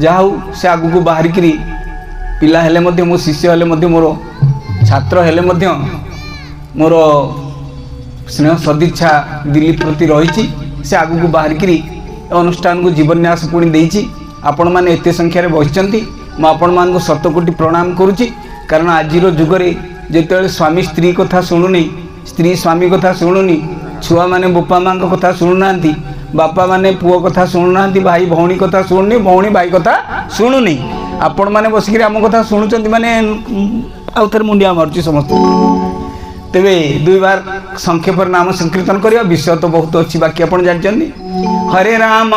जहा हूँ से आगू बाहर करी पिला हेले मध्य मो शिष्य हेले मध्य मोर छात्र हेले मध्य मोर स्नेह सदिच्छा दिलीप प्रति रही से आगू बाहर करी अनुष्ठान को जीवन्यास पुणी देती आपण मैंने एत संख्यार बसती मुझे आपण मान शतकोटी प्रणाम करुच्ची कारण आज जुगरे जिते स्वामी स्त्री कथा शुणुनी स्त्री स्वामी कथा शुणुनी छुआ मैंने बापा माँ कथा शुणुना बापा माने पुओ कथा शुणुना भाई भौणी कथा शुणुनी भौणी भाई कथा शुणुनी आपण मैंने बसिक आम कथा शुणुंट माने आउ थे मुंडिया मारुची समस्त तेरे दुई बार संक्षेप नाम संकीर्तन करवा विषय तो बहुत अच्छी बाकी आप जानते हरे राम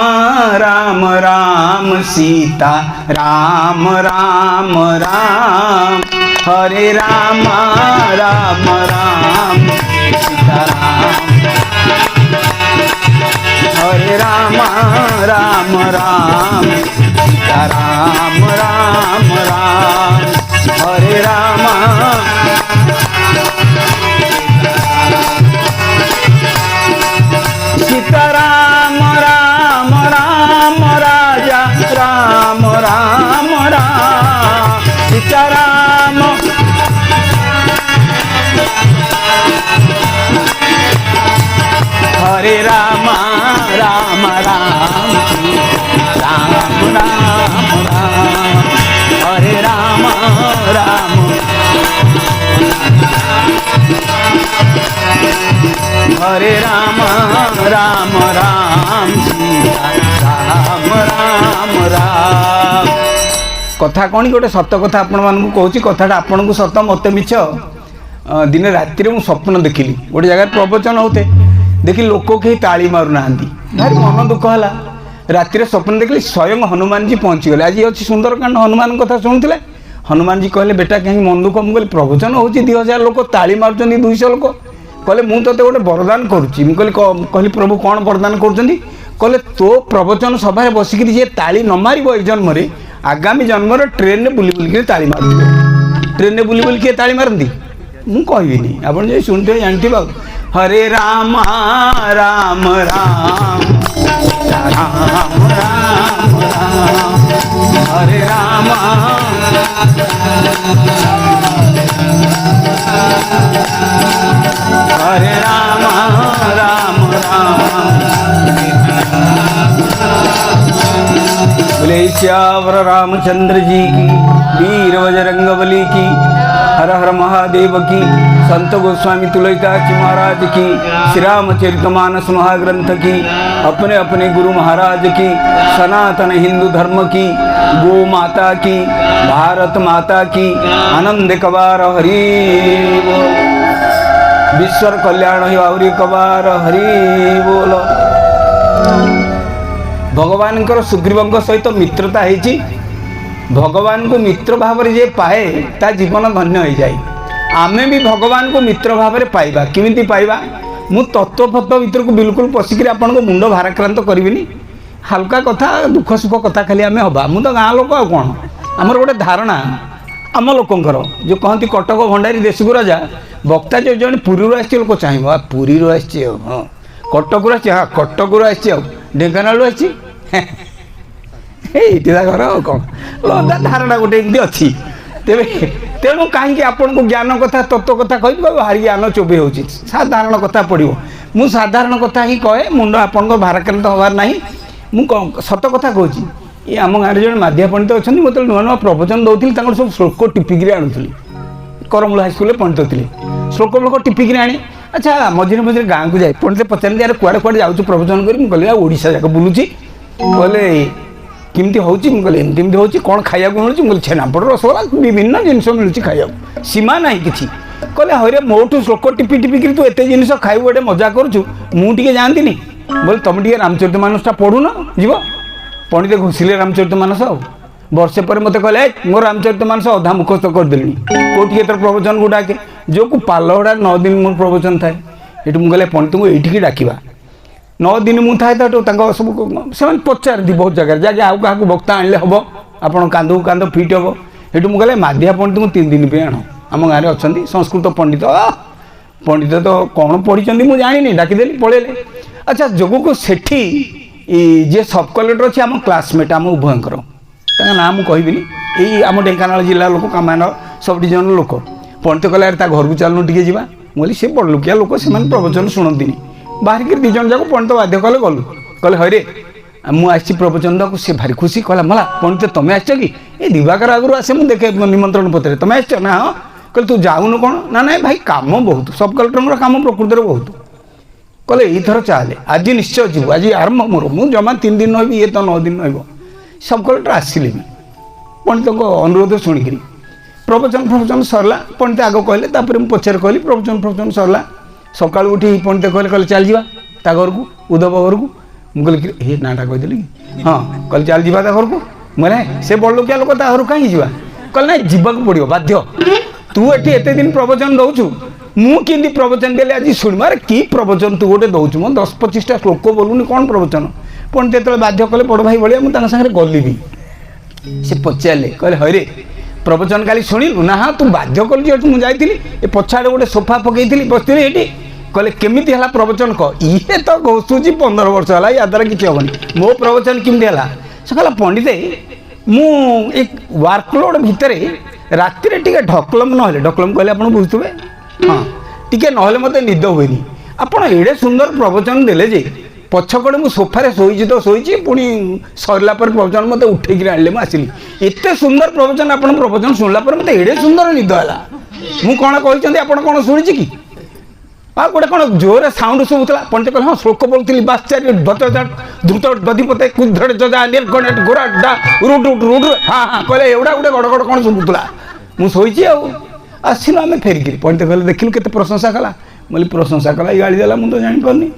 राम राम सीता राम राम राम हरे राम राम राम सीता राम हरे राम राम राम सीता राम राम राम हरे राम सीता राम राम राम राजा राम राम राम सीता राम हरे राम राम राम राम राम राम हरे राम राम हरे राम राम राम राम राम राम कथा कौन गोटे सत कथा आपण मानू कहूँ कथाटा आपन को सत मत मिछ दिन राति मु स्वप्न देखिली गोटे जगह प्रवचन होते देखी लोक कहीं ताली मारूना भारी मन दुख है राति स्वप्न देखिली स्वयं हनुमान जी पहुँचीगले आज अच्छी सुंदरकांड हनुमान कथा शुणुले हनुमान जी कहले बेटा कहीं मन दुख मुझे प्रवचन हो 2000 लोक ताली मार्च 200 लोक कहले मुझे गोटे वरदान करुच्ची कहली प्रभु कौन वरदान कर तो प्रवचन सभा बसिक जी ताली न मार जन्म आगामी जन्म ट्रेन में बुली बुलिक ताली मार ट्रेन में बुली बुल किए ताली मारती मुझे कहबी आप शुणुते जानते हरे राम राम राम राम राम राम हरे राम हरे राम राम राम बोले श्यावर रामचंद्र जी की वीर बजरंगबली की हर हर महादेव की संत गोस्वामी तुलसीदास जी महाराज की श्री रामचरितमानस महाग्रंथ की अपने अपने गुरु महाराज की सनातन हिंदू धर्म की गो माता की भारत माता की आनंद कबार हरि बोल विश्वर कल्याण ही आउरी कबार हरि बोल भगवान सुग्रीव सहित मित्रता है भगवान को मित्र भाव में जे पाए ता जीवन धन्य हो जाए आमे भी भगवान को मित्र भाव में पाइबा किमिति पाइबा मु तत्वफत्व भीतर को बिल्कुल पशिक आपन को मुंड भाराक्रांत करी हल्का कथा दुख सुख कथा खाली आम हवा मु तो गाँ लोक आ कौन आमर गोटे धारणा आम लोकंर जो कहती कटक भंडारी देश को राजा वक्ता जो जन पुरी आसी लोक चाह पुरी आसी हाँ कटक हाँ कटक आसी ढेंकानालू आसी घर कौन लदा धारणा गोटे एमती अच्छी तेरे तेणु कहीं आपन को ज्ञान कथा तत्व कथा कह भारी ज्ञान चोबे हो साधारण कथा पड़ो मु साधारण कथा ही कहे मुंड आपन को भाराक्रांत हबार ना मु सत कथा कहूँ ये आम गाँव जो माध्या पंडित अच्छा मत नुआ नुआ प्रवचन दौली सब श्लोक टिपिकी आणुली करमूल हाईस्कल पंडित थे श्लोक फ्लोक टिपिकी आने अच्छा मझे मझे गाँव को जाए पंडित पचारे यार कुआड़े कुआड़े जाऊँ प्रवचन कर कहली ओडिशा जाक बुलूची कहले किमती होमती एमती हो कौन खाया मिलूँ छेनापड़ रसगोला विभिन्न जिन मिलूँ खाया सीमा ना कि कहले हरे मोटू श्लोक टिपि टिपिक तू एत जिन खाइबू गोटे मजा करुचु मुझे जाती बोले तुम टे रामचरित मानसटा पढ़ुन जीव पंडित घोषिले रामचरित मानस आ वर्षे पर मत कहले मो रामचरित मानस अधा मुखस्त करदेली कौटी एथर प्रवचन को डाके जो को पालहड़ा 9 दिन मोर प्रवचन थाए ये मुझे पंडित को ये डाकवा 9 दिन मुझे सब से पचारती बहुत जगह जाके आउ क्या वक्ता आने हम आप कांध कांध फिट हम ये मुझे माधिया पंडित को 3 दिन पे आण आम गाँव अच्छा संस्कृत पंडित पंडित तो कौन पढ़ी मुझे जानी डाकिदेली पलैले अच्छा जोग को सेठी जे सब कलेक्टर अच्छे आम क्लासमेट आम उभयंकर ना मुझे कहबिनी यही आम ढेंकानाल जिला लोक कामायन सब डिजन लोक पंडित कहला घर को चलनु टे जा बोली सी बड़ लुकिया लोक से प्रवचन शुणती बाहरिक दिज जाक पंडित बाध्य कले गलु कहले हरे मुझे प्रवचन को सी भारी खुशी कहला मला पंडित तुम्हें आस कि ये दिवाकर आगुरी आसे मुझे देखे निमंत्रण पत्र तुम्हें आस ना हाँ कहले तू जाऊनु कौन ना ना भाई काम बहुत सब कलेक्टर काम प्रकृति बहुत कहले यथर चले आज निश्चय जीव आज आरंभ मोर मुझे जमा 3 दिन रही ये तो 9 दिन सब कलेक्टर आसिले पंडित अनुरोध शुणिक प्रवचन सरला पंडित आग कहले मुझे पचार कहली प्रवचन सरला सका उठी पंडित कहले कहले चल जा घर को उद्धव घर को मुझे कहली हे नाटा कहीदेली कि हाँ कहले चल जा घर को मैंने से बड़ लोकिया लोक घर कहीं जा कहले ना जीवाक पड़ो बाध्य तू एत दिन प्रवचन दौचु मुझे प्रवचन देली आज शुण मारे कि प्रवचन तू गोटे दौचु मो 10-25टा श्लोक बोलूनी कौन प्रवचन पंडित जो बाध्य कले बड़ भाई भाई मुझे गली भी से पचारे कहले हरे प्रवचन काली शुणिलु ना हाँ तू बाध्य कलु जो मुझे जाइली पछाड़े गोटे सोफा पकईली बसती ये कहले केमिति है प्रवचन कह ये तो घोषुची 15 वर्ष है या द्वारा किसी हेनी मो प्रवचन केमती है से कहला पंडित मु एक वर्कलोड भितर राति टे ढकलम ना ढकलम कहले आप बुझुवे हाँ टी ना मत निद हुए आपड़ एडे सुंदर प्रवचन देले जे पछकड़े मु सोफारे शोची तो शोची पुणी सरला प्रवचन मत उठेक आने मुझे एत सुंदर प्रवचन आप प्रवचन शुणला मत एडे सुंदर निद है मुझे कौन कहते आप कौन शुणी कि गोटे कौन जोर साउंड शुभुला पंडित कहले हाँ श्लोक बोलती बाचार्य द्रुत दधिपते कुधड़ जजा निर्गणेट गोराडा रुड रुड हाँ हाँ कहले एवढा गोटे गड़ गड़ कौन शुभुला मुझे शोची आसिलु आम फेरिकी पंडित कहले देखिलु केते प्रशंसा कला बोली प्रशंसा कला गाड़ी देला मुझे तो जापारनी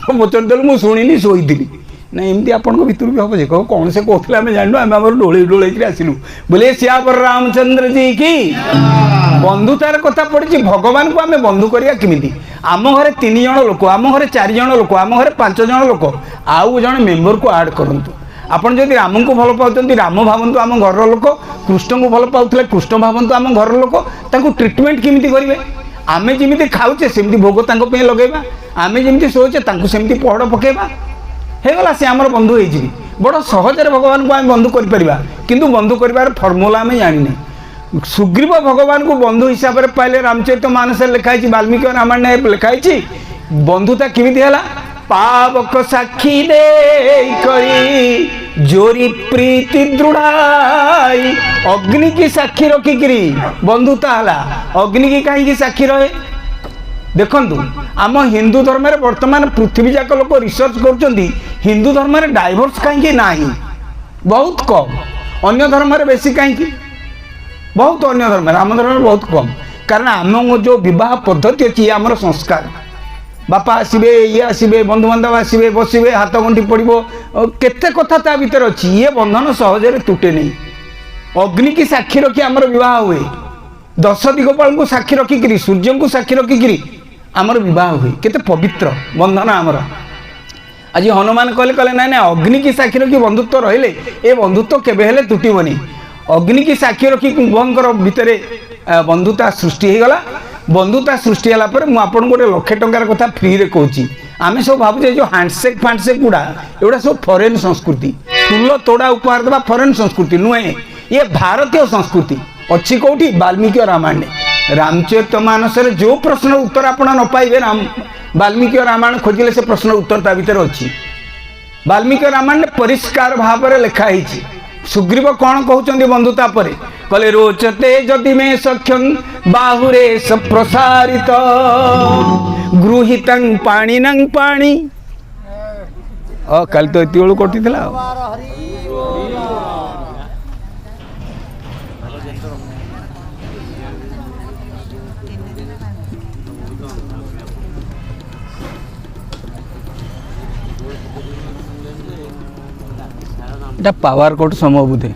प्रवचन देलु मुझे शुणी शोली ना एमती आपण भितर भी हम जे कह कौन से कहते आम जानू आम आम डोले डोल आसिलु बोले श्यावर रामचंद्र जी की बंधुतार कथा पड़ी भगवान को आम बंधु करिया किमिति आम घरे 3 जण लोक आम घरे 4 जण लोक आम घरे 5 जण लोक आउ जन मेम्बर को ऐड करंतु आपण जदि राम को भल पाउतंती राम भावंतु आम घर लोक कृष्ण को भल पाउतले कृष्ण भावंतु आम घर लोक तांको ट्रीटमेंट किमिति करिवे आमे जिमिति खाउचे सेमति भोग तांको पे लगेबा आमे जिमिति सोचे तांको सेमति पहड़ पकेबा हेगला से आमर बंधु हो बड़ सहजरे भगवान को आम बंधु कर किंतु बंधु कर फर्मुला आम जानी सुग्रीव भगवान को बंधु हिसाब से पाइले रामचरित मानस लिखाई वाल्मीकि रामायण लिखाई बंधुता किमिति है पावक साक्षी दे जोरी प्रीति दृढ़ाई अग्नि की साक्षी रखिकी बंधुता है अग्नि की कहीं साक्षी रहे देखु आम हिंदू धर्म में बर्तमान पृथ्वी जाक लोक रिसर्च कर हिंदू धर्म में डाइवोर्स कहीं ना बहुत कम अन्य धर्म में बेसी कहीं बहुत अन्य धर्म आम धर्म में बहुत कम कारण आम जो विवाह पद्धति अच्छी आमर संस्कार बापा आसबे ये आसबे बंधुबांधव आसबे बसबे हाथ गंठी पड़ो केते कथा ता भीतर अच्छी ये बंधन सहजरे तुटे नहीं अग्नि की साक्षी रखी आमर विवाह हुए 10 दिगपाल को साक्षी रखिकी सूर्य को साक्षी रखिकी आमर विवाह हुए केते पवित्र बंधन आमर आज हनुमान कहले कहले ना ना अग्नि की साक्षी रखी बंधुत्व रहिले ए बंधुत्व केबे हेले तुटिबनी अग्नि की साक्षी रखी उभयंकर भितर बंधुता सृष्टि हो गला बंधुता सृष्टि होला पर मु आपन गोटे 1 लाख टंकार कथा फ्री रे कहूची आमे सब भाबुचे जो हैंडशेक फांडशेक गुड़ा एवढा सब फॉरेन संस्कृति फूल तोड़ा उपहार देवा फॉरेन संस्कृति नुहे ये भारतीय संस्कृति अच्छी कौटी वाल्मीकि रामायण रामचरित मानस जो प्रश्न उत्तर आप न पाइबे वाल्मीकि रामायण खोजिले से प्रश्न उत्तर ता भीतर अच्छी वाल्मीकि रामायण परिष्कार भाव में लिखाई सुग्रीव कौन कहते बंधुता पर कहले रोचते जदि में सख्यं बाहुरे प्रसारित गृहीतं पाणिनं पाणी कल तो एति बेलू कटी पावर कोट समय बुधे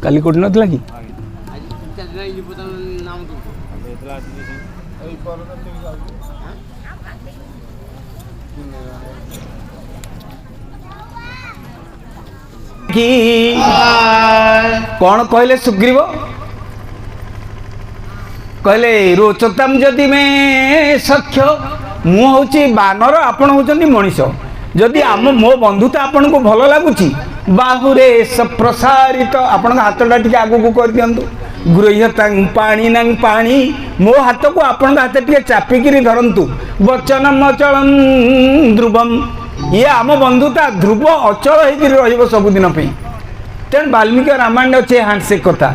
काली कोट नथला कि कौन कहले सुग्रीव कहले रोचतम जदि में सख्य मु हूँ बानर आपण हूँ मनीष जदि आम मो बंधुता आपन को भल लगुच बाहुरे प्रसारित आपण हाथटा टी आगू कर दिंतु गृह्यतां पाणिनां पाणी मो हाथ को आपण हाथ टे चापिकी धरतु वचनम अचलम ध्रुवम ये आम बंधुता ध्रुव अचल हो सबुदिन तेणु वाल्मीकि रामायण अच्छे हैंडसेक कथा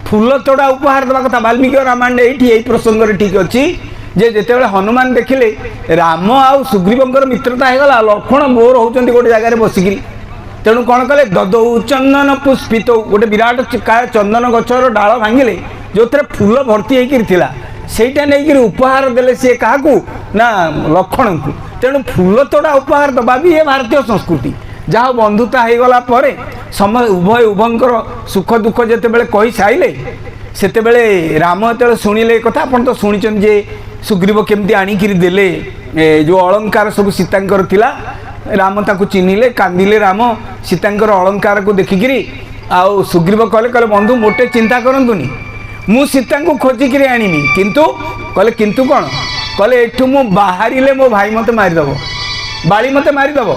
फूल तोड़ा उपहार देवा कथा वाल्मीकि रामायण ये प्रसंग ठीक अच्छी जे जिते हनुमान देखिले राम आउ सुग्रीवंकर मित्रता होगला लक्ष्मण बोर होती गोटे जगह बसिकी तेणु कौन कले ददौ चंदन पुष्पित गोटे विराट चंदन गछर डाल भांगिले जो थे फूल भर्ती होता सेटा नहीं उपहार देले सी क्या ना लक्ष्मण को तेणु फूल तोड़ा उपहार दबा भी ये भारतीय संस्कृति जहाँ बंधुता हो गला सम उभय उभयंकर सुख दुख जिते कही सारे से राम जो शुणिले कथा आप तो शुणी जे सुग्रीव केमती आणिकी देले जो अलंकार सब सीतांकर थिला राम ताकू चिन्हिले कांदिले राम सीतांकर अलंकार को देखिकी आउ सुग्रीव कहले कहले बंधु मोटे चिंता करंतुनी मु सीता को खोजिकी आनीमी किंतु कहले किंतु कौन कहले एठू मु बाहरिले मो भाई मते मारिदेव बाली मते मारिदेव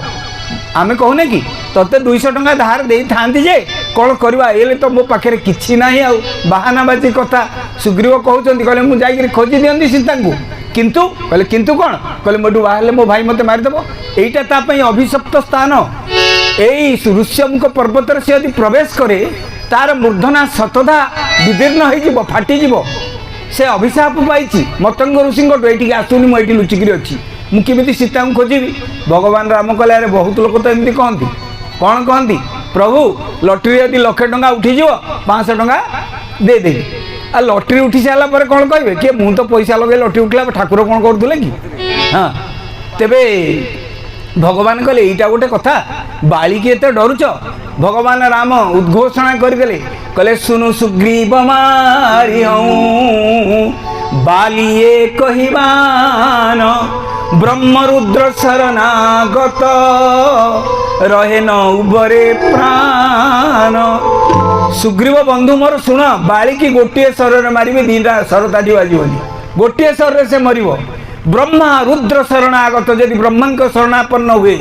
आमे कहूने कि तोते 200 टंका धार दे थांती जे कौन करवा ये तो मो पाखे किसी ना आउ बाहानाबाजी कथा सुग्रीव कहते कहले मु जाइए खोजी दियंती सीता को किंतु कहले किंतु कौन कहले मोटू बाहर मो भाई मते मारिदेव एटा तापई अभिशप्त स्थान यही ऋष्यमुख पर्वतर से यदि प्रवेश करे तार मूर्धना शतधा विदीर्ण हो फाटीज से अभिशाप पाई मतंग ऋषि ये आसुनी मुझे लुचिकी अच्छी मुझे सीता को खोजी भगवान राम कहले अरे बहुत लोग तो एमती कहती कौन कहती प्रभु लटरी यदि 1,00,000 टंका उठीज 500 टंका देदेवी आ लटरी उठी सारापर कौन कहे कि मुझे तो पैसा लगे लटरी उठला ठाकुर कौन करुले कि हाँ तेबे भगवान कहले यहीटा गोटे कथा बाली की एत डरुच भगवान राम उद्घोषणा करदे कहले सुनु सुग्रीव मारी बालिए कहिबान ब्रह्मरुद्र शरणागत रहे न उबरे प्राण सुग्रीव बंधु मोर शुण बाली की गोटे शर मारे दीटा शर ताटी बाजोनी गोटे शर से मर ब्रह्मा रुद्र शरणागत जदि ब्रह्मा शरणापन्न हुए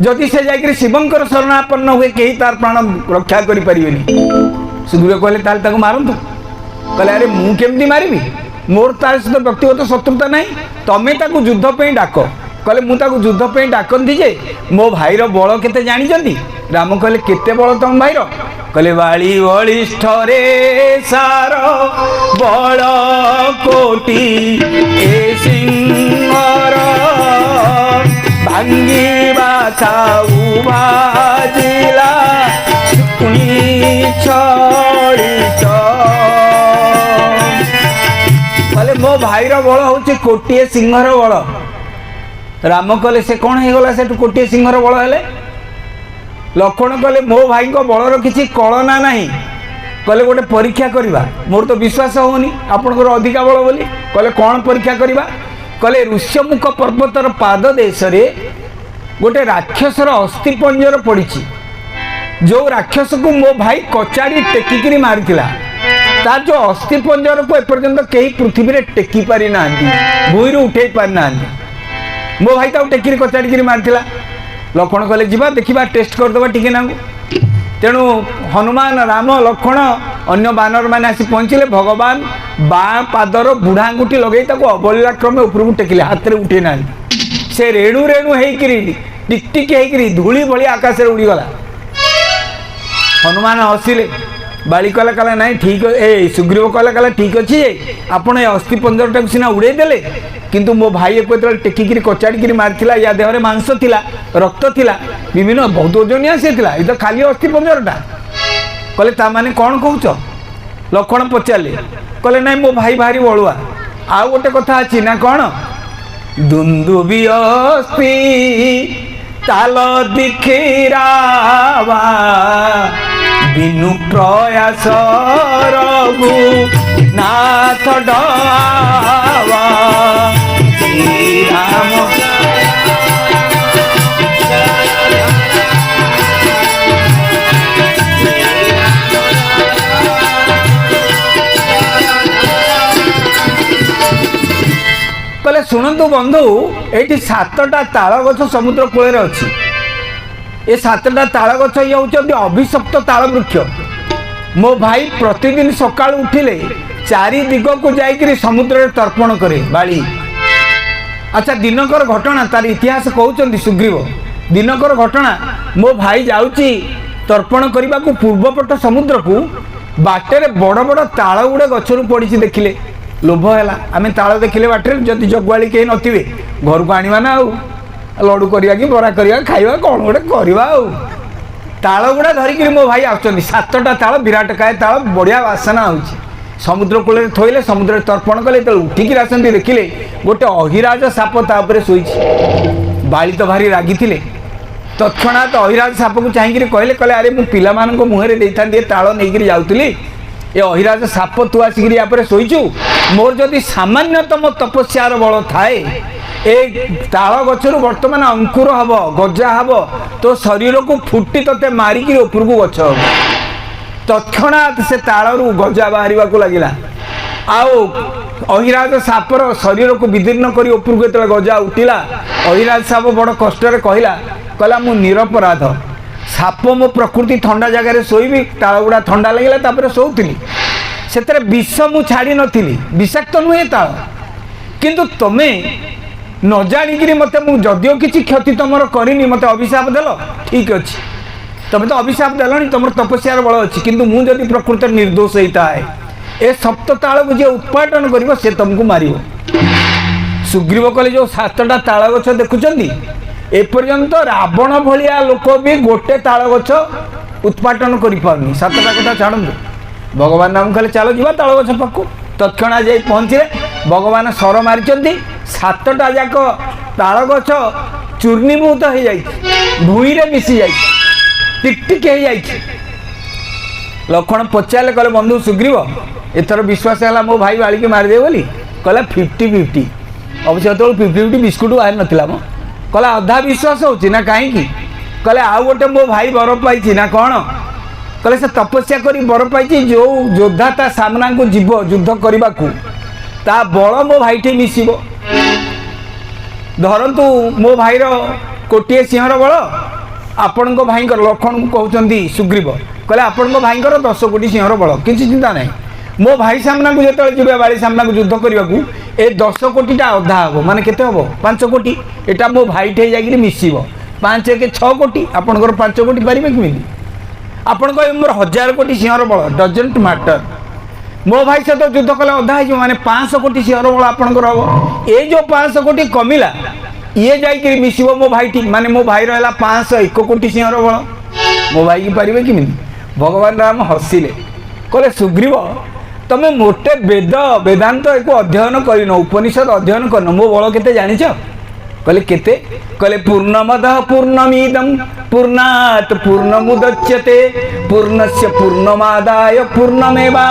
जदि से जाकर शिवंकर शरणापन्न हुए कहीं तार प्राण रक्षा करें सुग्रीव कहले ताल मारतु कहले अरे मुझे मारि मोर तार सहित व्यक्तिगत शत्रुता नहीं तमें युद्ध पे डाक कहले मुझे युद्ध पे डाकती जे मो भाईर बल केते जानी राम कहले केते बल तुम भाईर कहले बाली बलिष्ठ रे सार बल कोटी ए सिंहर भांगिबा छाऊ बाजिला छड़ित कहले मो भाईर बल हूँ कोटिए सिंहर बल राम कहले से कौन हो गला से कोटिए सिंहर बल हेले लक्ष्मण कहले मो भाई को बलर किसी कलना नहीं कहले गोटे परीक्षा करवा मोर तो विश्वास होनी आपंकर अधिका बल बोली कहले कौन परीक्षा करवा कहले ऋष्यमुख पर्वतर पाद देश गोटे राक्षसर अस्थि पंजर पड़ी जो राक्षस को मो भाई कचाड़ी टेकिकी मारी तार जो अस्थि पंजर को एपर्यंत कहीं पृथ्वी रे टेकी पारि ना भूई उठे पारि ना मो भाई टेकी कचाड़ी मारी लक्ष्मण कहले जीवा देखा टेस्ट करदे टिके ना तेणु हनुमान राम लक्ष्मण अन्य बानर मैंने आसी पहुँचले भगवान बाँ पादर बुढ़ा आंगुठी लगे अवलीला क्रमे उपरକୁ टेकिले हाथ में उठे ना से रेणु रेणु होकर टिकटिक होकर धूली भली आकाश में उड़ीगला हनुमान हसिले बाली कहला कहला नाई ठीक ए सुग्रीव कहला कहला ठीक अच्छे आपण अस्थि पंजरटा सीना उड़े देले किंतु मो भाई को टेकिकी कचाड़ी मारी या देहरे मांस थिला रक्त थिला विभिन्न बहुत ओजनिया से थिला ये खाली अस्थि पंजरटा कहले ता माने कौन कहूच लक्ष्मण पचारे कहले नाई मो भाई भारी बलुआ आउ गोटे कथा अच्छी ना कौन दुंदुबी अस्थि ताल दिखिरावा बिनु प्रयास रघु नाथ डावा श्री राम कहले शुणु बंधु ये 7टा ताल गछ समुद्र कूल अच्छी ए 7टा ताल गछ ये होउछन्ती अभिशप्त ताल वृक्ष। मो भाई प्रतिदिन सकाळ उठिले चारि दिग को जाइकरी समुद्र रे तर्पण करे बाली। अच्छा दिनकर घटना तार इतिहास कहउछन्ती सुग्रीव। दिनकर घटना मो भाई जाउची तर्पण करने को पूर्वपट समुद्र को बाटर बड़ बड़ ताल गुड़े गचर पड़ी देखिले लोभ है आम ताल देखिले बाटर जदि जगुआली कहीं नथिबे घर को आनिबा ना लडू करिया कि बरा करिया खाइबा कौन गोटे करवा ताल गुड़ा धरिकी मो भाई आसुच्चंती 7टा ताल विराटकाय ताल बढ़िया बासना होउची समुद्र कूल थोइले समुद्र तर्पण कले तो उठिकी आसती देखिले गोटे अहिराज साप तापर शोइछि। बाली तो भारी रागी थिले तत्क्षणात अहिराज साप को चाहिए कहले कहले अरे मु पिला मान को मुहरे देता ताल नहीं जाऊली ये अहिराज साप तू आसिक या शोचु मोर जदि सामान्यतम तपस्यार बल थाए ए ताल गचर बर्तमान अंकुर हम गजा हम तो शरीर को फुटी तोते मारिक ऊपर को गछ हम तत्क्षणात से तालू गजा बाहर को लगिला आओ अहिराज सापर शरीर को विदीर्ण कर ऊपर को जो गजा उठिला अहिराज साप बड़ कष्ट कहला कहला मु निरपराध साप मो प्रकृति ठंडा जगार शोबी ताल गुड़ा ठंडा लगे शोली से विष मु छाड़ी नी विषाक्त नुहे ताल किंतु तमें न जाणिकी मत जदियो किसी क्षति तुम करनी मत अभिशाप देल ठीक अच्छे तुम तो अभिशाप देल तुम तपस्यार बल अच्छी किंतु मुझे प्रकृत निर्दोष होता है ए सप्त ताल को जी उत्पाटन कर से तुमको मार सुग्रीव कहले जो 7टा ताल गछ देखुंत एपर्यंत रावण भलिया लोक भी गोटे ताल गछ उत्पाटन कर पारनी 7टा कथा छाड़ू भगवान नाम कहले चलो जीवा ताल गछ पाखु तत्क्षणा जाई पहुँचे भगवान सर मारी 7टा जाक ताल गछ चूर्णीभूत हो जाए भूई रे मिसी जाए टिकटिक हो जाए। लक्ष्मण पचारे कहले बंधु सुग्रीव एथर विश्वास है मो भाई बाड़ी के मारिदे बोली कहला 50-50 अवश्य तो 50-50 बिस्कुट बाहर नाला मो कहला अधा विश्वास होची ना कहीं कहले आउ गोटे मो भाई बर पाई ना कौन कहले से तपस्या करी बर पाई जो योद्धा ता सामना को जीव युद्ध करने को ता बल मो भाई टे मिसिब धरतु मो भाईर कोटिए सिंहर बल आपण भाई लक्ष्मण को कहते सुग्रीव कहले आपण भाई 10 कोटी सिंहर बल किसी चिंता नहीं मो भाई सामना को जो जी बाड़ी सामना को युद्ध करने को ए 10 कोटीटा अधा हम माने केते हम 5 कोटी एटा मो भाई टे जाकि मिसिब 5 1 6 कोटी आपणकर 5 कोटी पारे कि आपण मोर 1000 कोटी सिंहर बल डजेंट मैटर मो भाई सहित युद्ध कले अधा हो माने 500 कोटी सिंहर बल आपणकर हम ए जो 500 कोटी कमिला ये जाकि मिसिब मो भाई टी माने मो भाई रहा 501 कोटी सिंहर बल मो भाई की पारे कि भगवान राम हसिले कहले सुग्रीव तमे मोटे वेद वेदांत एक अध्ययन कर उपनिषद अध्ययन कर मो बल केते जानिछ कहले केते कहले पूर्णमदः पूर्णमिदं पूर्णात् पूर्णमुदच्यते पूर्णस्य पूर्णमादाय पूर्णमेवावशिष्यते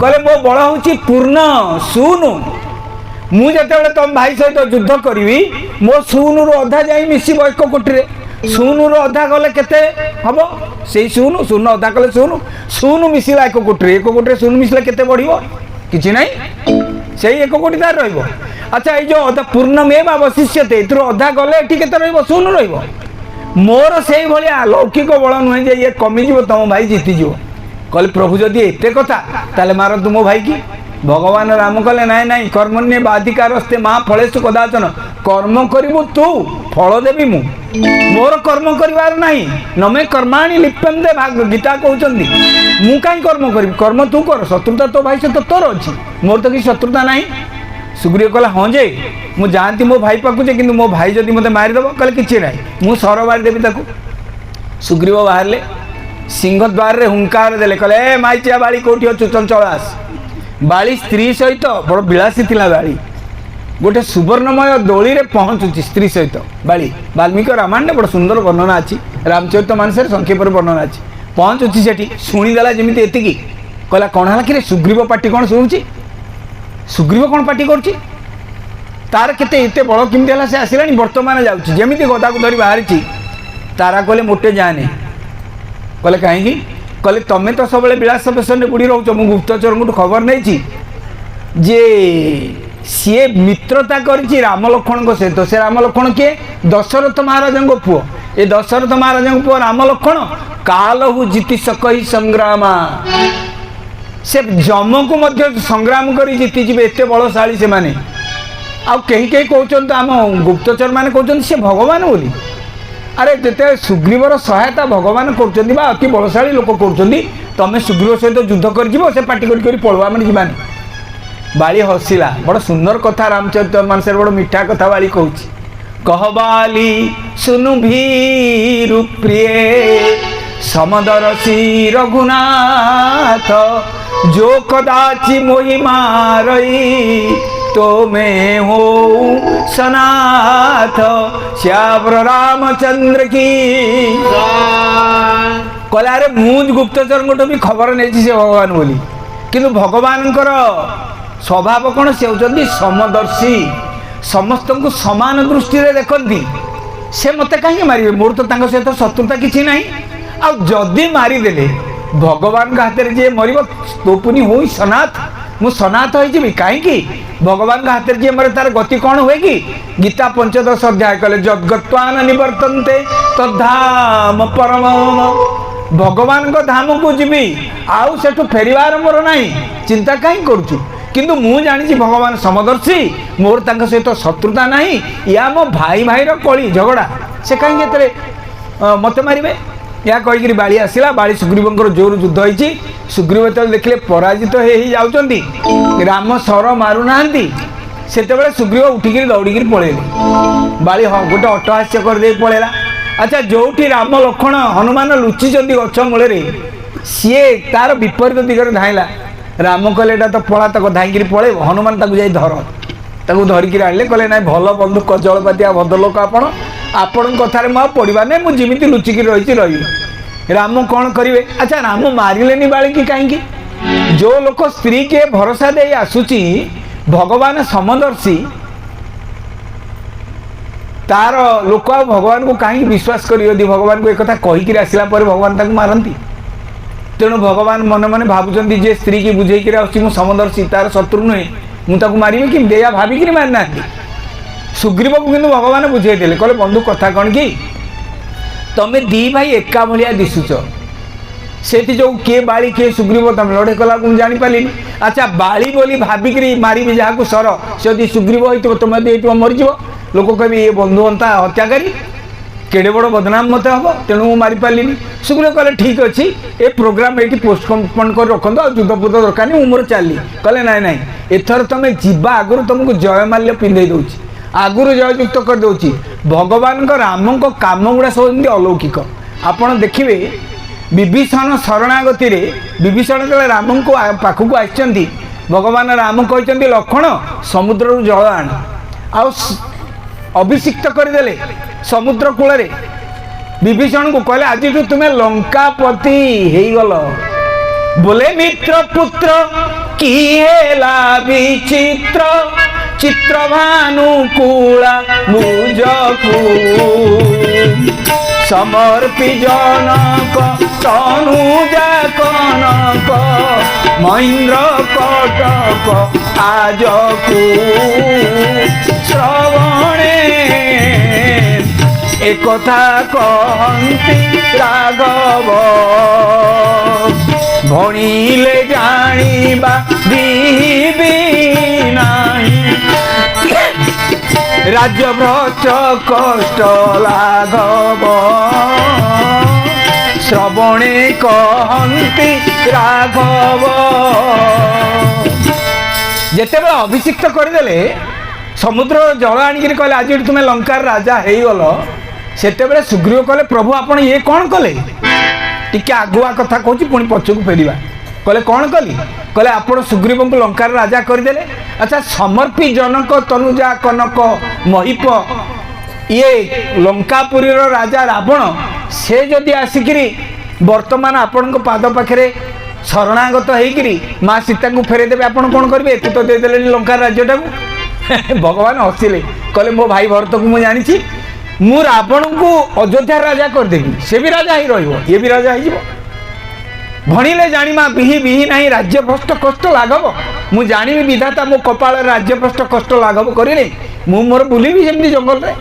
कहले मो बल होची पूर्ण सुनु मु जेतेबेले तुम भाई सहित युद्ध करी मो सुनु अधा जाई मिसिब 1 कोटी रे सुनु अधा गले केते हम से सुनु सुनु अधा कले सुनु सुनु मिसिला 1 कोटी 1 कोटी सुनु मिसिला केते बढ़िबो किछि नाही से 1 कोटी तार रहइबो। अच्छा ये जो अधा पूर्णमेव अवशिष्यते एथरो अधा गले एठी केते रहइबो सुनु रहइबो मोर से भलिया लौकिक बल नुहे जे ये कमी जीवो तुम भाई जीति जीवो कहले प्रभु जदि एते कथा ताले मार तुम भाई की भगवान राम कहले नाई नाई कर्मण्ये बाधिकारस्ते माँ फलेषु कदाचन कर्म करिबु तू फल देवी मु मोर कर्म करिवार नाही नमे कर्माणि लिप्यन्ते भाग गीता कहउचंदी मु काई कर्म करिबि कर्म तू कर शत्रुता तो भाई से तो तोर अछि मोर तो कि शत्रुता नाही। सुग्रीव कहला हाँ जे मु जानती मो भाई पाखु जे किंतु मो भाई जदि मते मारि देबो कहले किछि नाही मु सर मारि देबि ताकू। सुग्रीव बाहरले सिंह द्वार रे हुंकार देले कहले ए माइचिया बाड़ी कोठी अछु चल चल आस बाड़ी स्त्री सहित बड़ विलासी थिला बाड़ी गोटे सुवर्णमय दोली रे पहुँचुची स्त्री सहित बाड़ी वाल्मीकि रामायण बड़ सुंदर वर्णना अच्छी रामचरित मानस संक्षेप वर्णना अच्छी पहुँचुची सेठी शुणीदेला जमी एतिकी कहला कौन है कि सुग्रीव पार्टी कौन शुणुची सुग्रीव कौन पार्टी करुच्ची तार केते एते बड़ केमती है से आसला बर्तमान जाऊँगी जमी गदा को धरी बाहरी तारा कहले मोटे जाने कहले कहीं कहले तमें तो सब विलास फैशन बुड़ी रोच मु गुप्तचर खबर नहीं जे सी मित्रता करिछि राम लक्ष्मण को सहित। से राम लक्ष्मण किए दशरथ महाराज पुओ। ये दशरथ महाराज पुओ राम लक्ष्मण कालहु जीति सकई संग्रामा। से जम को मध्य संग्राम करी जीतिଯିबे एते बलशाली से माने। आउ कहीं कहीं कहते आम गुप्तचर मैंने कहते से भगवान बोली। अरे जिते सुग्रीवर सहायता भगवान कर अति बलशाली लोक कर तमें सुग्रीव सहित युद्ध कर से पार्टी कर पड़ो आम जीवानी। बाली हसिला बड़ सुंदर कथा रामचरित्र मानस बड़ मीठा कथा बाली कहूँ। कह बाली सुनु भीरु प्रिय समदरसी रघुनाथ जो कदाचि मोहि मारई तो मैं हो सनाथ श्याम रामचंद्र की। कहला अरे मुझ गुप्तचर भी खबर नहीं से भगवान बोली किंतु भगवान स्वभाव कौन से होती समदर्शी समस्त को समान दृष्टि देखती। से मत कहीं मारे मोर तो सहित शत्रुता किसी ना आ जदि मारिदेले भगवान का हाथ में जी मर तो पुनी हो सनाथ मु सनाथ हो कहीं भगवान का हाथ में मरे तार गति कौन हुए कि गीता 15 अध्याय कले जद्गत्वान निवर्तन्ते तद्धाम परम। भगवान को धाम को जीवी आउ सेठु फेरिबार मोर नहीं चिंता कहीं करूँ किंतु मु जानी भगवान समदर्शी मोर तांका सहित शत्रुता नहीं या मो भाई भाईर कली झगड़ा से कहीं मत मारे या कहीकि बाली आसला बाली सुग्रीव जोर युद्ध होती सुग्रीव जो देखिले पराजित हो राम सर मारूना से सुग्रीव उठिकी दौड़िकी पलैले बाली हाँ गोटे अट्टहास्य करदे पलैला। अच्छा जो राम लक्ष्मण हनुमान लुचि गछ मूल सी तार विपरीत दिगरे धाइला राम कहले एटा तो पलातक धाइकी पलै हनुमान ताकू जाई धर धरिकी आने कहले ना भल बंधु कजलपातिया भद्रलोक आपण कथार मुझे पड़ा नहीं मुझे जमी लुचिकी रही राम कौन करेंगे। अच्छा राम मारे बाड़ी की कहीं जो लोक स्त्री के भरोसा दे आसूची भगवान समदर्शी तार लोक भगवान को कहीं विश्वास कर भगवान को एक कहीकि आसला भगवान ताक मारती। तेणु भगवान मन मन भावुं जे स्त्री की बुझेक आसमु समदर्शी तार शत्रु नुहे मुझे मारे कि देया भाविकी मारिना सुग्रीव को किंतु भगवान बुझेदेले कहले बंधु कथा कौन कि तमें दी भाई एका भाया दिशुच से जो किए बाली किए सुग्रीव तुम लड़े कला को जापारि। अच्छा बाली बोली भाविक मारि जहाँ सर से यदि सुग्रीव हो तुम यदि मरीज लोक कहे ये बंधु अंता हत्याकारी केड़े बड़ बदनाम मत हम तेणु मुझे मारिपारि। सुग्रीव कहले ठीक अच्छे ये प्रोग्राम ये पोस्टपोन कर रखु युद्ध बुद्ध दरकार नहीं मोर चली कहले ना ना एथर तुम जीवा आगुरी तुमको जयमाल्य पिंधे दूसरी आगुरी जययुक्त कर दूसरी भगवान को राम को कम गुड़ा सब अलौकिक। आपड़ देखिए विभीषण शरणागति विभीषण जो राम को पाखक आसि भगवान राम कहते लक्ष्मण समुद्र जल आण अभिषिक्त करदे समुद्र कूल विभीषण को कहले आज तुम्हें लंकापति हो गल बोले मित्र पुत्र की हेला विचित्र चित्रभानुकूला मुझकू समर्पी जनक तनुजा कनक महेन्द्र कटक आज को श्रवणे एकथा कहती राघव भणिले जानिबा दीबी नाही राज्य भ्रच कष्ट लाघव श्रवणे कहती राघव। जिते अभिषिक्त करदे समुद्र जल आनिक कहले आज तुम्हें लंकार राजा हो गल से सुग्रीव कहले प्रभु आपण ये कौन कले टिके आगुआ कथा कहूँ पुणी पछक फेरिया कहले कौन कली कहले आपण सुग्रीव को लंकार राजा करदे। अच्छा समर्पी जनक तनुजा कनक महिप ये लंकापुरी राजा रावण से जदि आसिकी वर्तमान आपण पाद पाखे शरणागत होकर माँ सीता को फेरेदेवे आपण कौन करेंगे एत तो देदेले लंकार राज्यटा को भगवान हसिले कहले मो भाई भरत को मुझे जानी मु रावण को अयोध्या राजा करदेवी से भी राजा ही रही ये भी राजा हो भणिले जाणीमा बिहि बिहि नहीं राज्य भ्रष्ट कष्ट लागब मु जानी विधाता मो कपाल राज्य भ्रष्ट कष्ट लागब करिले मु मोर बुलिबी सेमती जंगल रे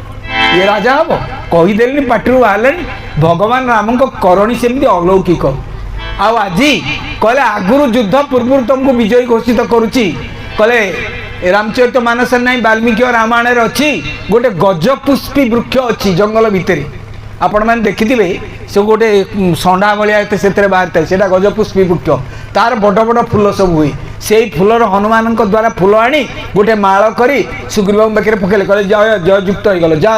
ये राजा हम कहीदेली पाटिरू बाहर भगवान राम करणी सेमती अलौकिक आज कहले आगुरी युद्ध पूर्व तुमको विजयी घोषित करुच्ची कहले रामचरित मानस नहीं वाल्मीकि रामायण अच्छी गोटे गजपुष्पी वृक्ष अच्छी जंगल भितर आपण मैंने देखिथे से गोटे षंडा भाया से बाहर था से गजपुष्पी वृक्ष तार बड़ बड़ फूल सब हुए से फूलर हनुमान द्वारा फूल आनी गोटे माल करी सुग्रीव पाखे पकेले कहले जय जययुक्त हो गल जा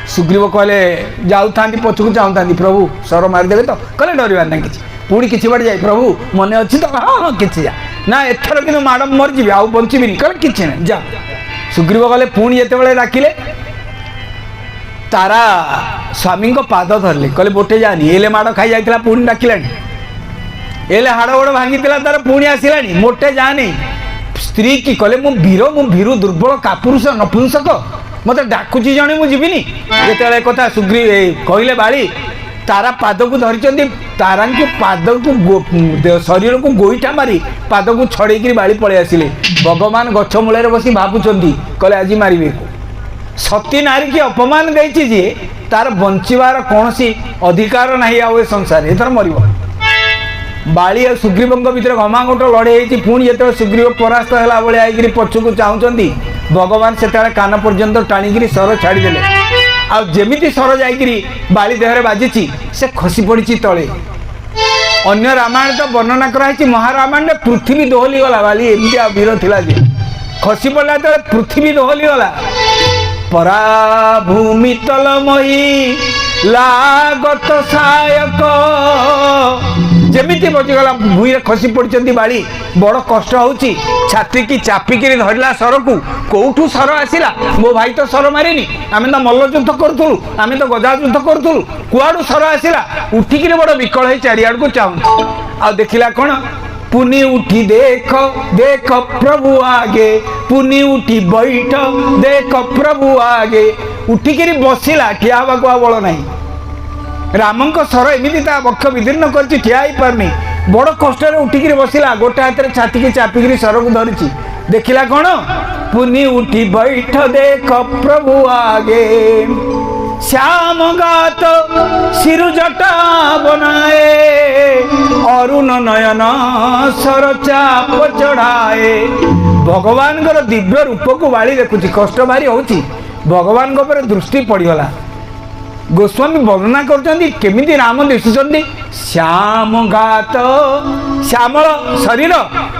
सुग्रीव कहले जाऊ था पछक चाहता प्रभु सर मारिदेवे तो कहले डरबार ना कि पुणी कि बाटे जाए प्रभु मन अच्छी तो हाँ हाँ कि जा ना एथर कि मैडम मरजी आउ बचीबी कहले कि ना जा सुग्रीव कहले पुणी जिते डाकिले तारा स्वामी पाद धरले कहले बोटे जानी एले माड़ खाई जाता पुणी डाकिला एले हाड़ गोड़ भांगी तार पुणी आसला मोटे जानी स्त्री की कहले मु भीरु दुर्बल कापुरुष नपुंसक मत डाकुची जणे मु जीविनी जेते कथा सुग्री कहले बाली तारा पाद को धरी तारा पाद को शरीर को गोईठा मारी पाद को छड़े बाली पलि आसिले भगवान गछ मूल बसी भावुंट कहले आज मारे सती नारी की अपमान देती जी तार बंचार कौन सी अधिकार ना आ संसार एथर मर बाली और सुग्रीव भितर घमाघोट लड़े पुणी जो सुग्रीव परास्त है भाई पछक चाहती भगवान से कान पर्यंत टाणिकी सर छाड़देले आमती सर जा बाली देहरे बाजी से खसी पड़ी तले अन्य रामायण तो वर्णना कराई महारामायण में पृथ्वी दोहली गला बाली एमती वीर थिला जे खसी पड़ा तो पृथ्वी दोहली गला पराभूमि तलमयी लागत सायक जमीती बचीगला भूई खसी पड़ी बाड़ी बड़ कष्ट होची छाती की चापिक धरला सर को कौठू सर आसला मो भाई तो सर मारिनी आम तो मल्ल युद्ध करूँ आम तो गजा युद्ध करूँ कुआड़ू सर आसला उठिक बड़ विकल हो चारिआड़ को चाहूँ आ देखला कौन पुनि उठी देख देख प्रभु आगे पुनि उठी बैठ देख प्रभु आगे उठिक बसला ठिया हवा बल नहीं रामक सर एमती वक्ष विदीर्ण कर ठिया पारनी बड़ कष्ट उठिक बसला गोटे हाथ में छाती की चापिक सर को धरी देखला कौन पुनि उठी बैठ देख प्रभु आगे श्याम गात सिरु जटा बनाए अरुण नयन सर चाप चढ़ाए भगवान दिव्य रूप को बाली देखुची कष्ट भारी होची भगवान दृष्टि पड़गला गोस्वामी वर्णना करमिति राम दिशुचंदी श्याम गात श्यामल शरीर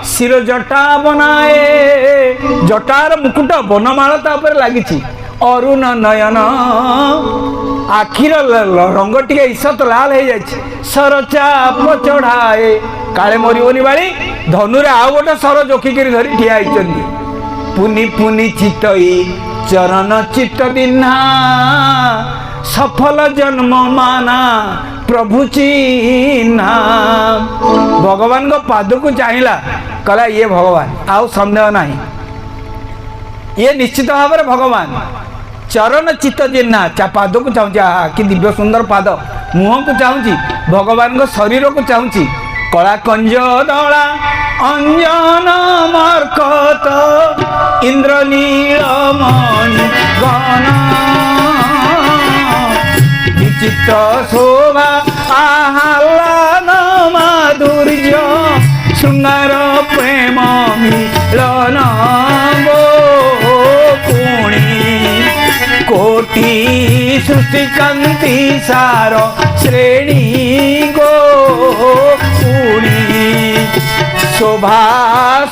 सिर जटा बनाए जटार मुकुट बनमाल लगी अरुण नयन आखिर रंग टे ईसत लाल हो जाए सर चाप चढ़ाए काले मरबनी बाड़ी धनुरे आउ गोटे सर जोखिक धरी ठिया पुनि पुनि चितई चरण चित्त दिन्हा सफल जन्म माना प्रभु चिन्हा भगवान को पाद को चाहिला कहला ये भगवान आउ संदेह नहीं ये निश्चित भाव में भगवान चरण चित्त जिन्ना पाद को चाहूँ कि दिव्य सुंदर पाद मुह को चाहूँ भगवान को शरीर को चाहूँ कला कंज दला अंजन मर्कत इंद्र नीलमणि गण विचित्र शोभा आह्लाद माधुर्य सुंदर प्रेम मिलन कोटि सृष्टि कांति सार श्रेणी गो पुणी शोभा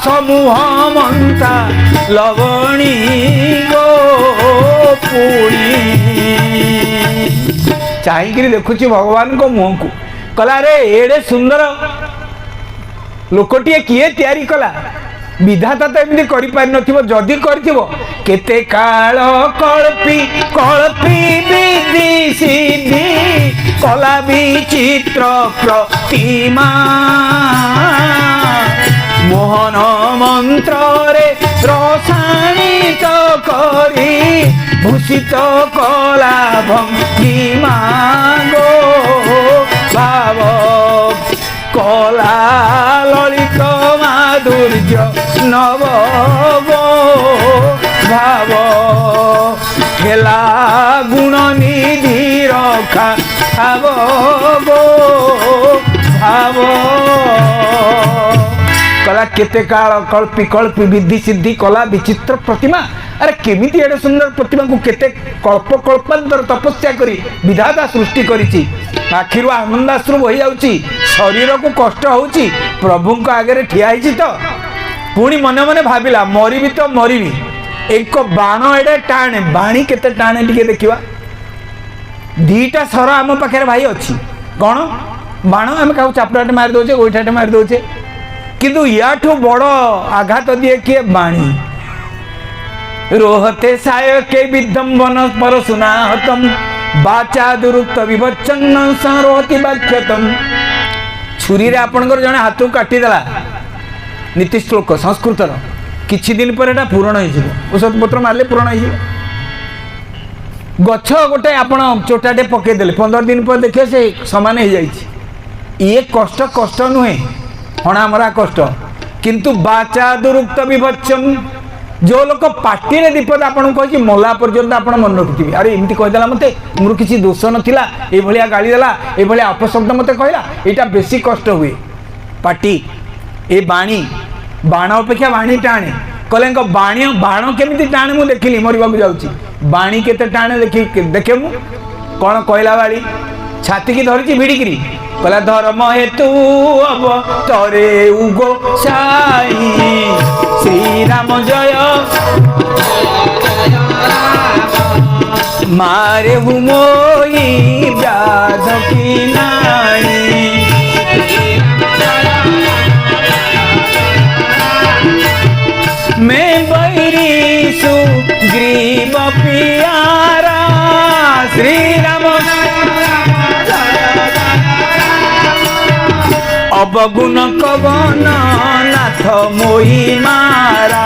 समूह मंता लवणी गो पुणी चाहिए देखुची भगवान को मुह को कला रे एड़े सुंदर लोकटिए किए तैयारी कला विधाता तो एमती करि केते काल कल्पी कल्पी विधि सिद्धि कला विचित्र प्रतिमा मोहन मंत्र रे रसायनित करी भूषित कला भंगिमा गो भाव गो भाव कला केते काल कल्पी कल्पी विधि सिद्धि कला विचित्र प्रतिमा। अरे केमिति एडे सुंदर प्रतिमा को केते कल्प कल्पांतर तपस्या करी विधाता सृष्टि करिछि। आखिरु आनंदाश्रु बहि जाउछि, शरीर को कष्ट होउछि, प्रभु को आगे ठिया होइछि तो पुणी मने मने भाविला मरिबी तो मरिबी। एक बाण एडे टाणे, बाणी केते टाणे टिके देखिबा। दीटा सर आम पाखे भाई अच्छी कौन बाण आम क्या चापड़ाटे मारी दौचे गोईठाटे मारी दौचे किंतु याठू बड़ आघात दिए किए बाणी। रोहते साय के विदम्बन पर सुनाहतम बाचा दुरुक्त विभच्छन्न रोहति वाक्यतम। छुरी रे आपणकर जने हाथ काटिदेला नीति श्लोक संस्कृतर किछि दिन पर एटा पूरण हो औषध पत्र मारले पूरण हो। गछ गोटे आपण चोटाटे पकईदे 15 दिन पर देखिए से समान हो जाए। ये कष्ट कष्ट नुहे हणा मरा कष्ट किंतु बाचा दुरुक्त विभत्सम। जो लोक पार्टी दीपद आपन कह मला पर्यंत आप मन रखिथे अरे एमती कहीदेला मत मोर किसी दोष नाला ये गाड़ी देला ये अपशब्द मत कहला यहाँ बेसी कष्ट हुए। पार्टी ए बाणी बाण अपेक्षा बाणी टाणे कहले बाणी बाण केमी टाणे मुझे देखिली मरवा जाऊँगी बाणी केते टाणे देखे मु कौन कहला बाड़ी छाती की धरी भिड़िकी कहला धर्म हेतु अब तरे उगो साई श्रीराम जय मारे हुमोई व्याध की नाई। मैं बैरी सुग्रीव पियारा श्री राम अवगुण कवन नाथ मोहि मारा।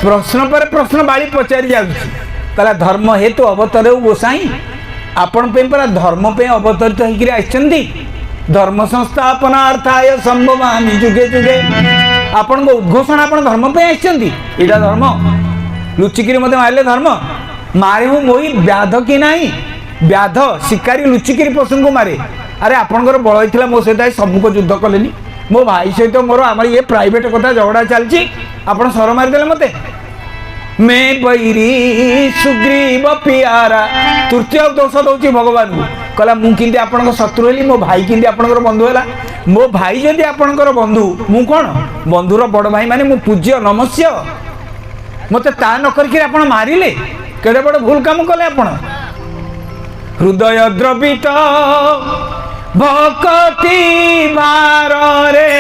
प्रश्न पर प्रश्न बाड़ी पचारि जाला धर्म हेतु अवतर गोसाई आपण पे परा धर्म पे अवतरित होकर आइछन्ती। धर्म संस्थापनार्थाय संभवामि जुगे जुगे आपण को उद्घोषण आपण धर्म पे आइछन्ती। एटा धर्म लुचिकिरी मते मारले धर्म मारे हूँ मोई व्याध कि नाही व्याध शिकारी लुचिकिरी पशु को मारे। अरे आपणकर बल होता मो सहित सबको युद्ध कलेनी मो भाई सहित मोर आम ये प्राइवेट कथा झगड़ा चलती आप सर मारिदे मते। मैं बैरी सुग्रीव पियारा तृतीय दोष दौर भगवान को कहला मुझे आपण शत्रु हेली मो भाई किंती आपणकर बंधु है मो भाई जदि आपणकर बंधु मु कौन बंधुर बड़ भाई माने मु पूज्य नमस्य मते ता न करके आपण मारिले केडे बड़ भूल काम कले आपण। हृदय द्रवित भक्ति भार रे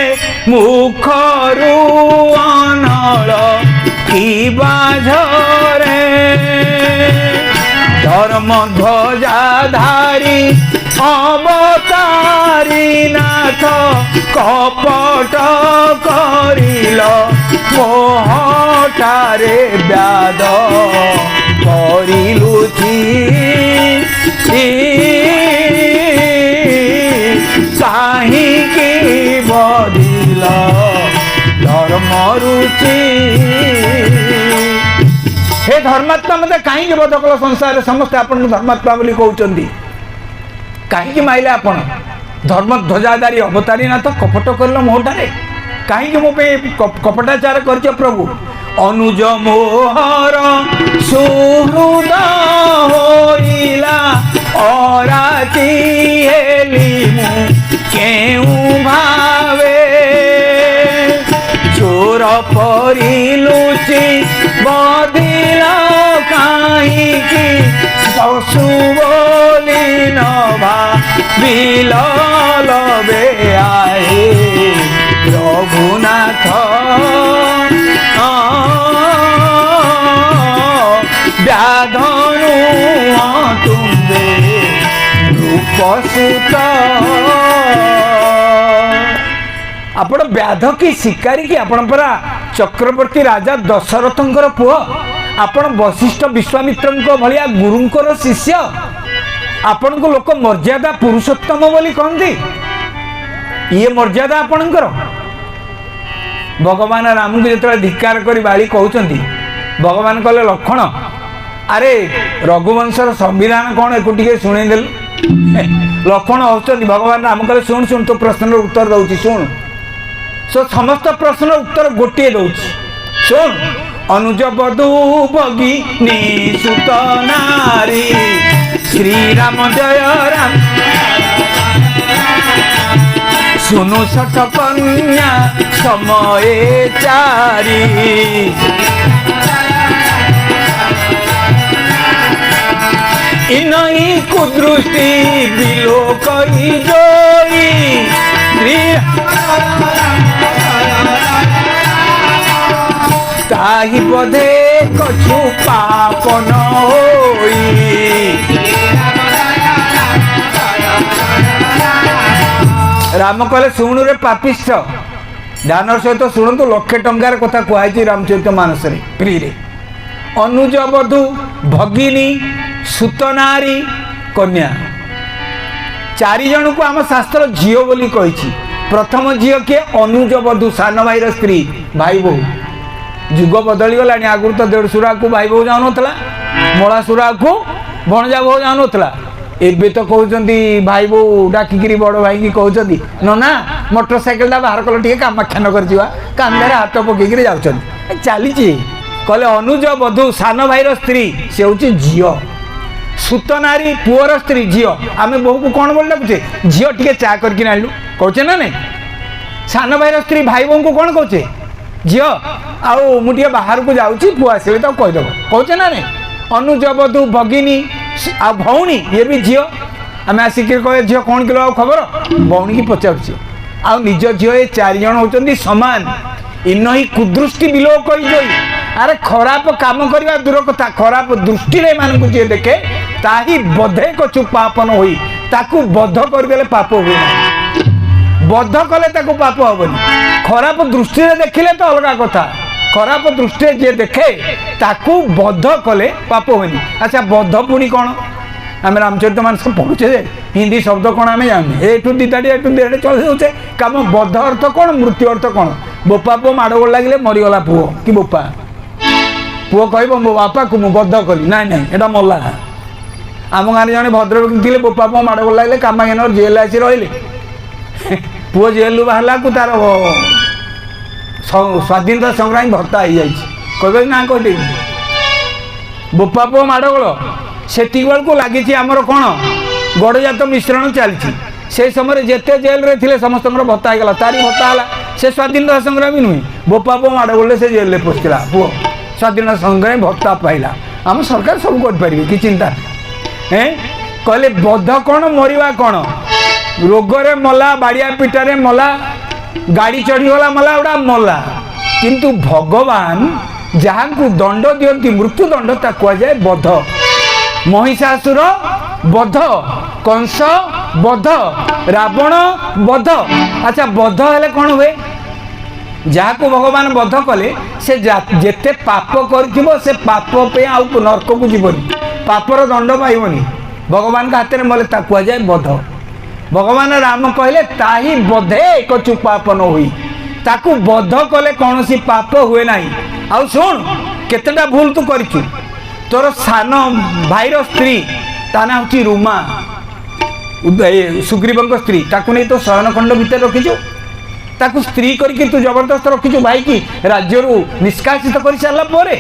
मुखरु अनल की बाझरे धर्म ध्वजाधारी अवतारी नाथ कपट करिल मोहटारे व्याध करिलुछि काहिकी बदिल धर्म रुचि। हे धर्मात्मा मत कहीं बोध कल संसार समस्त आपन धर्मात्मा बोली कहते कहीं माइले आपण धर्म ध्वजाधारी अवतारी नाथ कपट कर मोहटारे कहीं मो कपटाचार कर प्रभु अनुज मोहर सुहृद होइला अराती हेली मु केउ भावे चोर परिलुचि बदिला काहींकि पशु बोली न भाविल लबे आए रघुनाथ व्याधनु तुम्बे रूपसुत आपण व्याध की शिकारी की आपण परा चक्रवर्ती राजा दशरथंकर पुओ आपण वशिष्ठ विश्वामित्रंक भलिया गुरुंकर शिष्य आपण को लोक मर्यादा पुरुषोत्तम बोली कहते ये मर्यादा आपणकर। भगवान राम को जो धिक्कार कर बाली कहते भगवान कहले लक्षण अरे रघुवंशर संविधान कौन एक शुणेदेलु लक्ष्मण हूँ भगवान राम कहे शुण शुण तो प्रश्न उत्तर दौर शुण सो समस्त प्रश्न उत्तर गोटे दौर शुण अनुज बधू भगिनी सुत नारी श्रीराम जय राम सुनु सठ कन्या समय चारी इनही कुदृष्टि बिलोक जोई ताही बधे कछु पापन होई राम कहले शुणु रे पापिष्ठ ध्यान सहित शुणु लक्षे टंकार कथा कहुई रामचरित मानस प्री रे अनुज बधू भगिनी सुतनारी कन्या चारि जन को आम शास्त्र झील बोली कही प्रथम झील किए अनुज बधू सान भाईर स्त्री भाई बहु जुग बदली गला आगुरी तो देढ़शुरा को भाई बहु जाऊन मलासुरा को भणजा बहु जाऊन एबे तो कहते भाई बहु डाकिकी बड़ भाई की कहते ना मोटरसाइकेल बाहर कल टे कामाख्या नगर जा कांधारे हाथ पकईकि जाऊँ चली कहले अनुज बधू सान भाईर स्त्री से हूँ झील सुतनारी पुअर स्त्री झील आम बहु को कौन बोल डाकुचे झील टे चा करके आनलु कहे ना नहीं सान भाईर स्त्री भाई बहु को कौन कहे झील आउ मुझे बाहर को जाऊँगी पुआ आसे तो कहीदेव कहे ना नहीं अनुज बधू भगिनी आ भौणी ये भी झील आम आसिक कहे झील कौन किलो आ खबर भौणी की पचार आ निज झील ये चारिज होती सामान इन ही कुदृष्टि बिलोक अरे खराब काम करने दूर कथा खराब दृष्टि मानक जी देखे ताही बधे कछु पापन होई ताकू बध करदेले पाप हुए बध कले ताकू पाप हेनी खराब दृष्टि देखिले तो अलग कथा खराब दृष्टि जी देखे ताकू बध कले पाप हुए अच्छा बध पुणी कौन आम रामचरित मानस पढ़ुचे हिंदी शब्द कौन आम जाने एठू दिदाड़ी एठू दिदाड़ी चल जाऊे कम बध अर्थ कौन मृत्यु अर्थ कौन बोपा पुओ माड़गोड़ लगे मरीगला पुओ कि बोपा पुओ कह मो बापा को मुझे बध कली ना ना यहाँ मला आम गाँव जड़े भद्रक थे बोपा पुओ माड़गोड़ लगे कामाख्यानगर जेल आसी रही पुओ जेल बाहर को तार स्वाधीनता संग्रामी भत्ता हो जाए कह ना कह बोपा पुओ माड़गोड़ से बेलू लगी आमर कौन गड़जात मिश्रण चली से समय जिते जेल रे थे समस्त भत्ता होगा तारी भत्ता है से स्वाधीनता संग्रामी नुहे बोपा पुओ माड़गोड़ से जेल में पशिला पुओ स्वाधीनता संग्रामी भत्ता पाइला आम सरकार सब करें कि चिंता हैं कहले बध कौन मरवा कौन रोगरे मला बाड़िया पिटारे मला गाड़ी चढ़ीगला मला गुड़ा मला किंतु भगवान जहाँ को दंड दियंती मृत्यु दंड ता कहुए बध महिषासुर बध कंस बध रावण बध अच्छा बध हेले कौन हुए जहाँ को भगवान बध कले से जेते पाप कर से पाप पे आउ नरक को जीवनी पापर दंड पाइबनी भगवान हाथ में मले कहुए बध भगवान राम कहले ताही बधे कछु पाप न हुई ताकू बध कले कौन सी पाप हुए ना आउ शुण केतेटा भूल तू करिछु तोर सान भाईर स्त्री ता ना हूँ रुमा सुग्रीव स्त्री ताकू नहीं तो शयन खंड भितर रखीचु ताकू स्त्री करके तू जबरदस्त रखीचु भाई की राज्य निष्कासित कर सारा पर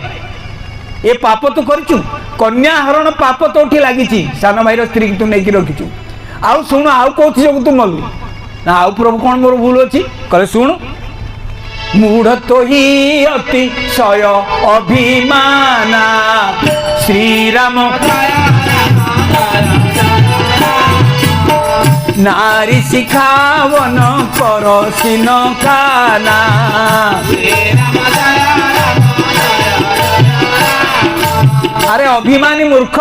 ए पाप तू करिचु कन्या हरण पाप तो लगी सान भाईर स्त्री की तू नहीं रखीचु आउ शुण आउ कौन जो तू मलु ना आउ प्रभु कौन मोर भूल अच्छी कहे शुण मूढ़ तो ही अतिशय अभिमाना श्रीराम नारी शिखावन परसिन खाना अरे अभिमानी मूर्ख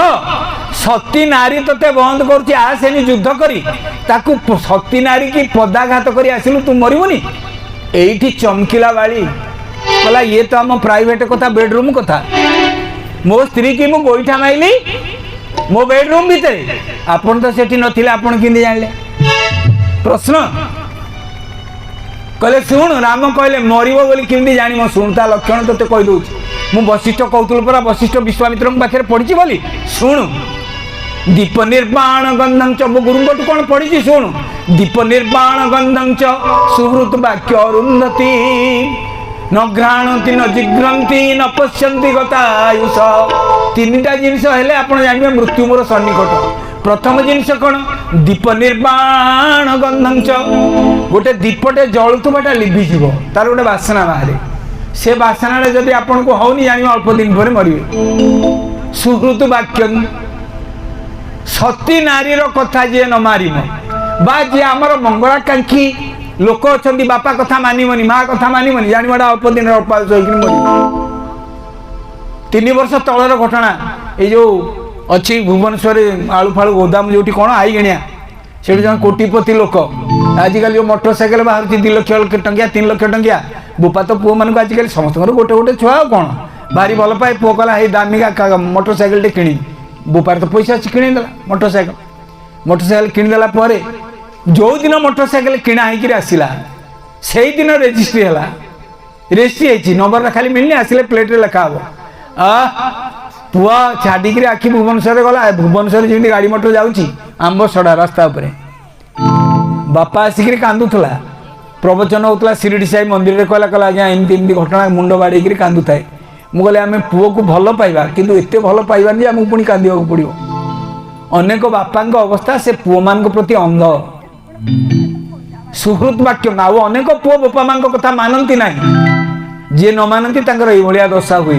सती नारी तोते बंद करुच्ची आसे युद्ध करी ताकू सती नारी की पदाघात करी आसिलु तू मरबुनी एठी चमकीला बाड़ी कहला ये तो आम प्राइवेट कथा बेडरूम कथा मो स्त्री की मु गोईठा माइली मो बेडरूम भितर आपन तो सेठी नथिले आपन किंदी जानले प्रश्न कहले शुण राम कहले मरिबो बोली किंदी जानी मो शुणता लक्षण तोते कहि दउची मु वशिष्ठ कहूल परा वशिष्ठ विश्वामित्र पाखे पढ़ी बोली शुणु दीप निर्वाण गंधं च मो गुरुंगठू कौन पढ़ी शुणु दीप निर्वाण गंधं च सुहृत वाक्य अरुंधति न घ्राणती न जिघ्रंती न पश्यंती गतायुष तीनटा जिनस हेले आपण जानिबे मृत्यु मोर सन्निकट प्रथम जिनस कौन दीप निर्वाण गंधं च गोटे दीपटे जलुथबाटा लिभिजिव तार गोटे बासना बाहर से बासना जदि आपन को होनी जानिबे अल्प दिन पर मरिबे सुहृत वाक्य सती नारीर कथा जे न मारिम बा जे आमर मंगलाकांक्षी लोक अच्छा बापा कथा मानवनी माँ कथा मानवनी जानवा अल्प दिन उपास मर 3 वर्ष तलर घटना ये जो अच्छी भुवनेश्वर आलू फालू गोदाम जो कौन आई गणिया से जन कोटिपति लोक आजिकल जो मोटरसाइकेल बाहर 2 लाख टंकिया 3 लाख टंकिया बुपा तो पुओ मान आजिकल समस्त गोटे गोटे छुआ कौन भारी भल पाए पुओ कहला हे दामिका मोटरसाइकेल टे किणी बुपार तो पैसा अच्छी किणीदेला मोटरसाइकेल किणीदेला जो दिन मोटरसाइकेल किणा होकर आसला से दिन रेजिस्ट्री है रेजिस्ट्री नंबर खाली मिलनी आसिले प्लेट लिखा हम पुआ छाड़ी आखि भुवनेश्वर गला भुवनेश्वर जमी गाड़ी मोटर जाऊँगी आंब सड़ा रास्ता उपरे बापा आसिक कांदुला प्रवचन होता शिरडी साई मंदिर में कहला कहला आज्ञा एमती एमती घटना मुंड बाड़े कांदु थाए मुझे आम पुओ को भल पाइबा किंतु एते भल पाइबानी आमको पुणी कांदे पड़ो अनेक बापा अवस्था से पुओ मान प्रति अंध सुहृत वाक्य ना अनेक पुओ बापा माँ कथा मानती ना जी न मानती ये दशा हुए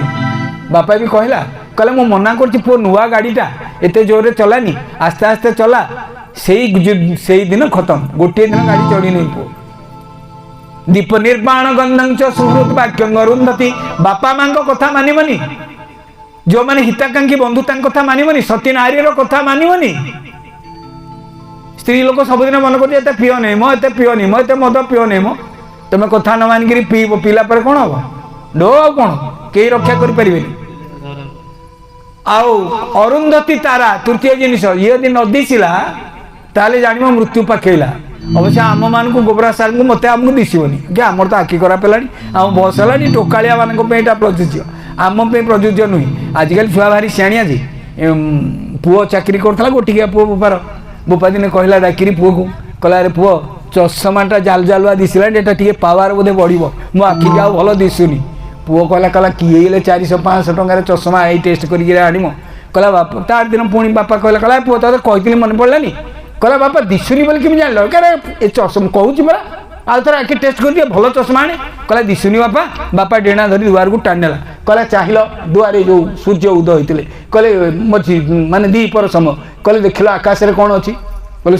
बापा भी कहला कहले मु मना कर नुआ गाड़ीटा एते जोरे चलानी आस्ते आस्ते चला से दिन खत्म गोटे दिन गाड़ी चढ़ी नहीं पुओ दीप निर्वाण गंधं च सुहृत वाक्य अरुंधति बापा माँ कथा मानवनी जो मैंने हिताकांक्षी बंधु कथा मानवनी सती नारीर कथा मानवनी स्त्री लोक सबुदिन मन कर पिओ नहीं मो एत पिओ नहीं मो एत मद पिओ नहीं मो तुम कथा न मानिक पीब पीला पर कौन हम डो कौन कई रक्षा करें अरुंधति तारा तृतीय जिनिस ये यदि न दिशला ताले जान मृत्यु पाखेला अवश्य आम मान को गोबरा सार को मत आमको दिशोनी कि आमर तो आखि खराब है आम बस है टोकालिया मान प्रযোज्य आम प्रযোज्य नुह आजिकल छुआ भारी सियाणिया जी पुओ चाकरी करता गोटिकिया पुओ बोपार बोपा दिन कहला डाकिरी पुओ को कहला अरे पुओ चषमाटा जाल जालुआ दिशला एटा टे पावर बोधे बढ़ो मो आखि जाओ भल दिशुनी पुओ कहला कहला किए 400-500 टकर चषमा आई टेस्ट करके आनम कहला बापा तार दिन पुणी बापा कहला कहला पुओ तो कही मन पड़ानी कहला बापा दिशुनी बोल कि जान क्या चषमा कहूँ परा आउ थोड़ा आखि टेस्ट कर भल चषमा आने कहला दिशुनी बापा बापा डेणा धरी दुआर को टाणिदेला कहला चाहिल दुआरे जो सूर्य उदय होते कहले मझी माने दीपर समय कहले देख आकाश में कौन अच्छी कहले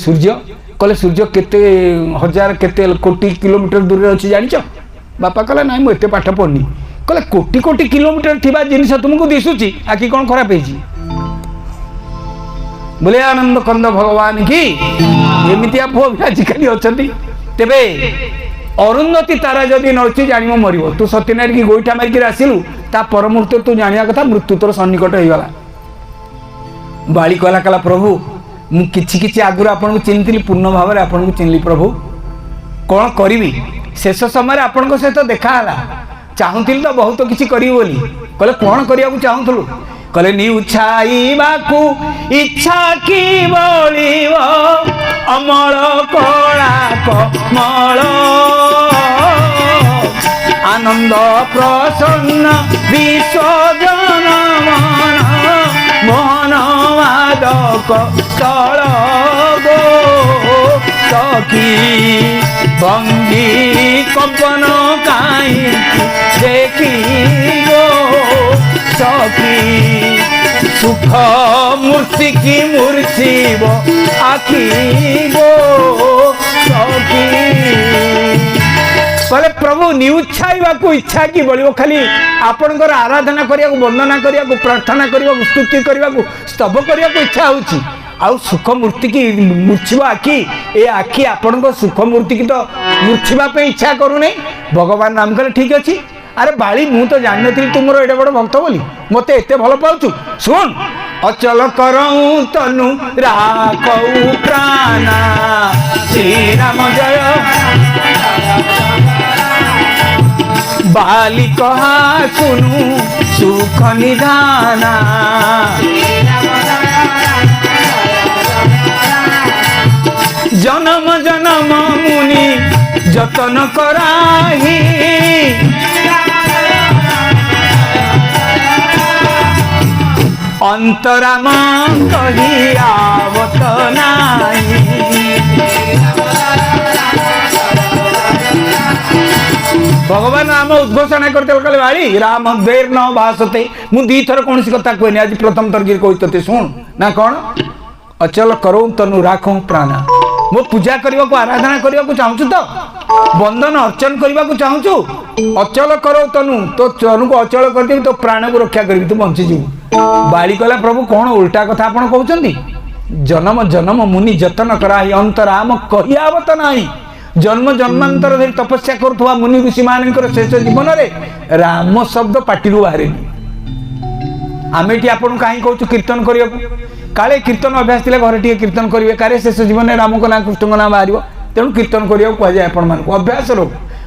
सूर्य केते हजार केते कोटी किलोमीटर दूर अच्छी जान बापा कहला ना मुझे पाठ पढ़नी कहले कोटी कोटी किलोमीटर थी जिनस तुमको दिशुची आखि कौन खराब है बोले आनंद कंद भगवान की एमती पुओ भी आजिकल अच्छा तेरे अरुंधति तारा जदि नची जान मर तू सत्यनारायण की गोईठा मारिक आसिलु ता पर मुहूर्त तू जाना कथा मृत्यु तोर सन्निकट होगला बाली कहला कहला प्रभु मु किछि किछि आगुर आपन को चिन्हती पूर्ण भाव में आपन को चिन्हली प्रभु कौन करी शेष समय आपण सहित देखाला चाहूली तो बहुत किसी करी बोली कहले कौन करने चाहूलु कहले निउछाइबाकू इच्छा की बोलिव अमल कला कमल आनंद प्रसन्न विसर्जन मन मोहन मादक तल गो सखी भंगी कंपन कहीं देखी गो सखी सुख मूर्ति की मूर्छिब आखि गो सखी कहले प्रभु निउछाइबा को इच्छा की बढ़ो खाली आपणकर आराधना करिया वंदना करिया प्रार्थना करिया स्तुति करिया स्तव करिया इच्छा होची आउ सुख मूर्ति की मूर्छिब आखि ए आखि आपण सुख मूर्ति की तो मूर्छिबा पे इच्छा करूनी भगवान नाम कले ठीक अच्छी अरे बाली मु तो जान नी तुम एडे बड़ भक्त बोली मत एत भल पाचु शुण अचल करऊ तनु राखऊ प्राणा श्री राम जय बाली कहा सुनु सुख निधाना जन्म जन्म मुनि जतन कराही अंतराम कही आवत नाही भगवान राम उद्घोषणा करते कहले भाई राम देर न भाषते मु दी थर कौन सी कथा कहनी आज प्रथम थर कही तोते शुण ना कौन अचल करो तनु राखो प्राण मो पूजा करने को आराधना करने को चाहूँ तो बंधन अर्चन करने को चाहूँ अचल करो तनु तो तनु को अचल करदेवी तो प्राण को रक्षा करी तू बंचीजु बाली कहला प्रभु कौन उल्टा कथा आपड़ कहते जन्म जन्म मुनि जतन कराही अंतराम कही आवत नाही जन्म जन्मांतर धरी तपस्या करुवा मुनि ऋषि मान शेष जीवन में राम शब्द पाटी बाहर आम ये आपको कहीं कहूँ कीर्तन करने काले कीर्तन अभ्यास थे घर टे कीर्तन करेंगे काले शेष जीवन में राम को ना कृष्ण को ना बाहर तेणु कीर्तन करने को कहुए आपण मान अभ्यास रो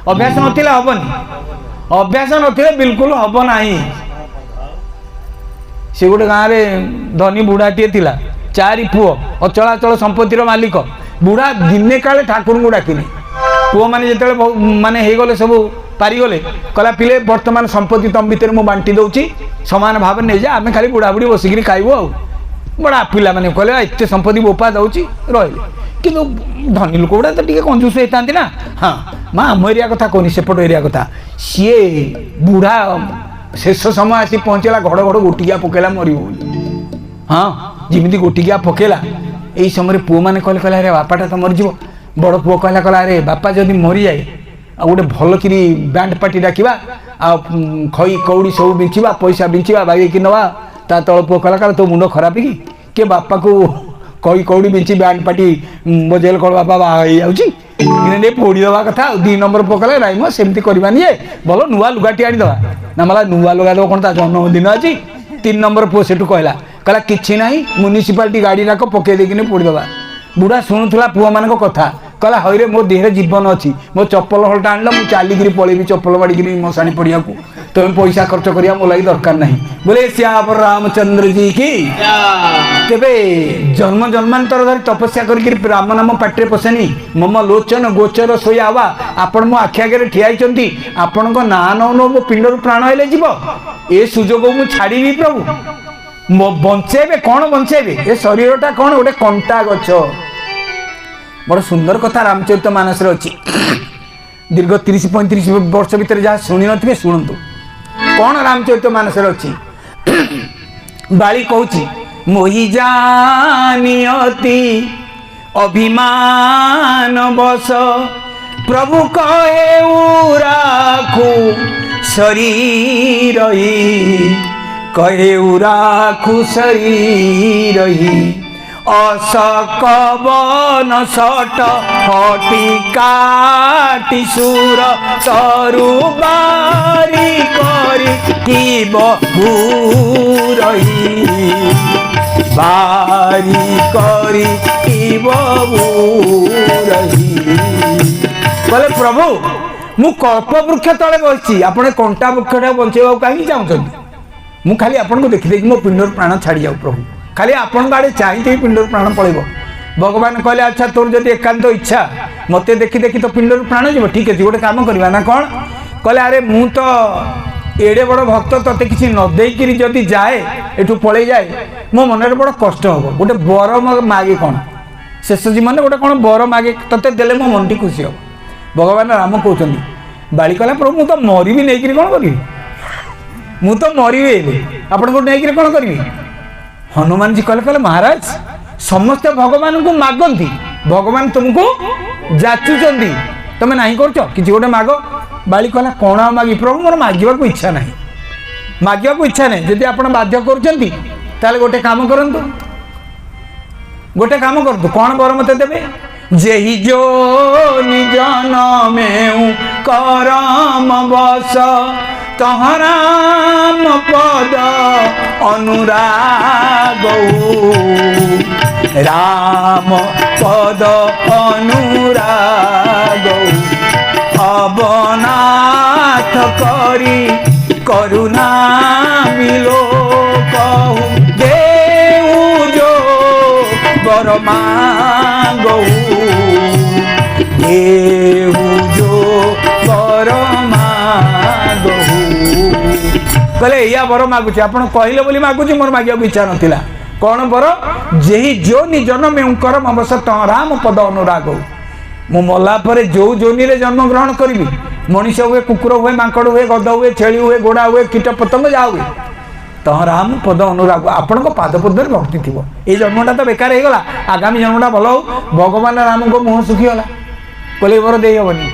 अभ्यास नथिले हबनी अभ्यास नथिले बिल्कुल हब नाही से गोटे गाँव में धनी बुढ़ाटे थिला चारि पुओ अचलाचल संपत्तिर मालिक बुढ़ा दिने काले ठाकुर को डाकिनी पुओ मैंने जो माने हो गले सब पारिगले कहला पिले वर्तमान संपत्ति तुम भितर मुझे बांटी दूची सामान भाव नहीं जा आम खाली बुढ़ा बुढ़ी बसिक खाइबू आ बड़ा पिला मैंने कहले एत संपत्ति बोपा दूची रही कि धनी लोक गुड़ा तो कंजूस होता ना हाँ माँ आम एरिया कथा कहनी सेपट एरिया कथा सी बुढ़ा शेष समय आसी पहुँचला घड़ घड़ गोटिया पकेला मर हाँ जमी गोटिया पकेला यही समय पुओ मैंने कहले कहला अरे बापाटा तो मरीज बड़ पुओ कहला कहला अरे बापा जदि मरी जाए आ गोटे भल कि बैंड पार्टी डाकिबा आ खई कौड़ी सब बिंचिबा पैसा बिंचिबा बागे कि नवा ता तल पुओ कहला कहला तो मुंड खराब कि बापा को कई कौड़ी बिंची बैंड पार्टी बजेल कल बापा बाई जाऊँगी पोड़ी दवा कथा 2 नंबर पकड़े नाई मो सेमती करवानी जे भल नुआ लुगाटी आनीदवा ना मला नुआ लुगा दब कौन ता जन्मदिन अच्छी 3 नंबर पुओ से कहला कहला किछि नाही म्युनिसिपालिटी गाड़ी नाक पकई देकिन पोड़ी दवा बुढ़ा शुणुला पुओ मान कथा कहला हईरे मो देह जीवन अच्छी मो चप्पल हलटा आनल मुझे चलिकी पलैबी चप्पल बाड़ी मशाणी पड़िया को तुम पैसा खर्च करिया मो लगी दरकार नहीं बोले श्याम रामचंद्र जी की तेबे जन्म जन्मांतर धरी तपस्या करके राम नाम पाटे पशेनी मम लोचन गोचर सोयावा आपण मो आखि आगे ठियाई आपण ना नौ मो पिंडर प्राण हेले जीव ए सुजोग मु छाड़ी प्रभु बंचेबे कौन बंचेबे ए शरीरटा कौन गोटे कंटा गछ बड़ सुंदर कथा रामचरित मानस अच्छी दीर्घ 30-35 वर्ष भितर जहाँ शुणी थे शुणु कौन रामचरित मानस अच्छी बाली कहूँ मोहि जानियति अभिमान बस प्रभु कहे राखू शरीर कहे राखू शरीर असकवन सट हटी काटी सुर तरु बारी करी की बूरही बारी करी की बूरही बोले प्रभु मु कल्प वृक्ष तले बसी आपने कंटा वृक्ष बंचेवा कहीं चाहते मु खाली आपको देखी मो पिंडर प्राण छाड़ी जाऊ प्रभु खाली आपण आड़े चाहिए पिंडर प्राण पड़ेब भगवान कहले अच्छा तोर जब एकांत इच्छा मत देखी देखी तो पिंडर प्राण जीव ठीक है गोटे काम करवा ना कौन कहले अरे मु तो एड़े बड़ भक्त तोते किसी न देकी जदि जाए एठू पड़े जाए मो मन बड़ कष्ट हम गोटे बर मागे कौन शेष जीवन गोटे कौन बर मागे तोते देले मो मन टी खुशी हम भगवान राम कहते बाड़ी कहला प्रभु मु तो मरबी नहीं कौन करी मु तो मरबी आपको नहीं कौन करी हनुमान जी कहले महाराज समस्ते भगवान को मागंती भगवान तुमको जाचुचंदी तुम नहीं कर कि गोटे माग बाली कहला कौन मागी प्रभु मोर मागवा को इच्छा नहीं मागवा को इच्छा नहीं जदि आप बाध्य कर गोटे काम करतु गोटे काम करतु कौन बर मत देवे जेहि जो निजन में करम बस तहराम पद अनुराग राम पद अनुराग अवनाथ करी करुणा वर मांगो देहु जो वर मांगो कहले या बर मागुची आपण कहले बोली मागुची मोर मागिया इच्छा नथिला कौन बर जेहि जोनि जन्म में करम अवसत राम पद अनुराग मु मला परे जो जोनि रे जन्म ग्रहण करी मनीष हुए कुकुर हुए मांकड़ हुए गद हुए छेली हुए घोड़ा हुए कीट पतंग जा हुए तो राम पद अनुराग आपण को पाद पद्म भक्ति थी ये जन्मटा तो बेकार हो गला आगामी जन्मटा भल हो भगवान राम को मुह सुखीगला कहले बर दे हेनी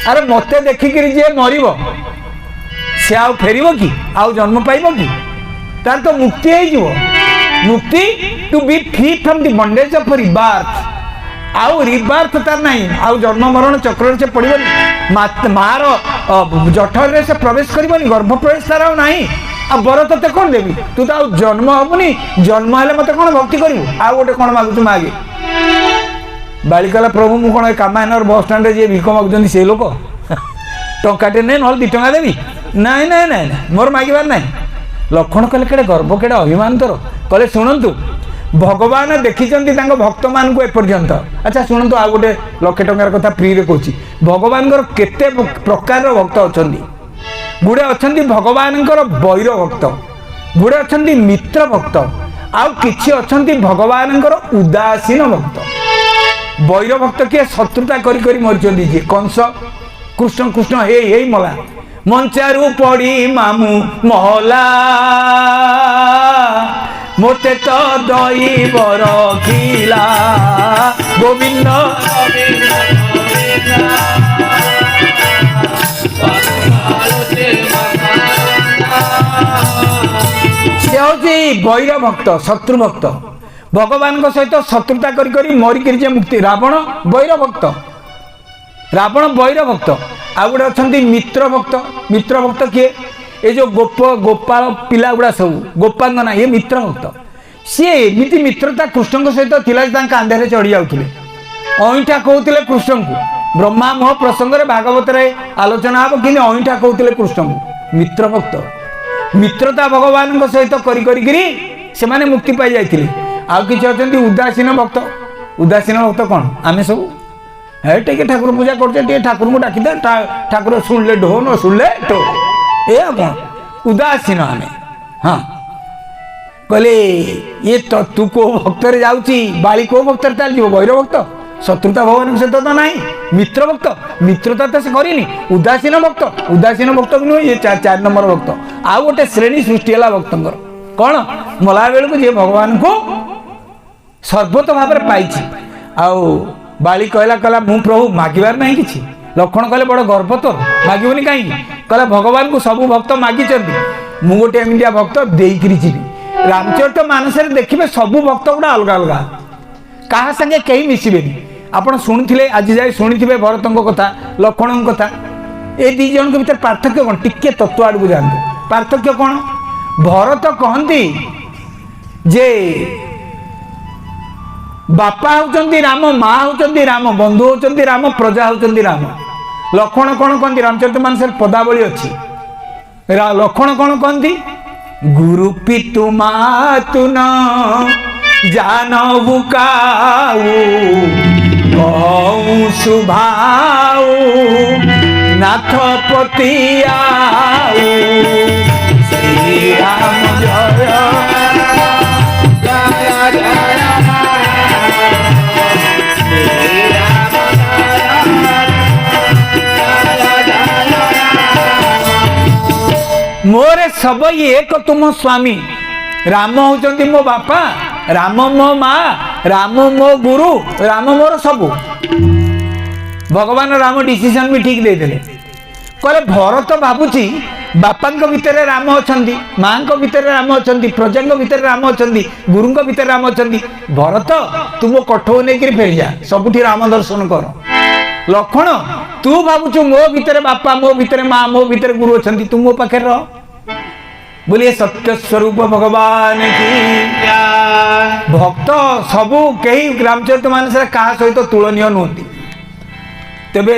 अरे मत देखिक जे मर से आउ फेर कि आउ जन्म पाइब कि तार तो मुक्ति हो मुक्ति to be free from the bondage of rebirth आउ रिबार्थ तार नहीं आउ जन्म मरण चक्र से पड़ोनी मार जठर से प्रवेश करनी गर्भ प्रवेश तार आउ नहीं आ बर ते कौन देवी तू तो जन्म हेबुनी जन्म हेले मत कौन भक्ति करू आ गोटे कौन मागुचु मागे बालिका प्रभु मु कौन कामायनर बस स्टाण्ड जी भिक मागुचंदी से लोक टंकाटे नहीं ना 2 टंका देवी नाई नाई नाई मोर मागिबार नाई लक्षण कहले केड़े गर्व केड़े अभिमान तोर कहले शुणु भगवान देखी भक्त मान को एपर्यंत अच्छा शुणु आ गोटे 1 लाख टंकार कथा फ्री रे कहूँ भगवान केते प्रकार भक्त अच्छा गुड़े अच्छा भगवान बैर भक्त गुड़े अच्छा मित्र भक्त आउ कि अच्छा भगवान उदासीन भक्त बैर भक्त किए शत्रुता करी मरी जी कंस कृष्ण कृष्ण हे मला मंचारू पड़ी मामू महला मोते तो दई बर खिला गोविंद बैर भक्त शत्रु भक्त भगवान सहित शत्रुता करी मरिक मुक्ति रावण बैर भक्त रावण बैर भक्त आ गए अच्छा मित्र भक्त किए ये जो गोपाल पिला गुड़ा सब गोपांगना ये मित्र भक्त सी एमती मित्रता कृष्ण सहित थी कांधे चढ़ी जाते अईठा कहते कृष्ण को ब्रह्मा मोह प्रसंग में भागवत आलोचना हम कि अईठा कहते कृष्ण को मित्र भक्त मित्रता भगवान सहित करी मुक्ति पाई जाते आउ कि उदासीन भक्त कौन आम सब है टे ठाकुर पूजा करते ठाकुर को डाक ठाकुर शुणिले ढो न शुणिले टो ये कौन उदासीन आम हाँ कहले ये तो तू को भक्त जाऊँगी बाली को भक्त चल बैर भक्त शत्रुता भगवान सहित तो ना मित्र भक्त मित्रता तो से करनी उदासीन भक्त भी नुहे ये 4 नंबर भक्त आउ गोटे श्रेणी सृष्टि है भक्त कौन मला बेलू जी भगवान को सर्वत भाव में पाई आउ बाली कहला मु प्रभु मागिबार नहीं किछि लक्षण कहले बड़ गर्व तो मागिबनी कहीं कहला भगवान को सबू भक्त मागी मु गोटे एमितिया भक्त देइकरी जीवी रामचरित मानस देखिए सबू भक्त गुड़ा अलग अलग क्या संगे कहीं मिसबेनी आपड़ शुणी आज जाए शुणी भरत कथा लक्ष्मण कथा ये 2 जन भीतर पार्थक्य कौन टिके तत्व आड़ को जानते पार्थक्य कौन भरत कहती जे बापा होचंदी राम माँ होचंदी राम बंधु होचंदी राम प्रजा होचंदी राम लक्ष्मण कौन कहती रामचरित मानस पदावली अच्छी लक्ष्मण कौन कहती गुरु पितु मातु न जानबु काऊ कहूँ सुभाऊ नाथ पतियाऊ श्री राम जय मोरे सब एक तुम स्वामी राम होचंती मो बापा राम मो माँ राम मो गुरु राम मोर सबू भगवान राम डिसीजन भी ठीक देते कहले भरत भावुची बापा भितर राम अच्छा माँ भितर राम अच्छा प्रजा भितर राम अच्छा गुरु भितर राम अच्छा भरत तू मो कठौ नहीं फेरी जा सबुठी राम दर्शन कर लक्ष्मण तू भावुचु मो भितर बापा मो भितर माँ मो भितर गुरु अच्छा तू मो पाखे रह बोलिए सत्य स्वरूप भगवान की भक्त सबू कई रामचरित मानस क्या सहित तुलनीय नुहति तेबे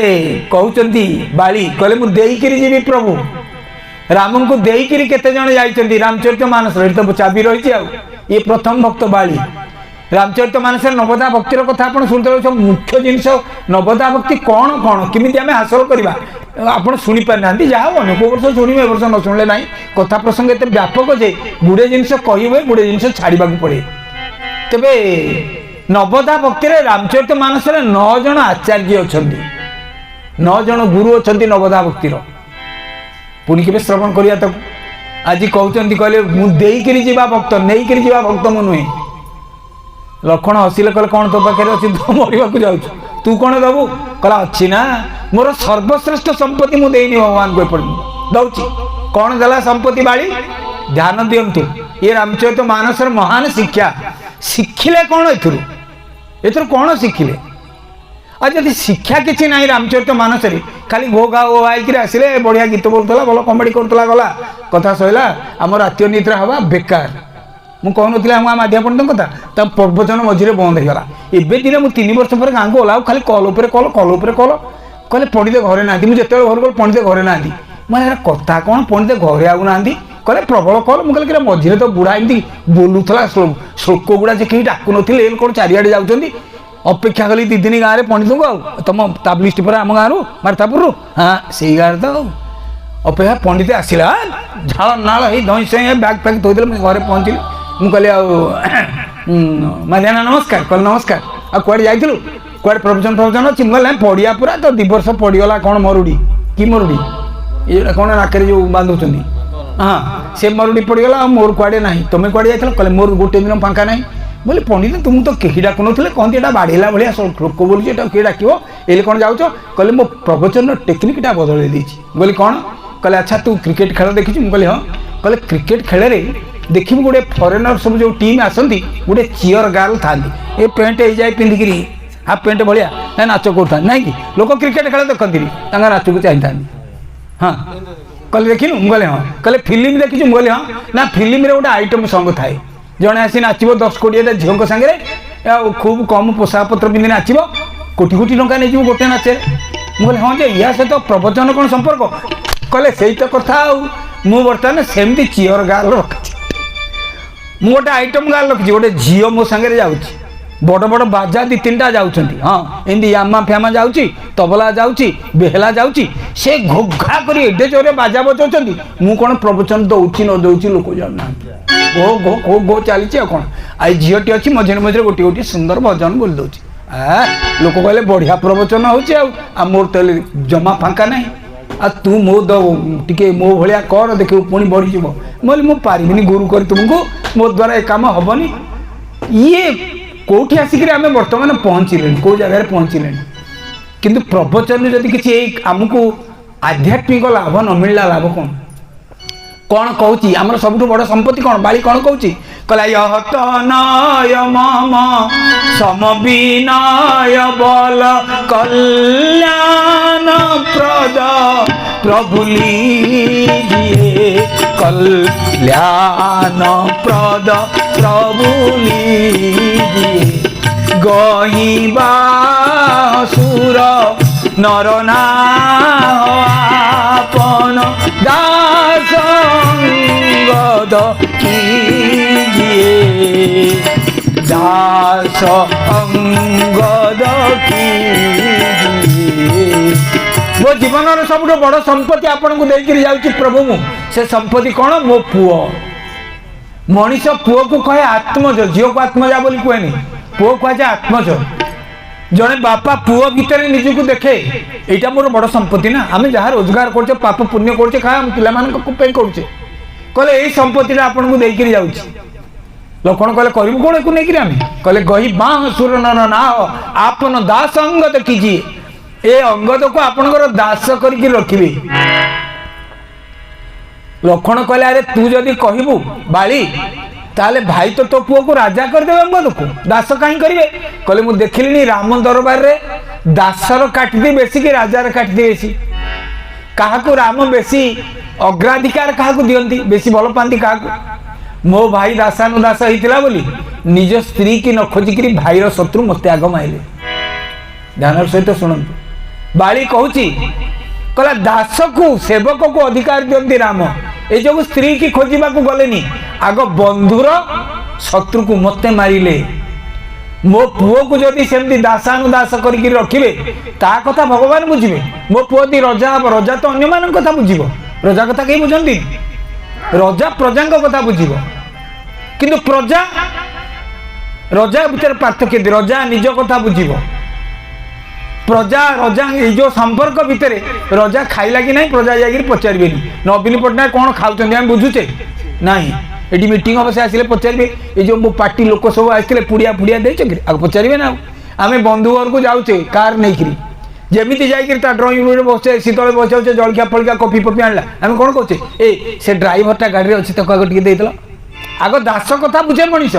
कहते बाली कहले मु देइकिरी जीवी प्रभु राम को देइकिरी केते जण जाइछन्ती रामचरित मानस तो चाबी रही ये प्रथम भक्त बाली रामचरित मानस नवदा भक्तिर कथा आप शुणुते सब मुख्य जिनस नवदा भक्ति कौन कौन केमी आम हासिल करवा आप शुणी पारि ना जहाँ अनेक वर्ष शुणे ए वर्ष न शुणिले ना कथा प्रसंग एत व्यापक जे गुड़े जिनस कहे गुड़े जिन छाड़ा पड़े तेरे नवदा भक्ति रामचरित मानस 9 जन आचार्य अच्छा 9 जन गुरु अच्छा नवदा भक्तिर पुणी के श्रवण करिया तक आज कहते कहले मुझे जा भक्त नहीं कर जा भक्त मु नुहे लक्षण हसिले कहले कौन तो पाखे अच्छी तो मरवा जाऊँ तू कौन दबू कहला अच्छी ना मोर सर्वश्रेष्ठ संपत्ति मुझे भगवान को एपर्यंत दौची कौन देला संपत्ति बाड़ी ध्यान दिंतु ये रामचरित मानस महान शिक्षा शिखिले कौन एथर कौन शिखिले और जब शिक्षा किसी ना रामचरित मानस खाली घो घा ओ आई आसिले बढ़िया गीत बोलता भल कमेडी करता गला कथा सैला आम राति निद्रा हवा बेकार मुझे कहनी आम माध्या पंडित कथा तब प्रवचन मझे बंद होगा एवं दिन मुझे 3 वर्ष पर गाँव को ओला खाली कल उपर कल कल उपर कल कहले पंडित घरे ना मुझे जो घर गल पंडित घरे ना मैं कथा कौन पंडित घरे आऊ ना कहले प्रबल कल मुझे कहले मझे तो बुढ़ा एमती बोलूला श्लोक गुड़ा से कहीं डाकु नी कौन चारिड़े जाऊँच अपेक्षा कली 2 दिन गाँव में पंडित को आउ तुम ताबलिस्ट पर आम गाँव मारतापुर हाँ से गाँव तो अपेक्षा पंडित आसला झाड़ नाल दही सही बैग फैग थोदे मुझे घरे पहुँचली मुझे कहली माध्याना नमस्कार कल नमस्कार आ कड़े जाइलु कड़े प्रवचन प्रवचन अच्छी मुझे पड़िया पूरा तो 2 वर्ष पड़गला कौन मरुड़ी कि मरुड़ी ये कौन नाक जो बांधुं हाँ से मरुड़ी पड़गला मोर कड़े ना तुम्हें कड़े जा कहले मोर गोटे दिन फांका ना बोले पंडित तुम तो कहीं डाकु नी कहते यहाँ बाड़ेला भाया लोक बोलूँ किए डाक ये कौन जाऊँ कहले मो प्रवचन टेक्निकटा बदल देती बोली कौन कहले अच्छा तू क्रिकेट खेल देखी मुझे कहली हाँ कहले क्रिकेट खेल देखिए गोटे फरेनर सब जो टीम आसती गोटे चियर गर्ल था ये पेंट हो जाए पिंधिकी हाफ पेंट भाया ना नाच करता ना कि लोक क्रिकेट खेल देखती नाच को चाहता हाँ कहले देखिलु मुझे हाँ कहले फिल्म देखी मुझे हाँ ना फिल्म गोटे आइटम सॉन्ग थाए जड़े आसी नाचो 10-20 झील सागे खूब कम पोशाक पत्र पिंधि नाचो कोटी कोटी टंका नहीं गोटे नाचे मुझे हाँ जे या सहित प्रवचन कौन संपर्क कहले से तो कथा बर्तमान सेमती चियर गर्ल रखी मुझे गोटे आइटम गर्ल रखी गोटे झील मो सागे जाऊँ बड़ बड़ बाजा 2-3टा जाऊँच हाँ एमती यामा फ्यामा जाऊँगी तबला जाऊँगी बेहला जाऊँगी से घोघा कर एडे जोरे बाजा बजाऊँ मु कौन प्रवचन दौची न दौची लोक जाना घो घो घो घो चली कौन आई झीटी अच्छी मझे मझे गोटे गोटे सुंदर भजन बोली दूसरी लोक कहले बढ़िया प्रवचन हो मोर तो जमा फांका ना आ तू मो टे मो भाया कर देख पुणी बढ़ी बोले मुझे पारिनी गुरु कर तुमको मो द्वारा एक काम हेनी ये कौटी आसिक आम बर्तमान पहुँचले कौ जगह पहुँचले किंतु प्रवचन जदि किसी आमको आध्यात्मिक लाभ न मिलला लाभ कौन कौन कहूँ आमर सब बड़ संपत्ति कौन बाली कौन कहूँ कहला यहत नय मम समविनय बल कल्याण प्रद प्रभु लीजिए कल्याण प्रद प्रभु लीजिए गहिबा सुर नर आपन दासंगद कीजिए दास अंगद कीजिए मो जीवन सब बड़ संपत्ति आपन को देकर जाऊँ प्रभु मु से संपत्ति कौन मो पुओ मनीष पुओ को कहे आत्मज झील को आत्मजा बोली कहे पुओ कह जाए आत्मज जड़े बापा पुओ भितर निजक देखे यहाँ मोर बड़ संपत्ति ना आम जहाँ रोजगार कर पाप पुण्य कर पे करुचे कहले यही संपत्ति आपन को देकर जाऊँ लक्षण कहले करूँ कौन को लेकिन आम कहले गही बाँ सुर नर ना आपन दास अंगद कीजिए ए अंगद को आपनकर दास करके रखिबे लक्षण कहले अरे तू जदि कहबू बाली ताले भाई तो तो पुओ को राजा करदे अंगद को दास कहीं करेंगे कहले मु देखिली राम दरबार रे दासर काटदी बेसी कि राजार काटदी बेसी कहा को राम बेसी अग्राधिकार कहा को दियंती बेसी भल पाती कहा मो भाई दासानुदास होता बोली निज स्त्री की न खोजिकी भाईर शत्रु मत आग माइले ध्यान सहित शुणु बाली कहूँ कहला दास को सेवक को अधिकार दियंती राम ए जो स्त्री की खोजा को गलेनी आग बंधुर शत्रु को मते मारिले मो पुओ को जदि सेमती दासानुदास करके रखिबे ता कथा भगवान बुझिबे। मो पुओ दी रजा हम रजा तो अन्य मान कथा बुझिबो। रजा कथा कहीं बुझंती रजा प्रजा कथा बुझिबो किंतु प्रजा रजा भितर पार्थक्य रजा निज कथा बुझिबो। प्रजा रजा जो संपर्क भितर रजा खाइला कि नहीं प्रजा जाकर पचारे नवीन पट्टनायक कौन खाऊँ आम बुझुचे ना ये मीटिंग हम से आसिले पचारे ये जो मो पार्टी लोक सब आसते पुड़िया पुड़िया दे आगे पचारे ना आम बंधु घर को जाऊे कार नहीं जमी जा ड्रॉइंग रूम बसे शीतल बसाऊे जलखिया फलखिया कॉफी फफी आनला आम कौन कहे ए से ड्राइवरटा गाड़ी अच्छे आगे टे देदेल आग दास कथा बुझे मनीष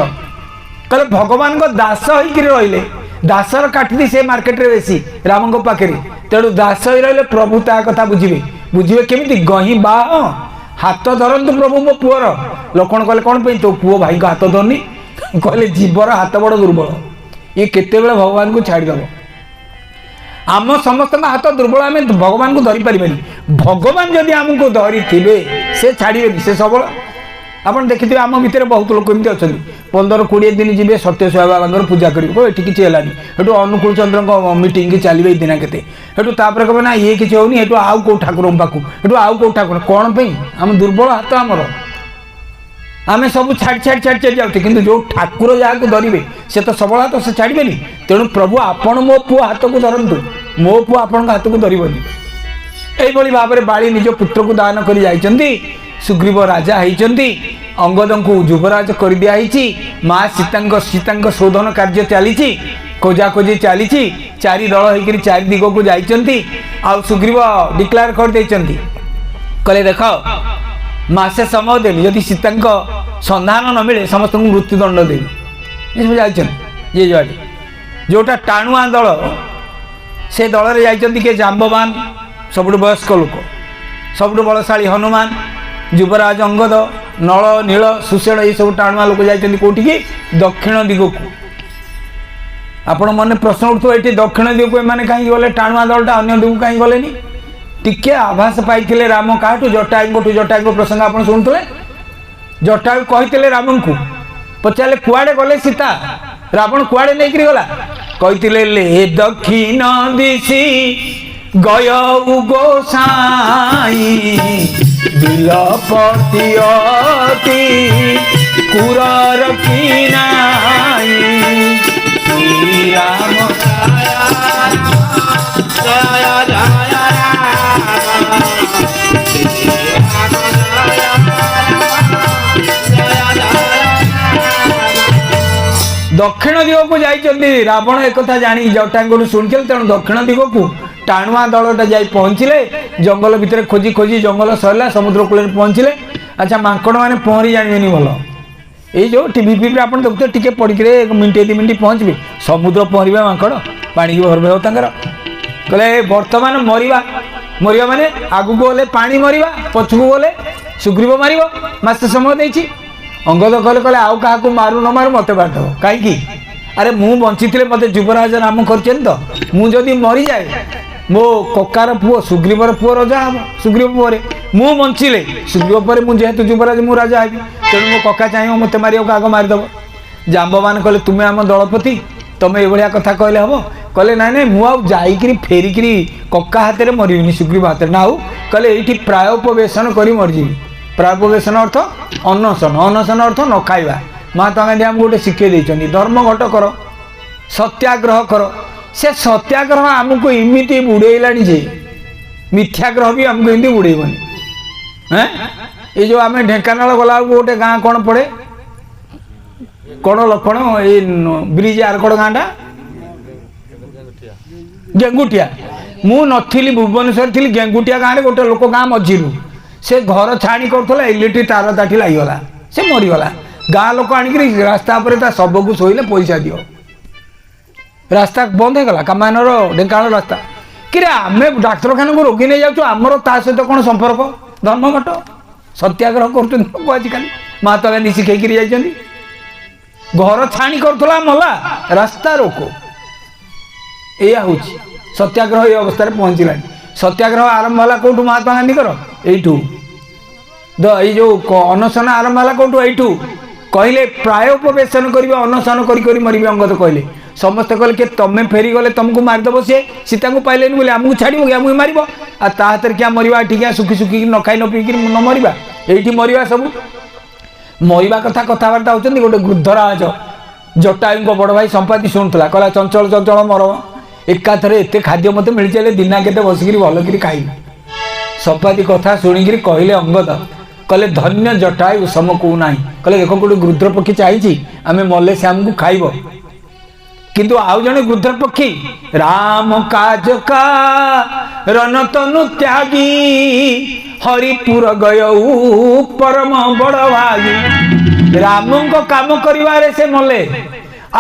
कहे भगवान को दास होकर रहिले दासर काटती से मार्केट रे बेसी राम को पाखे तेणु दास रही प्रभु ता कथा बुझे बुझे केमी गही बा हाथ धरतु प्रभु मो पुअर लक्षण कहले कौन पे तो पुओ भाई को हाथ धरनी कहले जीवर हाथ बड़ दुर्बल ये केते बेले भगवान को छाड़ीदेव आम समस्त हाथ दुर्बल आम भगवान को धरी पारे भगवान जदि आमको धरी थे से छाड़े से सबल आप देखिए आम भितर बहुत लोक एमती अच्छा 15-20 दिन जी सत्य साई बाबा पूजा करेंगे ये किसी है अनुकूल चंद्र मीटिंग की चलिए दिन के कहे ना ये किसी होनी आउ कौ ठाकुर पाखु आउ कौ ठाकुर कौन पे आम दुर्बल हाथ आमर आम सब छाड़ छाड़ छाड़ छाड़ जाते कि जो ठाकुर जहाँ धरवे से तो सबल हाथ से छाड़े तेणु प्रभु आपण मो पुओ हाथ को धरतु मो पुओ आपण हाथ को धरनी यही भाव में बाली निज पुत्र को दान कर जाइछन्ति सुग्रीव राजा होती अंगद को युवराज कर दिखाई माँ सीता शोधन कार्य चली खोजाखोजी चली चारि दल होकर चारि दिग को जाइछन्ति आ सुग्रीव डिक्लेयर कर देइछन्ति कहले देख मासे समय देवी जदि सीता संधान न मिले समस्त मृत्युदंड देवी जाइछन्ति ये जोटा टाणुआ दल से दल रे जाइछन्ति के जाम्बवान सबुठ वयस्क लोक सबुठ बलशाली हनुमान युवराज अंगद नल नील सुषेण ये सब टाणुआ लोक जाइछन्ति कोठी की दक्षिण दिग को आपण मन प्रश्न उठो ये दक्षिण दिग को मैंने कहीं गले टाणुआ दलटा अन्य दिग कहीं गलेनी टिके आभास पाई राम काठू जटायु प्रसंग आप शुणुते जटायु कही राम को पचारे कुआड़े गले सीता रावण कुआड़े नहीं गला कही ले दक्षिण दिशी गय गोसाई बिलपति अति कुरर किनाई श्री राम दक्षिण दिग को जाइए रावण एक जानी जटांगू शुणुचे तेणु दक्षिण दिग को टाणुआ दलटा जा पहुँचले जंगल भितर खोजी खोजी जंगल सरला समुद्र कूल पहुँचले अच्छा मांकड़ मैंने पहरी जानी भल ये जो टीवी फीवी आप देखते टे पड़ी मिनटे 2 मिनट पहुँचे समुद्र पहरवा मांकड़ पा की भरवे तर कहले बर्तमान मरवा मरवा माने आगू गले पानी मरवा पछकू गले सुग्रीव मार मसे समय देती अंगद कहले आउ क्या मारू न मारू मत बांटब कहीं अरे मु बंची मत युवराज नाम कर तो मुझे मरी जाए मो ककार पुओ सुग्रीवर पुओ राजा हम सुग्रीव पुओरे मु बंचिले सुग्रीव पर मुझे युवराज मु राजा हेबी तेणु मो कका चाहिए मत मारे आग मारिदेव जाम्बवान कहले तुम्हें आम दलपति तुम ये कथा कहले हम कहले ना ना मुझे फेरिक कका हाथ में मरबी सुग्रीव हाथ ना आउ कहले ये प्रायोपवेशन कर मरजी प्रायोपवेशन अर्थ अनशन अनशन अर्थ न खाइबा महात्मा गांधी आमको गोटे शिखे देते धर्म घट कर सत्याग्रह कर से सत्याग्रह आमको इमिति बुड़ेला जे मिथ्याग्रह भी आमको इमती बुड़ेबनी हैं ये जो आम ढेंकानाल गला गोटे गाँ कौन पड़े कौन लक्षण ये ब्रिज आरकड़ गाँटा गेंगुटिया मु नी भुवनेश्वर थी गेंगुटिया गाँव गोटे लोक गाँ मझी से घर छाणी कर इलेक्ट्रिक तार ताठी लगिगला से मरीगला गाँ लोक आणिक रास्ता पर शव को शोले पैसा दियो रास्ता बंद होगा कमान ढेंकानाल रास्ता कि आम डाक्तरखाना को रोगी नहीं जाऊँ आमर ता सहित कौन संपर्क धर्मघट सत्याग्रह कर आजिकल महात्मा गांधी शिखेक जाइए घर छाणी करूला मला रास्ता रोको या हूँ सत्याग्रह ये अवस्था पहुँचला सत्याग्रह आरंभ है कौटू महात्मा गांधी यू ये जो अनशन आरंभ है कौटू यू कहले प्राय उपवेशन करेंगे अनशन कर मरबे अंगद कहले समस्ते कहले कि तुम्हें फेरी गले तुमको मारिदेव सी सीता को पाइले बोले आमको छाड़ आमको मार आ हाथ क्या मरवा ठीक सुखी सुखी न खाई न पीक न मरवा ये मरवा सब मरवा कथा कथबार्ता होती गोटे गृद्धराज जटायु बड़ भाई संपाति शुणुला कहला चंचल चंचल मरम एकाथरे एत खाद्य मत मिल चले दिना के बसिक भलक खाइबी संपाति कथा शुणिक कहले अंगद कहले धन्य जटायु सम को ना कहले देख गोटे गृध्र पक्षी चाहिए आम मले से आमको खाइब किंतु आउ जने गृध्र पक्षी राम काज का रन तनु त्यागी हरिपुर गयऊ परम बड़ भागी राम को काम करिवारे से मले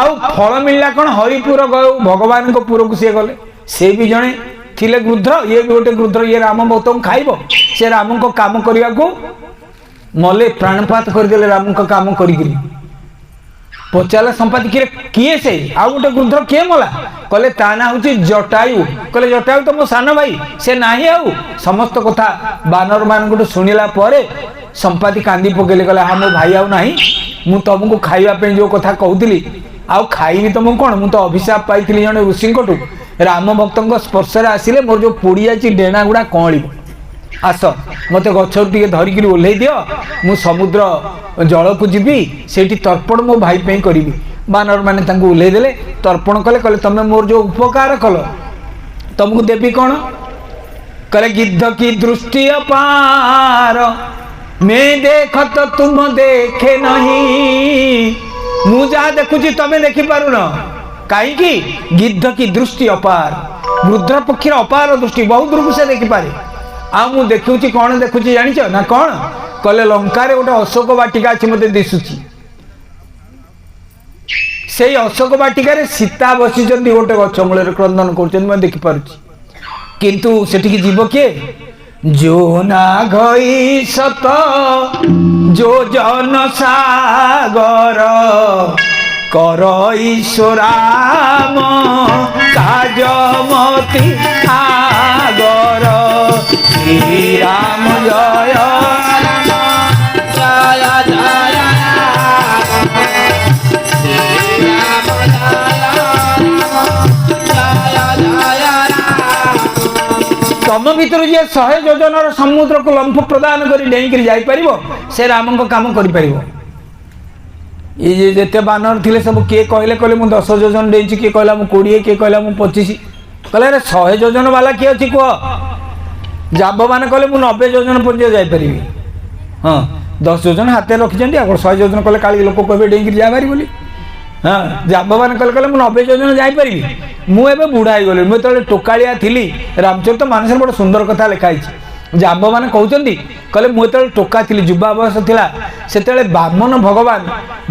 आउ फल मिलला कौन हरिपुर गयऊ भगवान को पुर को सी गले से भी जने थिले गृध्र ये भी गोटे गृध्र ये राम भक्त को खाइब से राम को काम करने को मले प्राणपात करदे राम को काम करी पचारा संपाति किए से आउ गोटे गृध्र किए मला कहले ता ना हूँ जटायु कहले जटायु तो मो सान भाई से नाही आउ समस्त कथा बानर मान शुणिला संपाति कांदी पकेले कहले हाँ मो भाई आउ नाही मु तुमको खाइबा जो कथा कहूली आउ खाइबी तुमको कौन मु तो अभिशाप पाई जड़े ऋषि राम भक्त स्पर्श आसिले मोर जो पोड़ी जाए डेणा गुड़ा कौल आस मत गछ टे धरिकी ओह्ल दि मु समुद्र जल को जीवी से तर्पण मो भाई पे करी बानर मैंने ओह्ल देले तर्पण कले कहले तुम मोर जो उपकार कल तुमको देवी कौन कहले गिद्ध की दृष्टि अपार मैं देख तो तुम देखे नहीं मु जहाँ देखुची तमें देखी पार न कहीं गिद्ध की दृष्टि अपार गृध्र पक्षी अपार दृष्टि बहुत दूर से देखी पारे आ मु देखुची कौन देखुची जानिच ना कौन कहले लंका रे गोटे अशोक वाटिका अच्छी मत दिशुची से अशोक वाटिका सीता बसी गोटे गछ मूल क्रंदन कर देखी पारुची किंतु सेठिकी जीव किए जो ना घई सत जो जन सागर कर ईश्वराम काजमती आगर श्री राम जय जय जय तम भर जी 100 योजनार समुद्र को लंफ प्रदान कर डेईक जापर से राम को काम कर ये जिते बानर थे सब किए कहले कहले मुझे 10 योजन डेची किए कहला मु 20 किए कहला मु 25 कहले अरे 100 योजन वाला किए अच्छी कह जाबवान कहले मु 90 योजन पर्यटन जापरि हाँ 10 योजन हाथ रखी 100 योजन कहले काली लोक कहे डेईक जापारी बोली हाँ जाबवान कहले कहले मु 90 योजन जापरि मुझे बुढ़ा गली मुझे टोकालिया थी रामचरित मानस बड़ा सुंदर कथा लिखाई जाब मैंने कहते कहले मुझे टोका थी युवा बयस था से बामन भगवान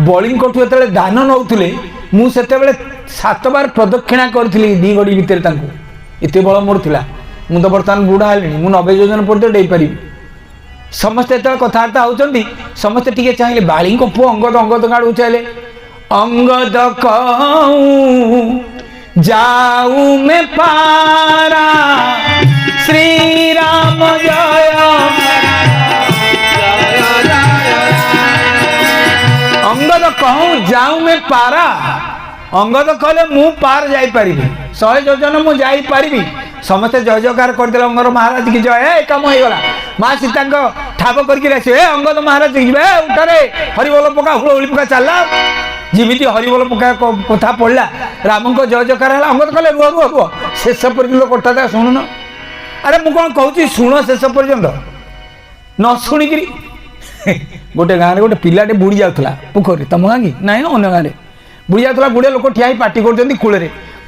बलिंकठू जो दान नौले मुझे 7 बार प्रदक्षिणा करी 2 घड़ी भितर एत बल मोर था मुझे तो बर्तमान बुढ़ा है मुझे 90 योजन पर्यटन देपारि समस्ते जो कथबार्ता होती समस्ते टे चाहिए बाली पुओ अंगद अंगद गाड़ चाहिए अंगद कहूँ जाऊ में पारा श्री राम जय अंगद कहूँ जाऊ में पारा अंगद कहले मु पार जाई पारिबी 100 योजन मु जाई पारिबी समस्ते जय जयकार करदे अंगद महाराज की जय काम हो गला माँ सीता ठाप करके अंगद महाराज उठरे हरिबोल पका हुड़ी पका चलला जिमी हरिबोल पका कथा पड़ा राम को जय जयकार है अंगद कहले रुह रुह रुह शेष पर्यटन कथा शुणुन अरे मु कौन कहूँ शुण शेष पर्यटन न शुणिक गोटे गाँव में गोटे पिलाटे बुड़ी जाऊला पोखरी तुम गाँ कि ना अन्य गाँव में बुड़ी जाऊला गुड़े लोक ठिया पार्टी कर कूल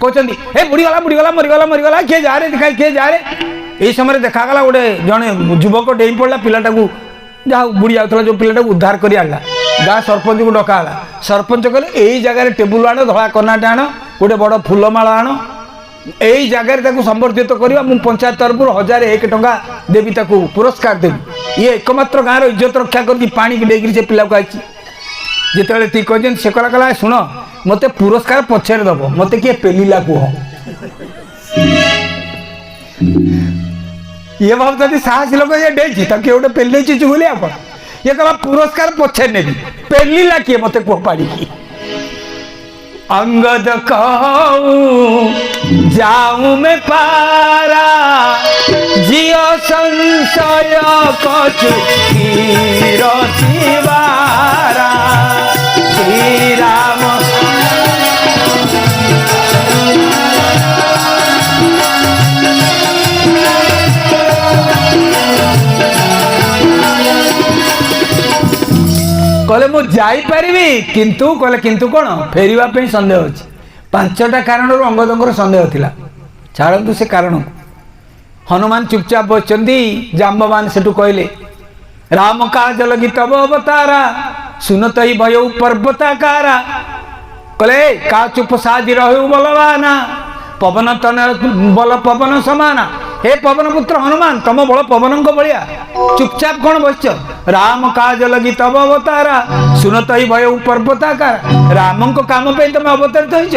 कहते ए बुड़ीगला बुड़ीगला मरीगला मरीगला किए जा रे देखा किए जा रे यही समय देखागला गोटे जड़े युवक डेई पड़ा पिलाटा को जहाँ बुड़ी जाऊला जो पिलाटा उद्धार कर आना गाँ सरपंच को डकाला सरपंच कहले यही जगह टेबुल आण धला कनाटे आण गोटे बड़ फूलमाला आण यही जगह संबर्धित करवा मु पंचायत तरफ 1001 टंका देवी ताकू पुरस्कार देवी ये एकमात्र गाँव इज्जत रक्षा कर पानी डेगी से पिला को आई जिते ठीक कहते से कला कला शुण मत पुरस्कार पछे दब मत किए पेलिला कह ये भावती साहसी लोक ये डेची गोटे पेली चुगुली आप ये कहला पुरस्कार पछे नेबी पेलिला किए मते को पाड़ी अंगद कहूँ जाऊं मैं पारा जियो संशय कछु रतिवारा श्री राम कहले मु जाई परिबी किंतु कहले किंतु कौन फेरिवा पे संदेह अछि 5टा कारण अंगदंगर संदेह थिला छाड़ू से कारण हनुमान चुपचाप बचंदी जाम्बवान सेठू कहले राम काज लगी तब अवतारा सुनत ही भय पर्वताकारा कहले का चुप साजी रहु बलवाना पवन तन बल पवन समाना हे पवन पुत्र हनुमान तम बल पवन को बलिया चुपचाप कौन बच राम काज लगी तब अवतारा सुनत ही भय पर्वताकारा राम को काम पे तुम अवतरित होइछ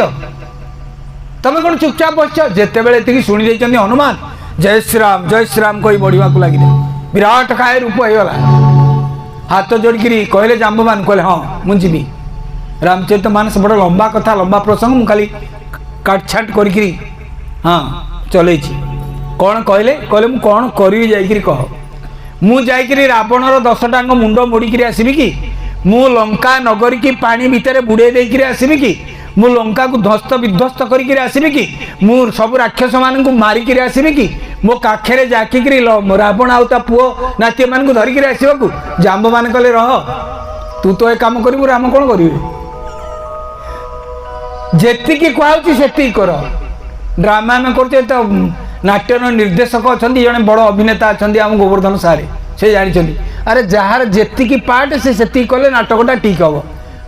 तमें कौन चुपचाप बच जिते बेले शुणी देते हनुमान जय श्री राम कही बढ़िया को लगे विराट काय रूप होगा हाथ जोड़िकी कहले जाम्बवान कहले हाँ मुझी रामचरित मानस बड़ लंबा कथा लंबा प्रसंग मु खाली काटछाट करी हाँ चल कौन कहले कहले मु कौन करी जाइकरी कह मु जाइकरी रावणर 10टांग मुंड मोड़िकी आसबि कि मु लंका नगरी की पानी भितर बुड़े देकर आसबि कि मु लंका को ध्वस्त विध्वस्त करके आसबि कि मु सब राक्षस मान को मारिक आसबि कि मो काखेरे जाकिक रावण आउ ता पुओ नाती मान को धरिक आसवाक जाम्ब मान कहले रह तू तो ए काम करू राम कौन करेंगे जेतिकी कहूँ से कर ड्रामा में करते तो नाट्यर निर्देशक अच्छा जड़े बड़ अभिनेता अच्छा आम गोवर्धन सारे से जानी अरे जार जेतिकी पार्ट से कले नाटकटा ठीक हम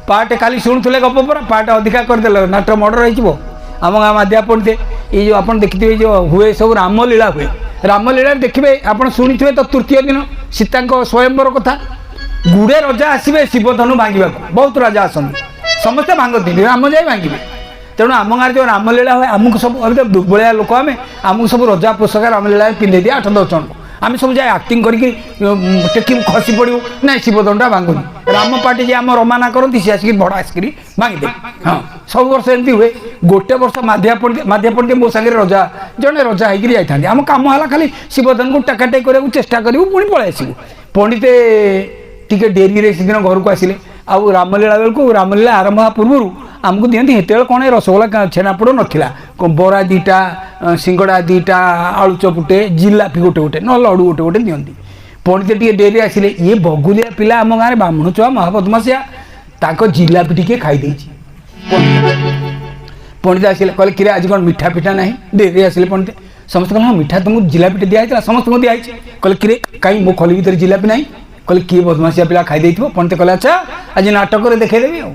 पार्ट खाली शुणुले गप पर पार्ट अधिका करदे नाटक मर्डर हो आम गाँ माध्या पढ़ते ये जो आप देखिए जो हुए सब रामलीला हुए रामलीला देखिए आप शुणी थे तो तृतीय दिन सीता स्वयंवर कथा गुड़े रजा आसवे शिवधनु भांगा बहुत राजा आसती समस्ते भांगती राम जाए भांगे तेणु आम गाँव जो रामलीला हुए आमको सब अभी दुर्बलिया लोक आमको सब रजा पोषक रामलीला पिंधे दिए 8-10 जन को आम सब जाए आक्टिंग करके टेकी खसी पड़ू ना शिवधनुटा भांगुनी राम पार्टी जी आम रमाना करती सी आसिक भड़ा आसिक भांगीदे हाँ सब वर्ष एमती हुए गोटे वर्ष माध्या पंडित मो सागर रजा जड़े रजा होकर जाते आम कम है खाली शिवधन को टाकाटाई करने चेष्टा करूँ पुणी पलि आसू पंडित टी डेरी से दिन घर को आसिले आउ रामलीला बेलू रामलीला आरंभ पूर्व आमको दिखती हेत कौन रसगोला छेनापोड़ नाला बरा 2टा सिंगड़ा 2टा आलू चपुटे जिलापी गोटे गोटे ना लड़ू गोटे गोटे दिखती पंडित टी डेरी आसिले ये बगुलिया पिला आम गाँव में ब्राह्मण छुआ महापद्मसिया ताक जिलापी टी खाई पंडित आसिले कहले कि आज कौन मिठा पिठा ना डेरी आसिले पंडित समस्त कहले हाँ मिठा तुमको जिलापी दिखाई समस्त दिखाई कहले कि कहीं मो खोली भर जिलापी ना कहले किए बदमासिया पिला खाई पंडित कहले अच्छा आज नाटक देखेदेवी आ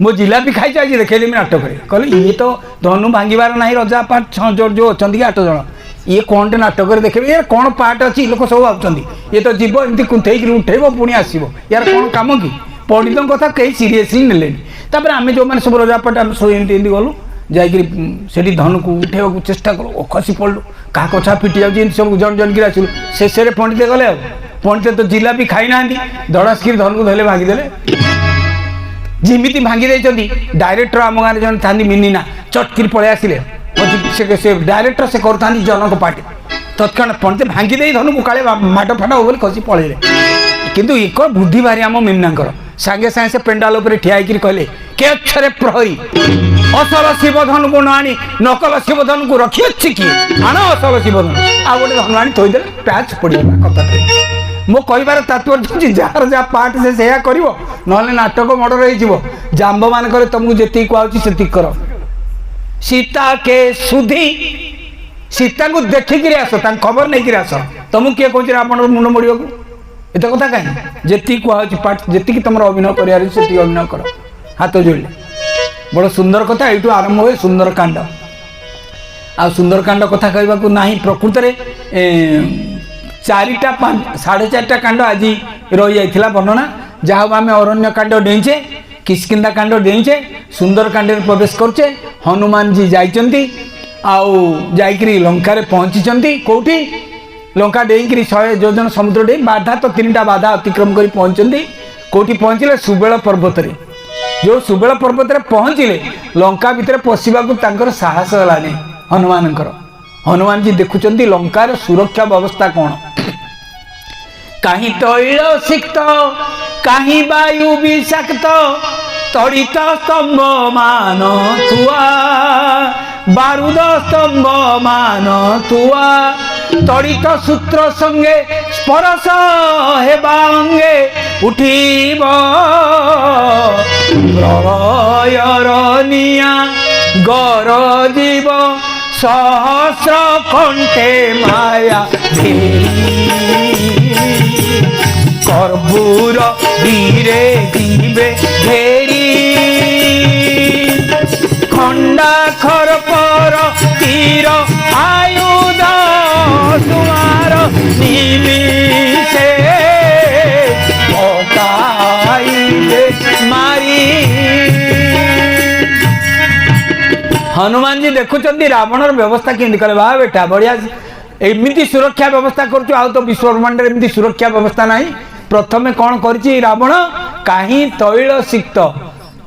मो जिलापी खाई आज देखेदेवी नाटक कहले ये तो धनु भांगार ना रजा पार्ट 6 जन जो अच्छा 8 जन ये कौन नाटक देखे यार कौन पार्ट अच्छी लोक सब भावुं ये तो जीव एमती कुंथेक उठेब पुणी आसो यार कौन कम कि पंडित कथा कहीं सीरीयसली नेले आम जो मैंने सब रजा पार्ट आम सब एमती गलु जाकि धनु को उठेवा चेष्टा कलु खसी पड़लु क्या कछा फिटी जाऊँ सब जन जन की आसलु शेष पंडित गले पंडित तो जिलापी खाई ना धड़ास्की धनु को धरले भांगीदे जिमिति भांगी डायरेक्टर आम गाँव जन था मिनीना चटकी पलि आसिले से डायरेक्टर से करता जनक पार्टी तत्काल पंडित भांगी दे धनु को काले माट फाट हो खसी पलैले किंतु एक बुद्धि भारी आम मीनाकर सागे सागे से पेंडाल उपर ठिया कहले के अक्षरे प्रहरी असल शिवधनु को न आनी नकल शिवधनु को रखी अच्छी किए आण असल शिवधनु आ गोटे धनु आनी थोदे पैच पड़गला कथा मो कहबार तात्पर्य जार जहाँ पार्ट से कर ना नाटक मर्डर हो जाम्ब मान तुमको जी कहूँ से कर सीता के सुधी सीता को देखिक आस खबर नहीं आस तुमको किए कह रावण मुंड मोड़ा एत कथा कहीं जी कहूँ पार्ट जी तुम अभिनय कर अभिनय कर हाथ जोड़े बड़ सुंदर कथा यू आरंभ हुए सुंदर कांड आ सुंदर कांड कथा कहवाक ना प्रकृत में 4टा 4.5टा कांड आज रही जाइथिला वर्णना जहाँ आम अरण्य कांड डेचे किष्किंधा कांड डेचे सुंदर कांड प्रवेश करचे हनुमान जी जाइचंती आउ जाइकरी लंका रे पहुंची कौटी लंका डेईकरी 100 योजन समुद्र डे बाधा तो 3टा बाधा अतिक्रम कर पहुंचती कौटी पहुंचले सुबेल पर्वत रे जो सुबेल पर्वत रे पहुंचले लंका भितर पशिबा साहस है हनुमान जी देखुंत लंकार सुरक्षा व्यवस्था कौन कहीं तैल सिक्त कहीं वायु विषाक्त तड़ित स्तंभ मान थुआ बारूद स्तंभ मान थुआ तड़ित सूत्र संगे स्पर्श हेबांगे उठिब प्रलयर निया गरजीव सहस्र कंठे माया कर्पूर धीरे जीवे घेरी खंडा खरपर तीर आयुध सुमार निमिषे पकाइबे मारी। हनुमान जी देखुंत रावण व्यवस्था केमती कले बा बेटा बढ़िया एमती सुरक्षा व्यवस्था करुचु आ तो विश्व ब्रह्मांड एमती सुरक्षा व्यवस्था नहीं। प्रथमे कौन करछि रावण कहीं तैल सिक्त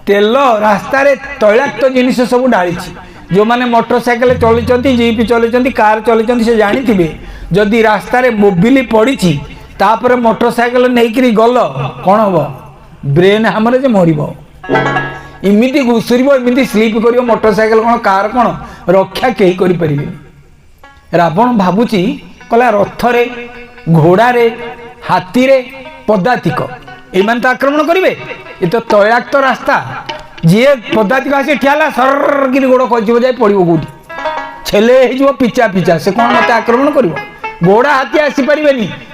तेल रास्तार तैलाक्त जिनिस सब डाली जो मैंने मोटरसाइकेल चलती जीप चलती कार चलती से जानी थे जदि रास्तार मोबिल पड़ी तापर मोटरसाइकेल नहीं गल कौन हम ब्रेन हमरे मर इमिति घुसुर इमिति स्लीप कर मोटरसाइकेल कौन कार कौन रक्षा कहीं करें। रावण भावुची कला रथरे घोड़े हाथी रे पदातिक एमान तो आक्रमण करेंगे ये तो तैलाक्त रास्ता जी पदातिक आसी ठियाला सरगिरी गोड़ खज जाए पड़ो कौटी छेले हो पिचा पिचा से कौन मत आक्रमण कर घोड़ा हाथी आसीपर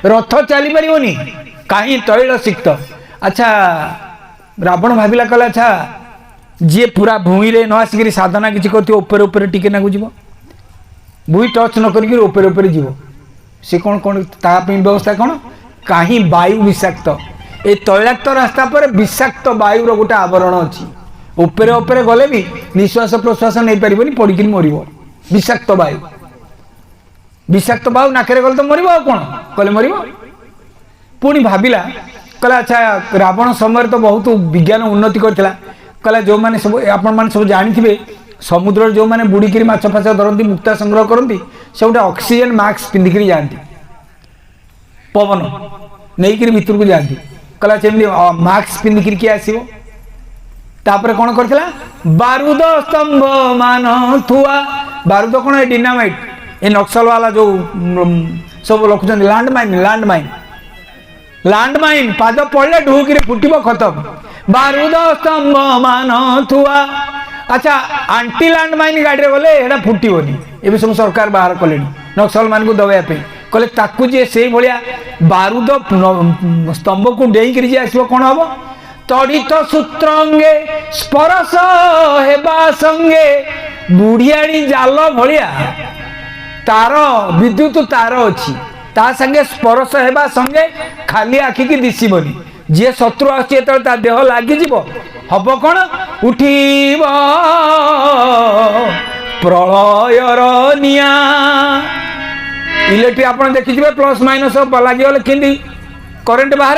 रथ चली पारनी कहीं तैल सिक्त। अच्छा रावण भाविला कहला अच्छा जी पूरा भूई रे न आसिक साधना किसी कर टिके नाकू जीव भूई टच न कर जीव से कौन कौन तापी व्यवस्था कौन कहीं वायु विषाक्त ए तैलाक्त रास्ता पर विषाक्त वायुर गोटे आवरण अच्छी उपरे उपरे गले भी निश्वास प्रश्वास नहीं पार पड़क मर विषाक्त वायु नाकरे गले तो मर कौन कले मर पुणी भाविला कहला अच्छा रावण समय तो बहुत विज्ञान उन्नति करथिला कहला जो माने सब आपण माने सब जानी थे समुद्र जो माने बुड़िकी माछ फाछ धरती मुक्ता संग्रह करती से गोटे ऑक्सीजन मास्क पिंधिक जाती पवन नहीं भितर को जाती कहला चेमती मास्क पिंधिक किए आसो तापर कौन करथिला बारूद स्तंभ मान थुआ बारूद कौन डिनामाइट ए नक्सल वाला जो सब रखुଛନ୍ତି लैंड माइन पाद पड़े ढूक फुटब खत्म बारूद स्तंभ मान थुआ। अच्छा आंटी लैंड माइन गाड़ी गले एटा फुटबनी ये सब सरकार बाहर कले नक्सल मान को दबाई कहले ताकू जे से भाया बारूद स्तंभ को डेईकरी जे आसो कौन हम तड़ित सूत्रंगे स्पर्श हेबा संगे बुढ़ियाणी जाल भलिया तार विद्युत तार अच्छी ता संगे स्पर्श हेबा संगे खाली आखि की दिशबनी जी शत्रु आसे देह लगिज हम कौन उठिब प्रलयर निया इलेक्ट्रिक आप देखिए प्लस माइनस लगे कि करेन्ट बाहर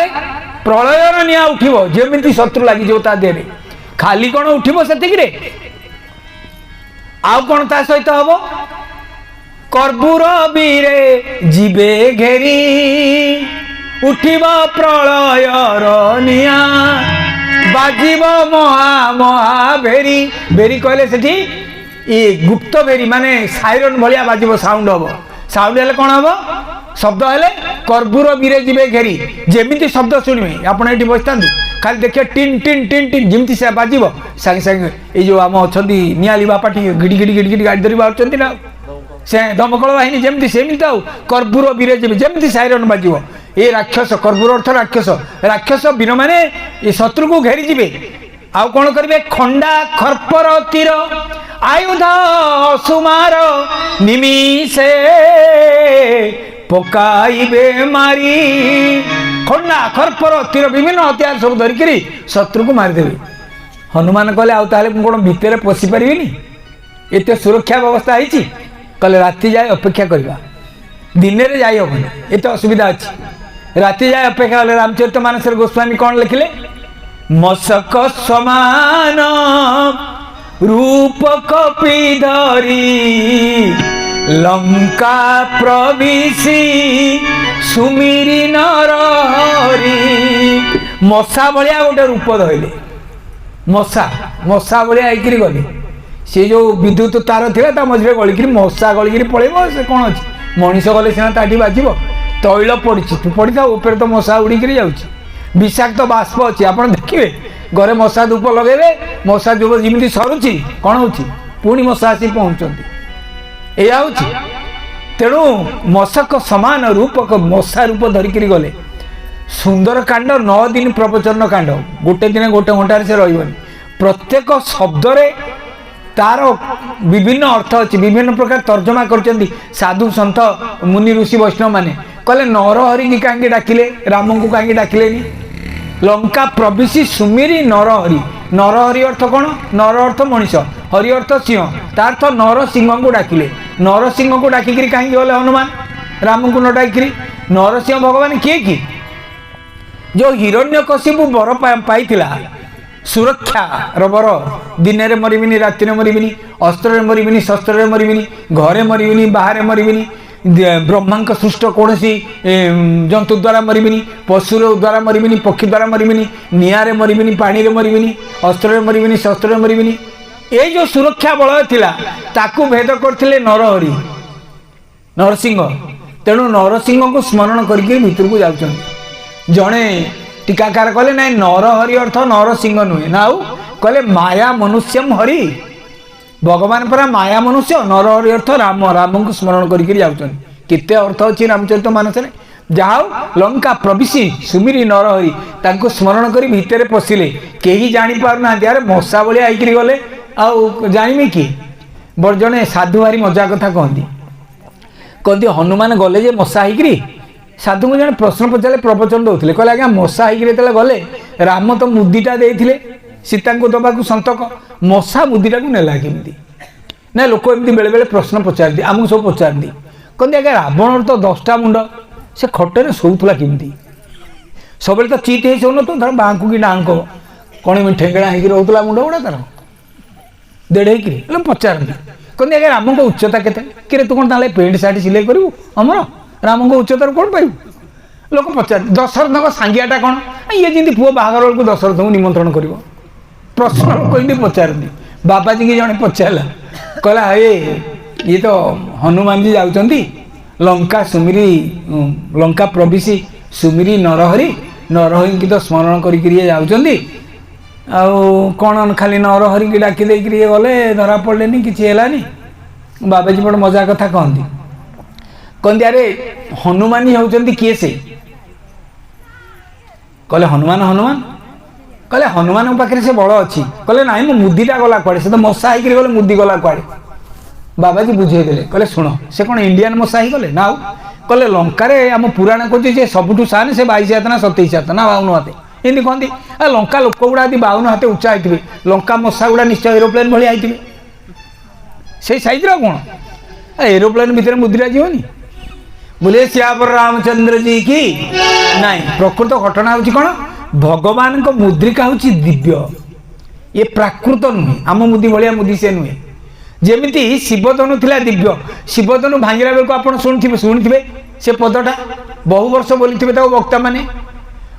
प्रलयर निया उठिब जमी शत्रु लगिज देह खाली कौन उठिब से आउ कौन ता सहित हम कर्पूर बीरे जीवे घेरी उठिब प्रलयर निया बाजिब महा महा भेरी भेरी कहले सेठी ये गुप्त भेरी माने साइरन भलिया बाजिब साउंड हम साउंड हेले कौन हम शब्द हेले कर्पूर बीरे जीवे घेरी जेमिति शब्द शुणवे आप बसता खाली देखिए टिन टिन टिन टिन जमी से बाजिब सागे सागे ये जो आम अच्छा नियाली बापाटी गिड़ी गिड़ी गिड़ी गिड़ी गाड़ी धरी बाहर ना से दमकल बाहिनी जमी सेमती आउ कर्पूर बीरे जीवे जमी साइरन बाजिब ये राक्षस कर्पूर अर्थ राक्षस राक्षस वीर माने ये शत्रु को घेरी जीवे आउ कौन करेंगे खंडा खरपर तीर आयुध सुमार निमिषे पकाइबे मारी खंडा खरपर तीर विभिन्न हथियार सब धरिकी शत्रु को मारिदेवे। हनुमान कहले आउ ताले कौन भितर पशि पारिनी एत सुरक्षा व्यवस्था है कहले राति जाए अपेक्षा करवा दिन में जाई हेनी एत असुविधा अच्छी राति जाए अपेक्षा कले रामचरित मानस गोस्वामी कौन लिखिले मशक समान रूप कपिधरी लंका प्रविशी सुमिरी नरहरी मशा भाया गोटे रूप धरले मशा भाया होकर गले सी जो विद्युत तार था मझे गलिक मशा गलिक पड़े से कौन अच्छे मनीष गले सीना ताठी बाज तैल पड़ी तू पड़ी था ऊपर तो मशा उड़िक जाऊँगी विषाक्त बाष्प अच्छी आप देखिए घरे मशा धूप लगे मशा धूप जमी सरुची कौन हो पुणी मशा आसी पहुँचती या तेणु मशक समान रूपक मशा रूप धरिक गले सुंदर कांड 9 दिन प्रवचन कांड गोटे दिन गोटे घंटार से रही प्रत्येक शब्द तार विभिन्न अर्थ अच्छी विभिन्न प्रकार तर्जमा कर साधु सन्थ मुनि ऋषि वैष्णव माने कहले नरहरि की कहीं डाकिले राम को कहीं डाकिले लंका प्रवेशी सुमिरी नरहरि नरहरि अर्थ कौन नर अर्थ मनीष हरि अर्थ सिंह तार अर्थ नर सिंह को डाकिले नरसिंह को डाकिकी कहीं गले हनुमान राम को न डाकिरी नरसिंह भगवान किए कि जो हिरण्यकशिपु वर पाई सुरक्षा वर दिन में मरबिनी राति मरबिनी अस्त्र मरबिनी शस्त्र मरबिनी घरे मरबिनी बाहर मरबिनी ब्रह्मा सृष्ट कौन जंतु द्वारा मरबिनी पशुर द्वारा मरबिनी पक्षी द्वारा मरबिनी निआरे मरबिनी पानी रे मरबिनी अस्त्र मरबिनी शस्त्र मरबिनी ये जो सुरक्षा बल थिला ताकू भेद करथिले नरहरि नरसिंह तेणु नरसिंह को स्मरण करके भितर को जाउछन जड़े टीकाकार कहले ना नरहरि अर्थ नरसिंह नुहे ना कहले माया मनुष्यम हरि भगवान परा माया मनुष्य नरहरि अर्थ राम राम को स्मरण करके जाउछन केते अर्थ अछि रामचरित मानस रे जाओ लंका प्रविशी सुमिरी नरहरि तांको स्मरण करी भितर पशिले केही जानि पार ना यार मशा भलिया आइकरी गले आ जानिमे कि जड़े साधु भारी मजा कथा कहती हनुमान गले जे मशा होकरी साधु को जन प्रश्न पचारे प्रवचन दौले कहले आज्ञा मशा होकर गले राम तो मुदीटा देते सीता को दबाक संतक मशा मुदीटा को नेला केमती ना लोक एमती बेले बेले प्रश्न पचारती आमको सब पचारती कहते आज्ञा रावण तो 10टा मुंड से खटरे शोला केमती सब तो चिट हो शोन तो तार बाँकू कि डाँक कण ठेंगड़ा होकर रोला मुंड गुड़ा तार देढ़ होकर पचारती कहते आज्ञा राम को उच्चता के तू कौन पेंट सार्ट सिलाई करूँ आमर राम को उच्चतार कौन पाइबू लोक पचार दशरथ सांगियाटा कौन ये जमी पुओ बाहर बेलू दशरथ को निमंत्रण कर प्रश्न लोक पचारती बाबाजी की जड़े पचारा कहला ये तो हनुमान जी जाऊँगी लंका सुमिरी लंका प्रवेशी सुमिरी नरहरि नरहरि की तो स्मरण करी जाऊँगी कौन खाली नरहरि की डाकी देकर गले धरा पड़े कि बाबाजी बड़ मजा कथा कहती अरे हनुमान ही होती किए से कहले हनुमान हनुमान कहले हनुमान पाखे से बड़ अच्छी कहले ना मो मुदीटा गला कुआड़े से तो मशा होकर गले मुदी गला कुआड़े बाबाजी बुझेदेले कहले शुण से कौन इंडियान मशा ही गले ना कहले लंकार आम पुराण कहे सबुठ सान से 22 हाथ ना 27 हाथ ना 52 हाथ एमती कहती लंका लोक गुड़ा यदि 52 हाथ उच्चा होते लंका मशा गुड़ा निश्चय एरोप्लेन भाई होते से सैज्र कौन एरोप्लेन भितर मुद्रा जीवनी बोले श्यापर रामचंद्र जी की नाई प्रकृत घटना हूँ कौन भगवान को मुद्रिका हूँ दिव्य ये प्राकृत नुहे आम मुदी भाया मुदी से नुहे जमीती शिवधनु थिला दिव्य शिवधनु भांगिला बेलू आप शुणिथे से पदटा बहु वर्ष बोली वक्ता माने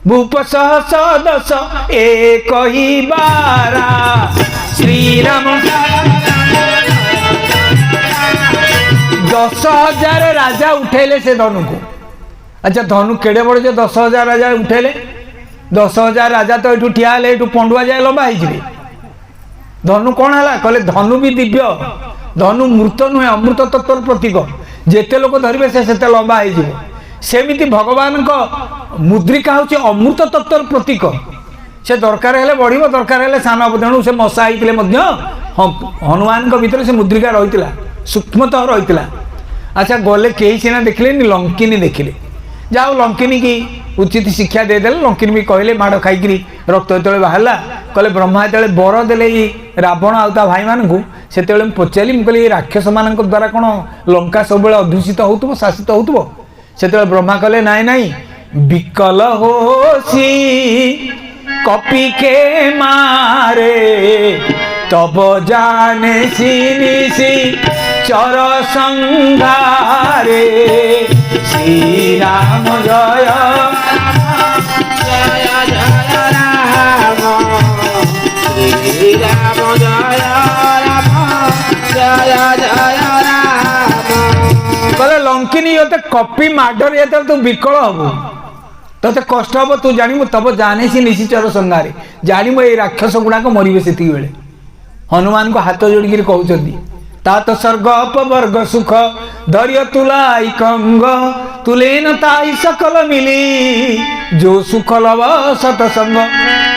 भूप सहस दस एक ही बारा श्रीराम 10,000 राजा उठेले से धनु को अच्छा धनु केड़े बड़े जो 10,000 राजा उठेले 10,000 राजा तो ये ठिया ये पंडुआ जाए लंबा हो धनु कौन है कहले धनु भी दिव्य धनु मृत नुहे अमृत तत्वर प्रतीक जेते लोक धरवे से लंबा हो सेमिति भगवान को मुद्रिका हूँ अमृत तत्वर प्रतीक से दरकार हेले बढ़िया दरकार हेले सान हम तेणु से मशा होते हनुमान भीतर से मुद्रिका रही सूक्ष्मतः रही अच्छा गले कई सीना देखले लंकिनी देखिले जाओ लंकिनी की उचित शिक्षा देदेले लंकिनी भी कहले माड़ खाई रक्त जो बाहर कहले ब्रह्मा जो बर देले रावण आ भाई मान से पचारि मुझे राक्षस मान द्वारा कौन लंका सब अधूषित हो शासित हो से ब्रह्मा कहले नाई नाई विकल होसी कपि के मारे तब जाने सी चर संघारे श्री राम जय जय जय राम श्री राम जय राम जय जय राम कहले लंकिनी ये कपि माडर ये तू विकल हबु ते कष्ट हम तू जानू तब जाने सी निशिचर संगारे जानू ये राक्षस गुड़ाक मरवे से बेले हनुमान को हाथ जोड़िक कहते तात स्वर्ग अपवर्ग सुख धैर्य तुलाई कंग तुलेन ताई सकल मिली जो सुख लव सतसंग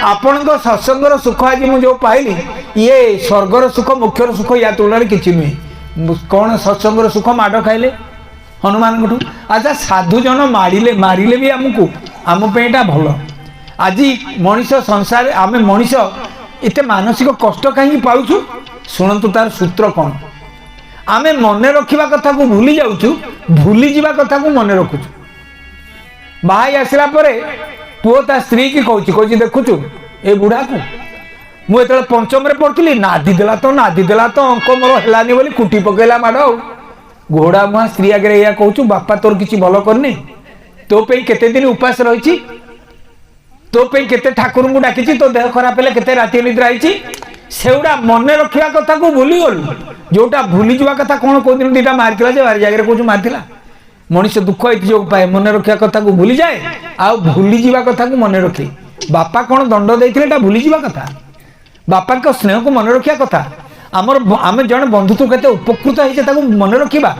आपण सत्संगर सुख आज मुझे पाइली ये स्वर्गर सुख मुख्यर सुख या तुलन कि नुहे कौन सत्संगर सुख माड़ खाइले हनुमान को अच्छा साधु जन मारिले भी आमको आम भल आज मनीष संसार आम मनीष एत मानसिक कष्ट कहीं पाऊँ शुणु तार सूत्र कौन आम मन रखा कथा को भूली जाऊँ भूली जा कथा को मन रखुचु बाहर आसला पुओ ता स्त्री की कहूँ देखुचु ए बुढ़ा को मुझे पंचम पढ़ुली नादीदेला तो अंक मोर है बोली कुटी पकेला माड़ आ घोड़ा मुहा स्त्री आगे या कहूँ बापा तोर किसी भल करनी तो पे केते दिन उपास रही तो पे केते ठाकुर को डाकी तो देह खराब है केते राति निद्रा आई सेगुड़ा मन रखा कथा को भूली गलु जोटा भूली जा कथा कौन कौ दिन दीटा मारला बारी जगह कौन मारला मनीष दुख ये जो पाए मन रखा कथा को भूली जाए आ भूली जा कथा को मन रखे बापा कौन दंड देते भूली जा कथा बापा का स्नेह को मन रखा कथा आमर आम जन बंधुत्व के उपकृत होते मन रखा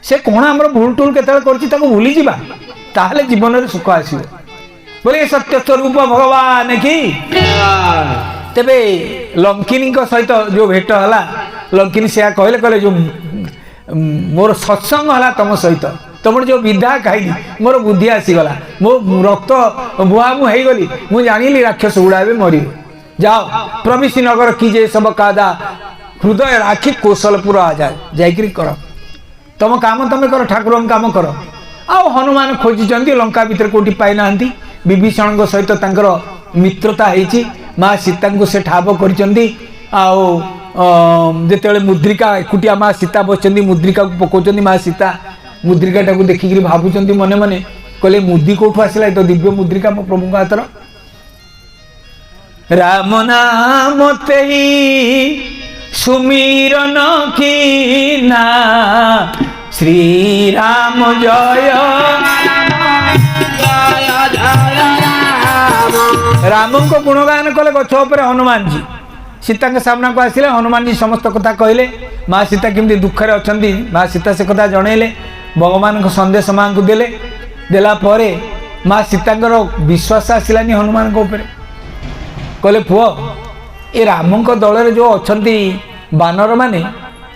से कौन आम भूल टूल के भूली जा ताहले जीवन में सुख आसो बोले सत्य स्वरूप भगवान की तेबे लंकिनी सहित जो भेट है लंकिनी से कहले कहले जो मोर सत्संग है तुम सहित तुम जो विधा खाई मोर बुद्धि आसीगला मो रक्त बुआ मुझे गली मुझे जानी राक्षस गुड़ा मर जाओ प्रविशी नगर की जे सब कादा हृदय राखी कौशलपुर आ जाए जाकर कर तुम काम तुम कर ठाकुर काम कर आ हनुमान खोजी लंका भीतर कौटी पाई ना विभीषण सहित मित्रता होती माँ सीता को से ठाब कर मुद्रिका एकुटिया माँ सीता बस मुद्रिका को पकाउछन्ती माँ सीता मुद्रिका को देखिक भावुं मने मने कहले मुदी कौटू आसला तो दिव्य मुद्रिका मो प्रभु का हाथर राम नाम सुमिरन की ना श्री राम जय राम को गुणगान कले गछ पर हनुमान जी सीता के सामना को आसिले हनुमान जी समस्त कथा कहले माँ सीता केमती दुखरे अछंती माँ सीता से कथा जनइले भगवान को संदेश माँ को देले देला परे माँ सीता विश्वास आसलानी हनुमान को ऊपर कहले पुओ ए राम को दल जो अछंती बानर माने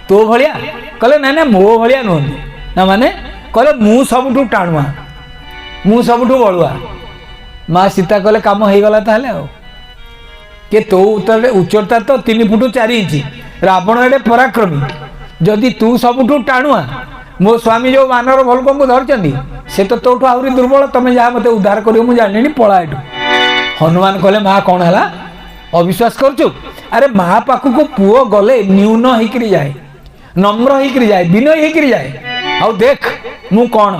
तो भलिया कहले ना ना मो भलिया नुहंती ना माने कहले मु सबुठू टाणुआ मु सबुठू बलुआ माँ सीता कहले काम हो गला ताहले आ के तो उच्चता तो 3 फुट 4 इंच रावण एडे पराक्रमी जदि तू सबुठू टाणुआ मो स्वामी जो बानर भल को धरचंदी से तो तोठू आहरी दुर्बल तमें जहाँ मत उद्धार कर जानी पला एठू हनुमान कहले माँ कौन है अविश्वास करचु अरे माँ पाखु को पुओ गले न्यून होकर जाए नम्र होकर जाए विनय होकर जाए आउ देख मु कौन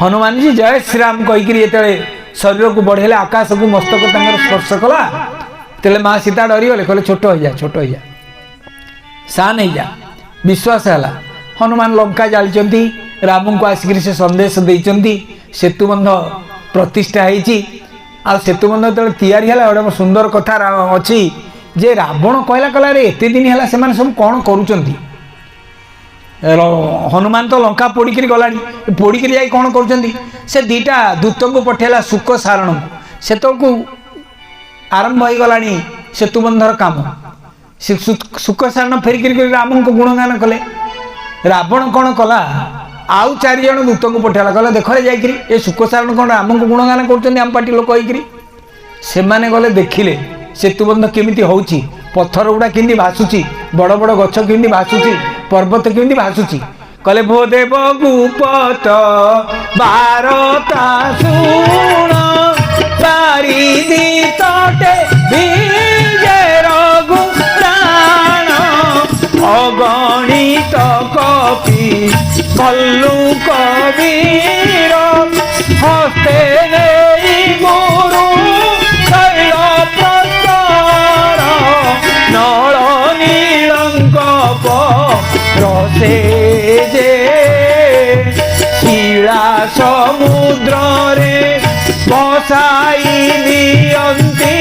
हनुमान जी जय श्री राम कहीकि शरीर को बढ़ेले आकाश को मस्तक स्पर्श कला तेले माँ सीता डरीगले कहले छोट हो जा छोट हो जा सान हो जा विश्वास है हनुमान लंका जाली राम को आसिक से संदेश देती सेतुबंध प्रतिष्ठा होती आ सेतुबंध जो तैयारी है गोटे सुंदर कथा अच्छी जे रावण कहला कहला रे एते दिन है से सब कौन करुँच हनुमान तो लंका पोड़िक गला पोड़िक जा कौन कर दीटा दूत को पठेला सुख सारण से को आरंभ हो गला सेतुबंधर काम से सुख सारण फेरिक राम को गुणगान कले रावण कौन कला आउ 4 जण दूत को पठाला कहला देख रे जाइकरी ए सुखसारण कौन आमको गुणगान करछन्ती आम पार्टी लोक होइकरी सेमाने गले देखिले सेतुबंध केमिति होउची पत्थर गुड़ा केमिति भासुची बड़ बड़ गछ केमिति भासुची पर्वत केमिति भासुची कहले भोदेव गुपत बारता सुण पारिदी तटे विजय रघु प्राण अगणित कपि कल्लु कबीर हस्ते नेई गुरु शैल प्रतर नल नीलंक रसे जे शिला समुद्र रे बसाई दियंती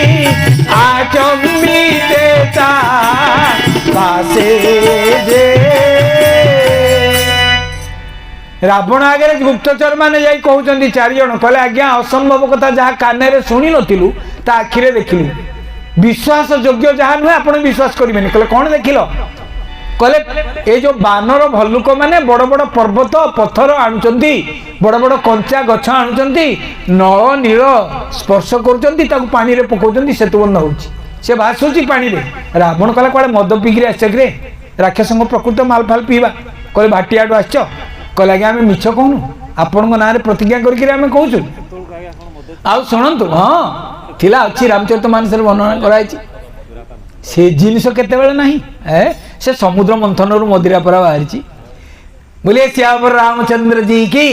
आचम्बिते ता पासे जे रावण आगे गुप्तचर माने जाई कहउचंती 4 जण कहले आज्ञा असंभव कथा जहा काने रे सुनी नथिलु ता आखिरे देखिलु विश्वास योग्य जहा नुहे आपण विश्वास करिबेनी कहले कोन देखिलो कहले ए जो बानर भल्लुक माने बड़ बड़ पर्वत पत्थर आणुचंती बड़ बड़ कंचा गछ आणुचंती नळ नील स्पर्श करूचंती ताकू पानी रे पकाउचंती सेतुबंध होउची से भासुची पानी रे रावण कहला कोले मद पीगिरी आछकरे राक्षसंग प्रकृत माल फाल पीवा कहले भाटियाडू आछो कहले आगे आमे मिछ कहनु आपन नारे प्रतिज्ञा करके आमे कहउछु आ सुनंतु हां थिला अछि रामचरितमानस रे वर्णना कराइछि से जिनिस केते बेले नाही से समुद्र मंथन रु मदिरा परा बाहरी बोले श्याम रामचंद्र जी की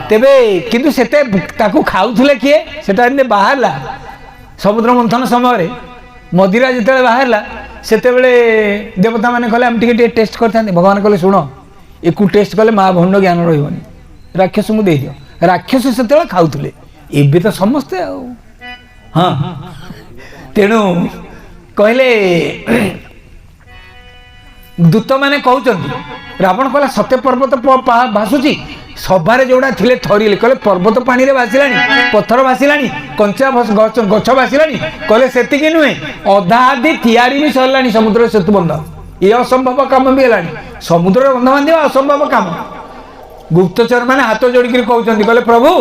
तेबे किंतु सेते ताकू खाउथले किए सेटा ने बाहरला समुद्र मंथन समय रे मदिरा जते बाहरला सेते बेले देवता माने कहले हम टिके टेस्ट करथांते भगवान कहले सुनो एकु टेस्ट कले महा भंड ज्ञान रहिबनी राक्षस मु दे दियो राक्षस सेते खाउथले एबे तो समस्ते आ हां तेणु कहले दूत माने कहउचंती रावण कहला सत्य पर्वत भासुची सभारे जोड़ा थिले थरिले कहले पर्वत पानी रे भासिलानी पत्थर भासिलानी कंचा गछ भासिलानी कहले सेतिकी नुहे अधा आदि तैयारी भी सरलानी समुद्र सेतुबंध ये असंभव काम भी हेलानी समुद्र बंध बांधिबा असंभव काम गुप्तचर माने हाथ जोड़िक कहउचंती कहले प्रभु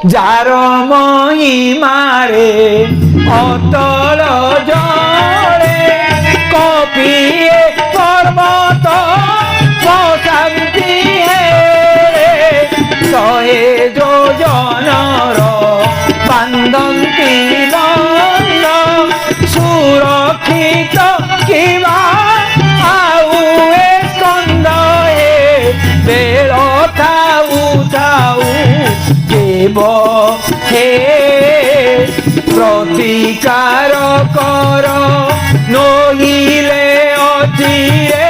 जार महिमारे अतल जले कपिए पर्वत शांति शहे योजनर बांधती बंद सुरक्षित किबा आउ स्कंद बेल थाउ थाउ देव हे प्रतिकार कर नहिले अचिरे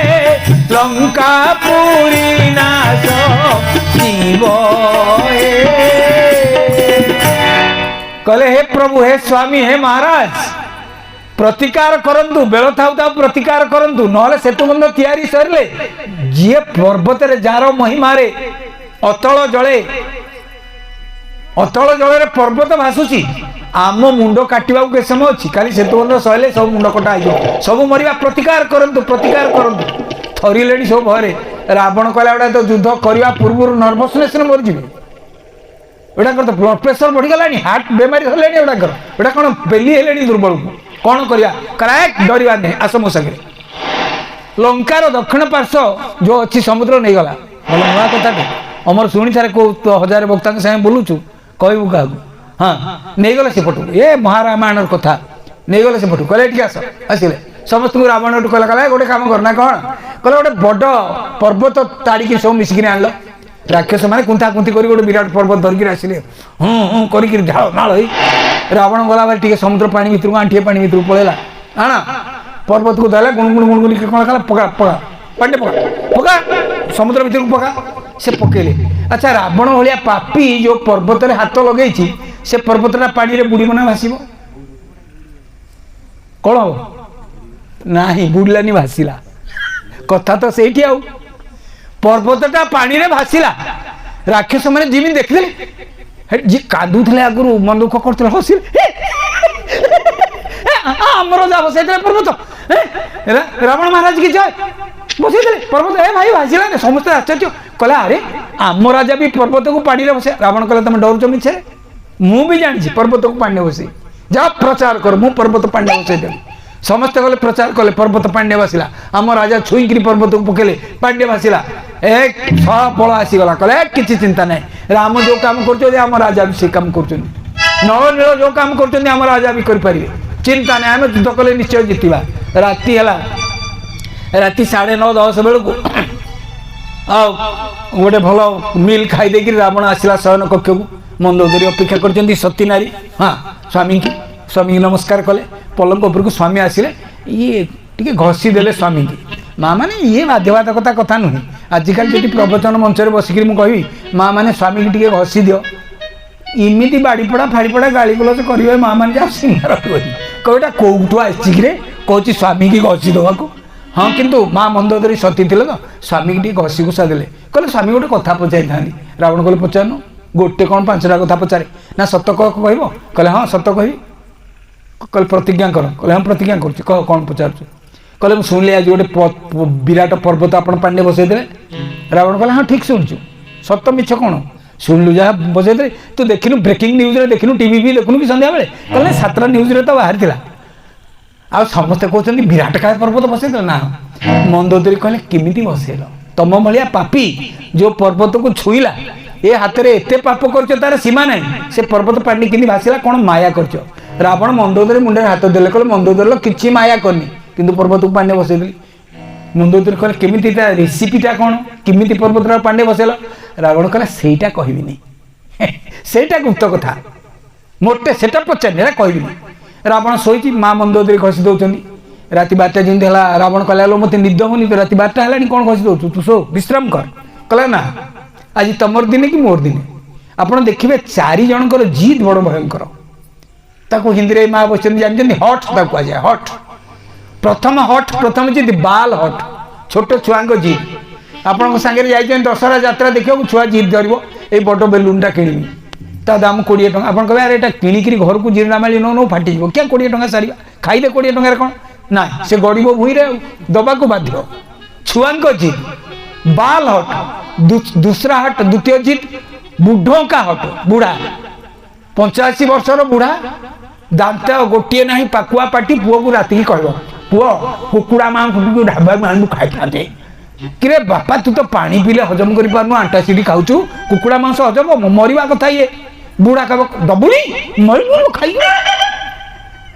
लंका पुरी नाश जीव कहले हे प्रभु हे स्वामी हे महाराज प्रतिकार करंतु बेल थाउ थाउ प्रतिकार करंतु नहले सेतुबंध तैयारी सरले जी पर्वत रे जार महिमा रे अतल जले रे पर्वत भासुची आम मुंड काटिबा के समय अछि खाली सेतुबंध सहले सब मुंड कटा आइयो सब मरिबा प्रतिकार करंतु थरिलेनी सब भरे रावण कहला एडा तो युद्ध करबा पूर्व नर्वसनेस मर जिवे एडा कर तो ब्लड प्रेशर बढ़ी गलानी हार्ट बेमारी होलेनी एडा कर एडा कोन बेली हेलेनी दुर्बल कोन करिया करेक्ट डरिबा नै आसमो सगे लंकार दक्षिण पार्श्व जो अच्छी समुद्र नहीं गला बोले नुआ कथा अमर शुणी थारे को 1000 भक्ता के संगे बोलुछु कहबू का हाँ नहीं गले सेपटू ए महारामायण कथा नहीं गले सेपटू कहले ठीक आस आसिले समस्त को रावण कहला कहला गोटे काम करना कौन कहले गोटे बड़ पर्वत ताड़िकी सब मिसिकी आनल राक्षस माने कुंथा कुंथी करी गोटे विराट पर्वत धरिकी आसिले करिकी झाड़ नाल होई रावण गला बार टिके समुद्र पानी भितर को आंठिए पानी भितर पळेला आना पर्वत को धरला गुणगुण कौन कला पका पका पांडे पका पका समुद्र भितर को पका से पकेले अच्छा रावण भलिया पापी जो पर्वत रे हाथ लगेछि से पर्वतटा पानी रे बुड़ी मना भासीबो कौन हो नाही बुड़लानी भासीला कथा तो सेठी आउ पर्वतटा पानी रे भासीला राक्षस माने जिमी देखले जी कादुथले आगुरु मन दुख करथले हसिले हमरो जाबो सेतरे पर्वत रावण महाराज की जय ବସେଇଦେଲେ ପର୍ବତ ଏ ଭାଇ ଭାସିଲା ସମସ୍ତେ ଆଶ୍ଚର୍ଯ୍ୟ କହିଲା ଆରେ ଆମ ରାଜା ବି ପର୍ବତକୁ ପାଣିରେ ବସେ ରାବଣ କହିଲା ତମେ ଡରୁଛ ମିଛରେ ମୁଁ ବି ଜାଣିଛି ପର୍ବତକୁ ପାଣିରେ ବସେଇ ଯାଅ ପ୍ରଚାର କର ମୁଁ ପର୍ବତ ପାଣିରେ ବସେଇଦେବି ସମସ୍ତେ ଗଲେ ପ୍ରଚାର କଲେ ପର୍ବତ ପାଣିରେ ଭାସିଲା ଆମ ରାଜା ଛୁଇଁକିରି ପର୍ବତକୁ ପକେଇଲେ ପାଣିରେ ଭାସିଲା ଫଳ ଆସିଗଲା କହିଲେ କିଛି ଚିନ୍ତା ନାହିଁ ରାମ ଯୋଉ କାମ କରୁଛନ୍ତି ଆମ ରାଜା ବି ସେଇ କାମ କରୁଛନ୍ତି ନଳନୀଳ ଯୋଉ କାମ କରୁଛନ୍ତି ଆମ ରାଜା ବି କରିପାରିବେ ଚିନ୍ତା ନାହିଁ ଆମେ ଯୁଦ୍ଧ କଲେ ନିଶ୍ଚୟ ଜିତିବା ରାତି ହେଲା ରାତି 9:30-10 ବେଳକୁ ଆଉ ଗୋଟେ ଭଲ ମିଲ୍ ଖାଇ ଦେଇକିରି ରାବଣ ଆସିଲା ଶୟନ କକ୍ଷକୁ ମନ୍ଦୋଦରୀ ଅପେକ୍ଷା କରିଛନ୍ତି ସତୀ ନାରୀ ହଁ ସ୍ୱାମୀକି ନମସ୍କାର କଲେ ପଲଙ୍କ ଉପରକୁ ସ୍ୱାମୀ ଆସିଲେ ଇଏ ଟିକେ ଘଷି ଦେଲେ ସ୍ୱାମୀକି ମା ମାନେ ଇଏ ବାଧ୍ୟବାଧକତା କଥା ନୁହେଁ ଆଜିକାଲି ଯଦି ପ୍ରବଚନ ମଞ୍ଚରେ ବସିକିରି ମୁଁ କହିବି ମା ମାନେ ସ୍ୱାମୀକି ଟିକେ ଘଷି ଦିଅ ଏମିତି ବାଡ଼ିପଡ଼ା ଫାଡ଼ିପଡ଼ା ଗାଳିଗୁଲଜ କରିବେ ମା ମାନେ ଯାହା ସିଂହାର କରିବନି କହିଟା କୋଉଠୁ ଆସିଛି କିରେ କହୁଛି ସ୍ୱାମୀକି ଘଷି ଦେବାକୁ ହଁ କିନ୍ତୁ ମା ମନ୍ଦୋଦରୀ ସତୀ ଥିଲେ ତ ସ୍ୱାମୀକି ଟିକେ ଘଷି ଘୁଷା ଦେଲେ କହିଲେ ସ୍ୱାମୀ ଗୋଟେ କଥା ପଚାରିଥାନ୍ତି ରାବଣ କହିଲେ ପଚାରୁନୁ ଗୋଟେ କ'ଣ 5ଟା କଥା ପଚାରେ ନା ସତ କହିବ କହିଲେ ହଁ ସତ କହିବି କହିଲେ ପ୍ରତିଜ୍ଞା କର କହିଲେ ହଁ ପ୍ରତିଜ୍ଞା କରୁଛି କହ କ'ଣ ପଚାରୁଛୁ କହିଲେ ମୁଁ ଶୁଣିଲି ଆଜି ଗୋଟେ ବିରାଟ ପର୍ବତ ଆପଣ ପାଣିରେ ବସେଇଦେଲେ ରାବଣ କହିଲେ ହଁ ଠିକ୍ ଶୁଣିଛୁ ସତ ମିଛ କ'ଣ ଶୁଣିଲୁ ଯାହା ବସେଇଦେଲେ ତୁ ଦେଖିନୁ ବ୍ରେକିଂ ନ୍ୟୁଜ୍ରେ ଦେଖିନୁ ଟିଭି ବି ଦେଖୁନୁ କି ସନ୍ଧ୍ୟାବେଳେ କହିଲେ 7ଟା ନ୍ୟୁଜ୍ରେ ତ ବାହାରିଥିଲା ଆଉ ସମସ୍ତେ କହୁଛନ୍ତି ବିରାଟ କାୟ ପର୍ବତ ବସେଇଦେଲ ନା ମନ୍ଦୋଦରୀ କହିଲେ କେମିତି ବସେଇଲ ତମ ଭଳିଆ ପାପି ଯୋଉ ପର୍ବତକୁ ଛୁଇଁଲା ଏ ହାତରେ ଏତେ ପାପ କରିଛ ତାର ସୀମା ନାହିଁ ସେ ପର୍ବତ ପାଣି କେମିତି ଭାସିଲା କ'ଣ ମାୟା କରିଛ ରାବଣ ମନ୍ଦୋଦରୀ ମୁଣ୍ଡରେ ହାତ ଦେଲେ କହିଲେ ମନ୍ଦୋଦରୀ କିଛି ମାୟା କରିନି କିନ୍ତୁ ପର୍ବତକୁ ପାଣିରେ ବସେଇଦେଲି ମନ୍ଦୋଦରୀ କହିଲେ କେମିତି ତା ରେସିପିଟା କ'ଣ କେମିତି ପର୍ବତଟା ପାଣିରେ ବସେଇଲ ରାବଣ କହିଲା ସେଇଟା କହିବିନି ସେଇଟା ଗୁପ୍ତ କଥା ମୋଟେ ସେଟା ପଚାରିନି ଏଟା କହିବିନି ରାବଣ ଶୋଇଛି ମା ମନ୍ଦୋଦରୀ ଘଷି ଦେଉଛନ୍ତି ରାତି 12ଟା ଯେମିତି ହେଲା ରାବଣ କହିଲା ମୋତେ ନିଦ ହେଉନି ତ ରାତି 12ଟା ହେଲାଣି କ'ଣ ଘଷି ଦେଉଛୁ ତୁ ଶୋ ବିଶ୍ରାମ କର କହିଲା ନା ଆଜି ତମର ଦିନେ କି ମୋର ଦିନେ ଆପଣ ଦେଖିବେ 4 ଜଣଙ୍କର ଜିଦ୍ ବଡ଼ ଭୟଙ୍କର ତାକୁ ହିନ୍ଦୀରେ ମା ବସିଛନ୍ତି ଜାଣିଛନ୍ତି ହଟ୍ ତାକୁ କୁହାଯାଏ ହଟ୍ ପ୍ରଥମ ଜିଦ୍ ବାଲ ହଟ୍ ଛୋଟ ଛୁଆଙ୍କ ଜିଦ୍ ଆପଣଙ୍କ ସାଙ୍ଗରେ ଯାଇଛନ୍ତି ଦଶହରା ଯାତ୍ରା ଦେଖିବାକୁ ଛୁଆ ଜିଦ୍ ଧରିବ ଏଇ ବଡ଼ ବେଲୁନଟା କିଣିବି ତା ଦାମ 20 ଟଙ୍କା ଆପଣ କହିବେ ଆରେ ଏଇଟା କିଣିକିରି ଘରକୁ ଜିରଣାମାଳି ନଉ ଫାଟିଯିବ କିଆ 20 ଟଙ୍କା ସାରିବା ଖାଇଦେ 20 ଟଙ୍କାରେ କ'ଣ ନା ସେ ଗଡ଼ିବ ଭୁଇଁରେ ଆଉ ଦେବାକୁ ବାଧ୍ୟ ଛୁଆଙ୍କ ଜିଦ୍ ବାଲ ହଟ୍ दूसरा हट द्वितीय जीत बुढ़ों का हट बुढ़ा 85 वर्षर बुढ़ा दांत गोटे ना पाकुआ पाटी पुओ को राति कह पुओ कुकुड़ा मांस ढाबा मानू खाई था किरे बापा तू तो पानी पीले हजम कर पारनु आंटासीडी खाऊचु कुकुड़ा मांस हजम मरिबा कथा ये बुढ़ा कह दबुड़ी मर खाई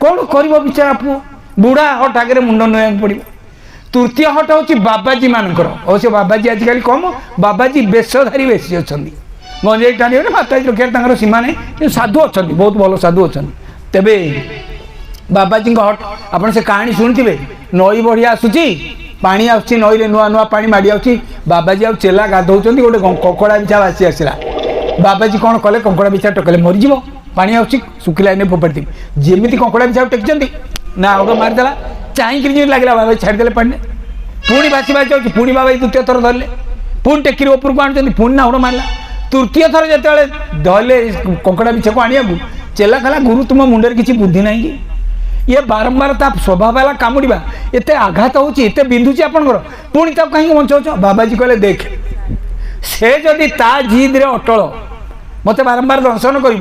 कौन कर बिचारा पुओ बुढ़ा हट आगे मुंड नया पड़ो तृतीय हट हूँ बाबाजी मानकर अवश्य बाबाजी आजिकल कम बाबाजी बेशधारी बेसी अच्छा गंजेई टाणी माताजी रखा सीमा नहीं साधु अच्छा बहुत भल साधु अच्छा तेबे बाबाजी हट आप से कहानी शुणुवे नई बढ़िया आसूची पानी आसूँ नई नुआ नुआ पानी माड़ी आऊँ बाबाजी आ चेला गाधौं गोटे कंकड़ा बिछा भासी आसला बाबाजी कौन कले कंकड़ा बिछा टकले मरीज पानी आसूँ शुखिला नहीं फोपाड़ी जमी कंकड़ा बिछा टेकी ना आउट मारिदेला चाहकर लगे बाबा छाड़देले पानी पुणी भासी भासी जाऊँगी पुणी बाबा द्वितीय थर धरले पुणी टेकी उपरको आणुच्च पुणी नाउड़ मारला तृतीय थर जो धरले कंकड़ा बिछा को आने चेला कहला गुरु तुम मुंडे किसी बुद्धि ना कि ये बारंबार ता स्वभाव वाला कामुड़ा एत आघात होते बिंधुची आपंकर पुणी तक कहीं बचाऊच बाबाजी कहले देख से जदि ता जिद्रे अटल मत बारंबार दर्शन कर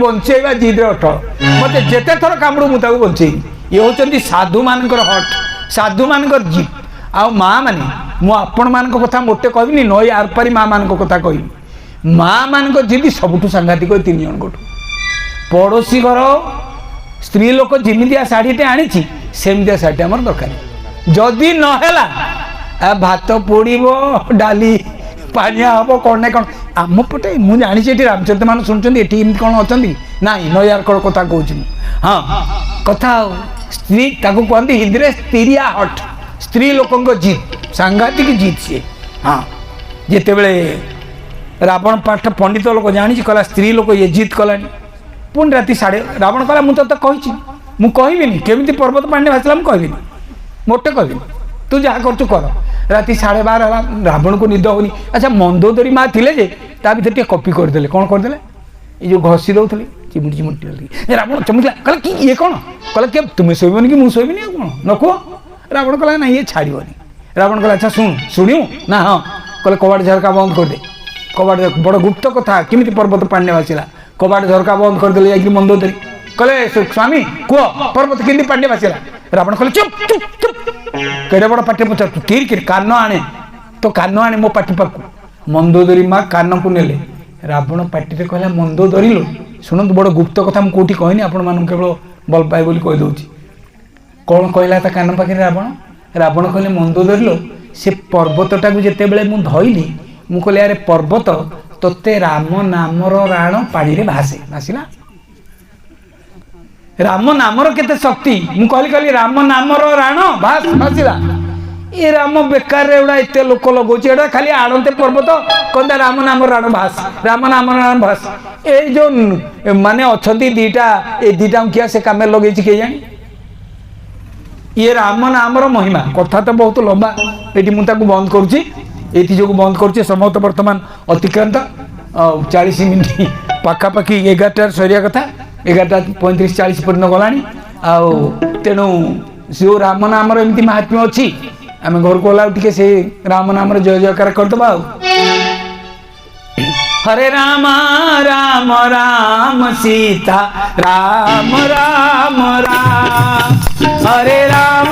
बंचेवा जिद्रे अटल मत जिते थर कामुड़ मुझे बचे ये हूँ साधु मान हट साधु मान जिद आ माँ मैंने मुझे मान कथा मोटे कहनी नई आरपारी माँ मान कथा कह माँ मान जिद सबुठ सांघातिक 3 जन को पड़ोशी घर स्त्री लोक जमिया शाढ़ीटे आनी सेमतिया शाढ़ी आम दरकार जदि नहला भात पोड़ो डाली पानिया हम कौन ना कौन आम पटे मुझे जानी रामचरित्र मान शुणुंट कौन अच्छा ना नयार कथा कहूँ हाँ कथा स्त्री कहते हिंदी में स्त्रीया हट स्त्री लोकों जीत सांघातिक जीत सी हाँ जिते बड़े रावण पाठ पंडित लोक जानी कहला स्त्री लोक ये जीत कला पुणी राति 1:30 रावण कहला मुझे तो कही मुझे केमी पर्वत पानी भासला मुझे मोटे कहबी तू जहाँ कर राति 12:30 रावण को निद होनी अच्छा मंदोदरी माँ थे जे ता भर टे कपी करदे कौन करदे ये जो घसी दौली चिमुटी चिमुटी रावण चमुकला कहला कि ये कौन कहला कि तुम्हें शोबनी कि मुझे शोबनी कौन न कह रावण कहला ना ये छाड़बनी रावण कहला अच्छा शुणु शुणु ना हाँ कहले कबाड़ झरका बंद कर दे कबाड़ बड़ गुप्त कथा किमिति पर्वत पांडे भासिला कबाड़ झरका बंद करदेले जाकि मंदोदरी कहले स्वामी कह पर्वत केमती पांडे भासिला रावण कहले चुप चुप चुप केडे बड़ पाटे पचार तू तीर किर कान आने तो कान आने मो पाटी पाकू मंदोदरी माँ कान को नेले रावण पाटी कहला मंदोदरी लो शुणु बड़ गुप्त कथा मुझे कौटी कहनी आपण केवल भल पाए बोली कही दउची कौन कहला ता कान पाखे रावण रावण कहले मंदोदरी लो से पर्वतटा को जिते बेले मु धइली मु कहले अरे पर्वत तोते राम नामर राण पानी रे भासे भासिला राम नामर केते शक्ति मु कहली राम नामर राण भास भासिला ये राम बेकार रे एडा एते लोक लगोची एडा खाली आनंते पर्वत कंदा राम नाम राण भास राम नाम राण भास ए जो माने अछंती दीटा ए दीटा किया से कामे लगेची के जानी ये राम नामर महिमा कथा तो बहुत लंबा ये मुझे बंद करुच्ची ये जो बंद करुच्ची समय तो बर्तमान अतिक्रांत 40 मिनिट पाखापाखि 11टार सरिया कथा 11:35-40 पर्यटन गला तेणु से राम नामर एमती महात्म्य अच्छी आम घर को गला टे से राम नाम जय जयकार करदबा हरे राम राम राम सीता राम राम राम हरे राम